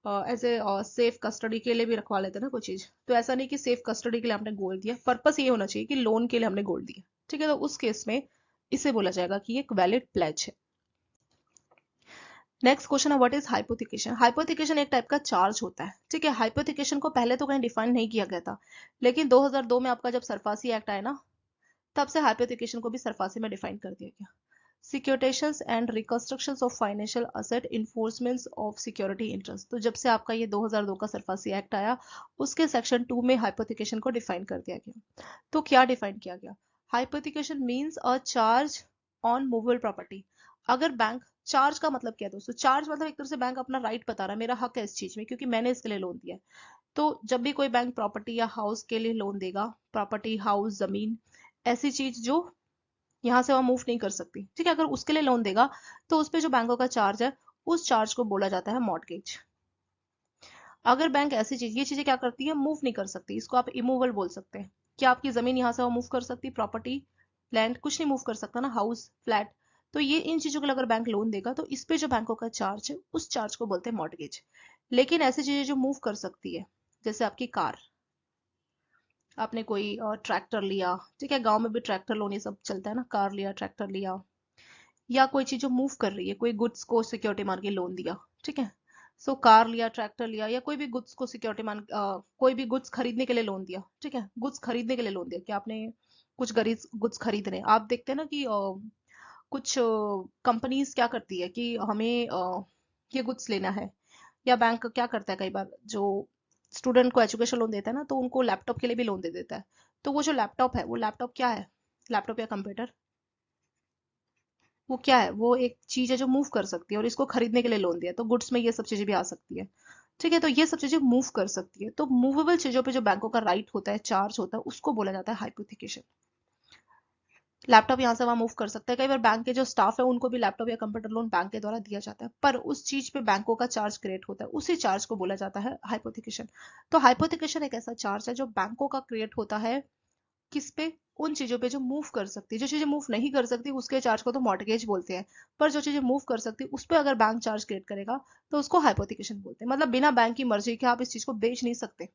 ऐसे सेफ कस्टडी के लिए भी रखवा लेते हैं ना कोई चीज। तो ऐसा नहीं कि सेफ कस्टडी के लिए हमने गोल्ड दिया, पर्पस ये होना चाहिए कि लोन के लिए हमने गोल्ड दिया, ठीक है। तो उस केस में इसे बोला जाएगा कि एक वैलिड प्लेज है। नेक्स्ट क्वेश्चन है व्हाट इज हाइपोथिकेशन। हाइपोथिकेशन एक टाइप का चार्ज होता है, ठीक है। हाइपोथिकेशन को पहले तो कहीं डिफाइन नहीं किया गया था, लेकिन 2002 में आपका जब सरफासी एक्ट आया ना, तब से हाइपोथिकेशन को भी सरफासी में डिफाइन कर दिया गया। Securitisations and reconstructions of financial asset enforcements of security interest. तो जब से आपका ये 2002 का सरफासी एक्ट आया, उसके सेक्शन 2 में हाइपोथिकेशन को डिफाइन कर दिया गया। तो क्या डिफाइन किया गया? Hypothecation means a charge on movable property. अगर बैंक, चार्ज का मतलब क्या है दोस्तों? चार्ज मतलब एक तरह से बैंक अपना राइट बता रहा है, मेरा हक है इस चीज में क्योंकि मैंने इसके लिए लोन दिया है। तो जब भी कोई बैंक प्रॉपर्टी या हाउस के लिए लोन देगा, प्रॉपर्टी, हाउस, जमीन, ऐसी चीज जो यहाँ से वहां मूव नहीं कर सकती, ठीक है, अगर उसके लिए लोन देगा तो उस पे जो बैंकों का चार्ज है, उस चार्ज को बोला जाता है मॉर्टगेज। अगर बैंक ऐसी चीज, ये चीजें क्या करती है, मूव नहीं कर सकती, इसको आप इमूवल बोल सकते हैं। क्या आपकी जमीन यहाँ से वहां मूव कर सकती? प्रॉपर्टी, लैंड, कुछ नहीं मूव कर सकता ना, हाउस, फ्लैट। तो ये इन चीजों के लिए अगर बैंक लोन देगा तो इस पे जो बैंकों का चार्ज है, उस चार्ज को बोलते हैं मॉर्टगेज। लेकिन ऐसी चीजें जो मूव कर सकती है, जैसे आपकी कार, आपने कोई ट्रैक्टर लिया, ठीक है, गांव में भी ट्रैक्टर लोन ये सब चलता है ना, कार लिया, ट्रैक्टर लिया, या कोई चीज जो मूव कर रही है, कोई गुड्स को सिक्योरिटी मान के लोन दिया, ठीक है। सो कार लिया, ट्रैक्टर लिया, या कोई भी गुड्स को सिक्योरिटी मान कोई भी गुड्स खरीदने के लिए लोन दिया, ठीक है। गुड्स खरीदने के लिए लोन दिया कि आपने कुछ गरीब गुड्स खरीद रहे हैं। आप देखते हैं ना कि कुछ कंपनीज क्या करती है कि हमें ये गुड्स लेना है, या बैंक क्या करता है कई बार, जो स्टूडेंट को एजुकेशन लोन देता है ना, तो उनको लैपटॉप के लिए भी लोन दे देता है। तो वो जो लैपटॉप है, वो लैपटॉप क्या है? लैपटॉप या कंप्यूटर, वो क्या है? वो एक चीज है जो मूव कर सकती है, और इसको खरीदने के लिए लोन दिया, तो गुड्स में ये सब चीजें भी आ सकती है, ठीक है। तो ये सब चीजें मूव कर सकती है। तो मूवेबल चीजों पे जो बैंकों का राइट होता है, चार्ज होता है, उसको बोला जाता है हाइपोथिकेशन। लैपटॉप यहाँ से वहां मूव कर सकता है। कई बार बैंक के जो स्टाफ है उनको भी लैपटॉप या कंप्यूटर लोन बैंक के द्वारा दिया जाता है, पर उस चीज पे बैंकों का चार्ज क्रिएट होता है, उसी चार्ज को बोला जाता है हाइपोथिकेशन। तो हाइपोथिकेशन एक ऐसा चार्ज है जो बैंकों का क्रिएट होता है, किस पे? उन चीजों पे जो मूव कर सकती है। जो चीजें मूव नहीं कर सकती उसके चार्ज को तो मॉर्टगेज बोलते हैं, पर जो चीजें मूव कर सकती है उस पे अगर बैंक चार्ज क्रिएट करेगा तो उसको हाइपोथिकेशन बोलते हैं। मतलब बिना बैंक की मर्जी के आप इस चीज को बेच नहीं सकते,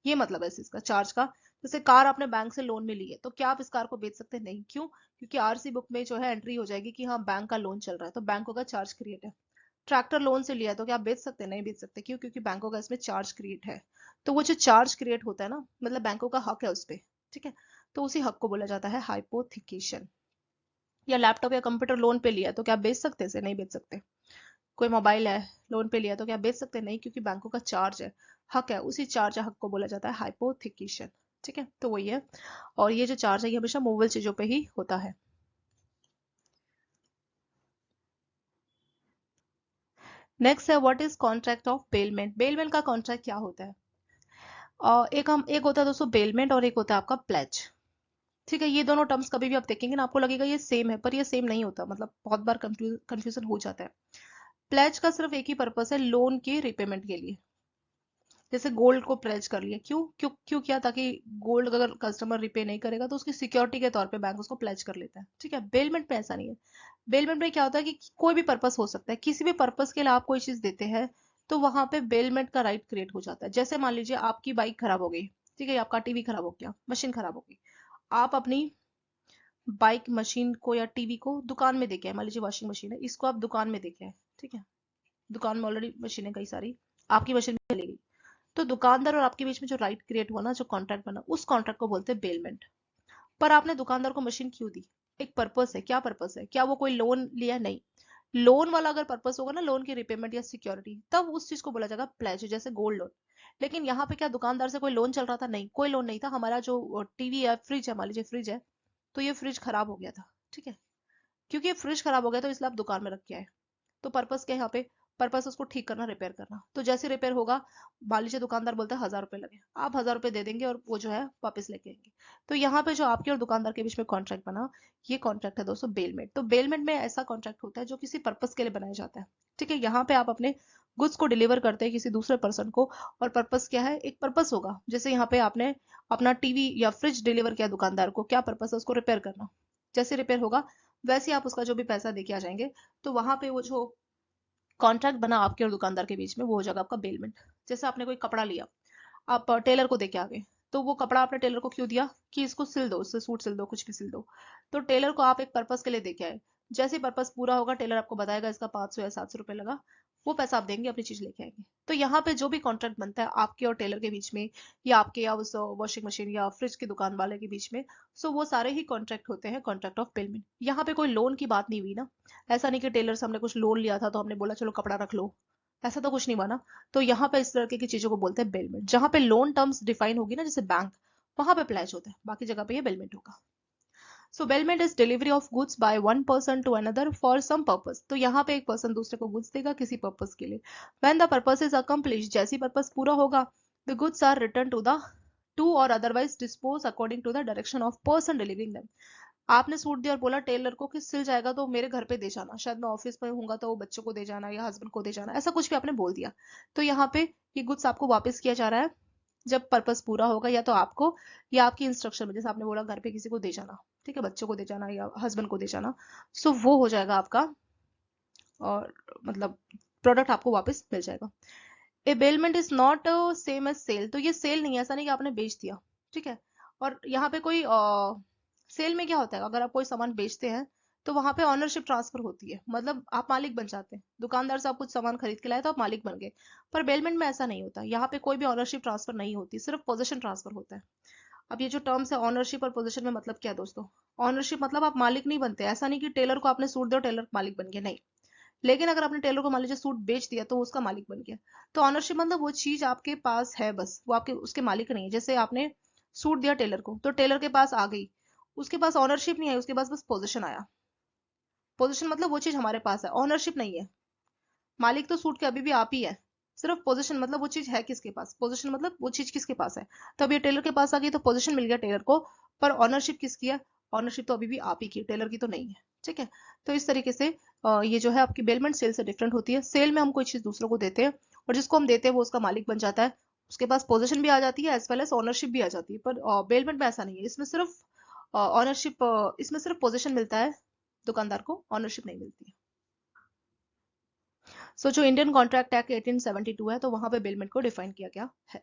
ये मतलब है इसका चार्ज का। जैसे कार आपने बैंक से लोन में ली है, तो क्या आप इस कार को बेच सकते हैं? नहीं। क्यों? क्योंकि आरसी बुक में जो है एंट्री हो जाएगी कि हाँ बैंक का लोन चल रहा है, तो बैंकों का चार्ज क्रिएट है। ट्रैक्टर लोन से लिया है तो क्या आप बेच सकते हैं? नहीं बेच सकते। क्यों? क्योंकि बैंकों का इसमें चार्ज क्रिएट है। तो वो जो चार्ज क्रिएट होता है ना, मतलब बैंकों का हक है उस पे, ठीक है। तो उसी हक को बोला जाता है हाइपोथिकेशन। या लैपटॉप या कंप्यूटर लोन पे लिया तो क्या आप बेच सकते हैं? इसे नहीं बेच सकते। कोई मोबाइल है लोन पे लिया तो क्या आप बेच सकते हैं? नहीं, क्योंकि बैंकों का चार्ज है, हक है, उसी चार्ज हक को बोला जाता है हाइपोथिकेशन, ठीक है। तो वही है। और ये जो चार्ज है ये हमेशा मूवेबल चीजों पे ही होता है। नेक्स्ट है what is contract of bailment. Bailment का कॉन्ट्रैक्ट क्या होता है? एक होता है दोस्तों बेलमेंट, और एक होता है आपका प्लेज, ठीक है। ये दोनों टर्म्स कभी भी आप देखेंगे ना आपको लगेगा ये सेम है, पर ये सेम नहीं होता, मतलब बहुत बार कंफ्यूजन हो जाता है। प्लेज का सिर्फ एक ही पर्पस है, लोन के रिपेमेंट के लिए, जैसे गोल्ड को प्लेज कर लिया, क्यों क्यों क्यों किया, ताकि गोल्ड अगर कस्टमर रिपे नहीं करेगा तो उसकी सिक्योरिटी के तौर पे बैंक उसको प्लेज कर लेता है, ठीक है। बेलमेंट में ऐसा नहीं है। बेलमेंट में क्या होता है कि कोई भी पर्पस हो सकता है, किसी भी पर्पस के लिए आप कोई चीज देते हैं तो वहां पे बेलमेंट का राइट क्रिएट हो जाता है। जैसे मान लीजिए आपकी बाइक खराब हो गई, ठीक है, आपका टीवी खराब हो गया, मशीन खराब हो गई, आप अपनी बाइक मशीन को या टीवी को दुकान में देके आए, मान लीजिए वॉशिंग मशीन है, इसको आप दुकान में देके आए, ठीक है, दुकान में ऑलरेडी मशीन है कई सारी, आपकी मशीन में चली गई, तो दुकानदार और आपके बीच में जो राइट क्रिएट हुआ ना, जो कॉन्ट्रैक्ट बना, उस कॉन्ट्रैक्ट को बोलते हैं बेलमेंट। पर आपने दुकानदार को मशीन क्यों दी? एक पर्पस है, क्या पर्पस है, क्या वो कोई लोन लिया? नहीं। लोन वाला अगर पर्पस होगा ना, लोन की रिपेमेंट या सिक्योरिटी, तब उस चीज को बोला जाएगा प्लेज, जैसे गोल्ड लोन। लेकिन यहाँ पे क्या दुकानदार से कोई लोन चल रहा था? नहीं, कोई लोन नहीं था। हमारा जो टीवी है, फ्रिज है, मान लीजिए फ्रिज है, तो ये फ्रिज खराब हो गया था, ठीक है, क्योंकि ये फ्रिज खराब हो गया तो इसलिए आप दुकान में रख के आए। तो पर्पस क्या है यहाँ पे? पर्पस उसको ठीक करना, रिपेयर करना। तो जैसे रिपेयर होगा, मान लीजिए दुकानदार बोलता है 1000 रुपए लगे, आप 1000 रुपए दे देंगे और वो जो है वापस लेके आएंगे। तो यहाँ पे जो आपके और दुकानदार के बीच में कॉन्ट्रैक्ट बना, ये कॉन्ट्रैक्ट है दोस्तों बेलमेंट। तो बेलमेंट में ऐसा कॉन्ट्रैक्ट होता है जो किसी पर्पस के लिए बनाया जाता है, ठीक है। यहाँ पे आप अपने गुड्स को डिलीवर करते हैं किसी दूसरे पर्सन को, और पर्पस क्या है? एक पर्पस होगा। जैसे यहाँ पे आपने अपना टीवी या फ्रिज डिलीवर किया दुकानदार को, क्या पर्पस है? उसको रिपेयर करना। जैसे रिपेयर होगा वैसे ही आप उसका जो भी पैसा देके आ जाएंगे। तो वहां पे वो जो कॉन्ट्रैक्ट बना आपके और दुकानदार के बीच में, वो हो जाएगा आपका बेलमेंट। जैसे आपने कोई कपड़ा लिया, आप टेलर को देके आ गए, तो वो कपड़ा आपने टेलर को क्यों दिया? कि इसको सिल दो, इससे सूट सिल दो, कुछ भी सिल दो। तो टेलर को आप एक पर्पस के लिए देके आए। जैसे पर्पस पूरा होगा, टेलर आपको बताएगा इसका 500 या 700 रुपए लगा, वो पैसा आप देंगे, अपनी चीज लेके आएंगे। तो यहाँ पे जो भी कॉन्ट्रैक्ट बनता है आपके और टेलर के बीच में, या आपके या उस वॉशिंग मशीन या फ्रिज की दुकान वाले के बीच में, सो वो सारे ही कॉन्ट्रैक्ट होते हैं कॉन्ट्रैक्ट ऑफ पेमेंट। यहाँ पे कोई लोन की बात नहीं हुई ना। ऐसा नहीं कि टेलर से हमने कुछ लोन लिया था तो हमने बोला चलो कपड़ा रख लो, ऐसा तो कुछ नहीं बना। तो यहाँ पे इस तरीके की चीजों को बोलते हैं बेलमेंट। जहां पे लोन टर्म्स डिफाइन होगी ना, जैसे बैंक, वहां पे प्लेज होता है, बाकी जगह पे ये बेलमेंट होगा। So bailment is delivery of goods by one person to another for some purpose. तो यहाँ पे एक पर्सन दूसरे को गुड्स देगा किसी पर्पस के लिए। When the purpose is accomplish, जैसी पर्पस पूरा होगा, the goods are return to the two or otherwise dispose according to the direction of person delivering them. आपने सूट दिया और बोला टेलर को कि सिल जाएगा तो मेरे घर पे दे जाना, शायद मैं ऑफिस में हूंगा तो वो बच्चों को दे जाना या हस्बैंड को दे जाना, ऐसा कुछ भी आपने बोल दिया। तो यहाँ पे ये गुड्स आपको वापस किया जा रहा है जब पर्पस पूरा होगा, या तो आपको या आपकी इंस्ट्रक्शन में, जैसे आपने बोला घर पे किसी को दे जाना, ठीक है, बच्चों को दे जाना या हस्बैंड को दे जाना, सो वो हो जाएगा आपका, और मतलब प्रोडक्ट आपको वापस मिल जाएगा। A bailment is not same as sale. तो ये सेल नहीं है, ऐसा नहीं कि आपने बेच दिया, ठीक है। और यहाँ पे कोई सेल में क्या होता है, अगर आप कोई सामान बेचते हैं तो वहां पे ऑनरशिप ट्रांसफर होती है, मतलब आप मालिक बन जाते हैं। दुकानदार से आप कुछ सामान खरीद के लाए तो आप मालिक बन गए। पर बेलमेंट में ऐसा नहीं होता, यहाँ पे कोई भी ऑनरशिप ट्रांसफर नहीं होती, सिर्फ पोजीशन ट्रांसफर होता है। अब ये जो टर्म्स है ऑनरशिप और पोजीशन में, मतलब क्या है दोस्तों? ऑनरशिप मतलब आप मालिक नहीं बनते, ऐसा नहीं कि टेलर को आपने सूट दिया टेलर मालिक बन गया, नहीं। लेकिन अगर आपने टेलर को मान लीजिए सूट बेच दिया तो वो उसका मालिक बन गया। तो ऑनरशिप मतलब वो चीज आपके पास है, बस वो आपके उसके मालिक नहीं है। जैसे आपने सूट दिया टेलर को तो टेलर के पास आ गई, उसके पास ऑनरशिप नहीं है, उसके पास बस पोजीशन आया। पोजीशन मतलब वो चीज हमारे पास है, ऑनरशिप नहीं है। मालिक तो सूट के अभी भी आप ही है। सिर्फ पोजीशन मतलब वो चीज है किसके पास, पोजीशन मतलब वो चीज किसके पास है। तो अब ये टेलर के पास आ गई तो पोजीशन मिल गया टेलर को, पर ऑनरशिप किसकी है? ऑनरशिप तो अभी भी आप ही की है, टेलर की तो नहीं है, ठीक है। तो इस तरीके से ये जो है आपकी बेलमेंट सेल से डिफरेंट होती है। सेल में हम कोई चीज दूसरों को देते हैं और जिसको हम देते हैं वो उसका मालिक बन जाता है, उसके पास पोजीशन भी आ जाती है एज वेल एज ऑनरशिप भी आ जाती है। पर बेलमेंट में ऐसा नहीं है, इसमें सिर्फ ऑनरशिप, इसमें सिर्फ पोजीशन मिलता है, दुकानदार को ऑनरशिप नहीं मिलती है। सो जो इंडियन कॉन्ट्रैक्ट एक्ट 1872 है, तो वहां पे बेलमेंट को डिफाइन किया गया है।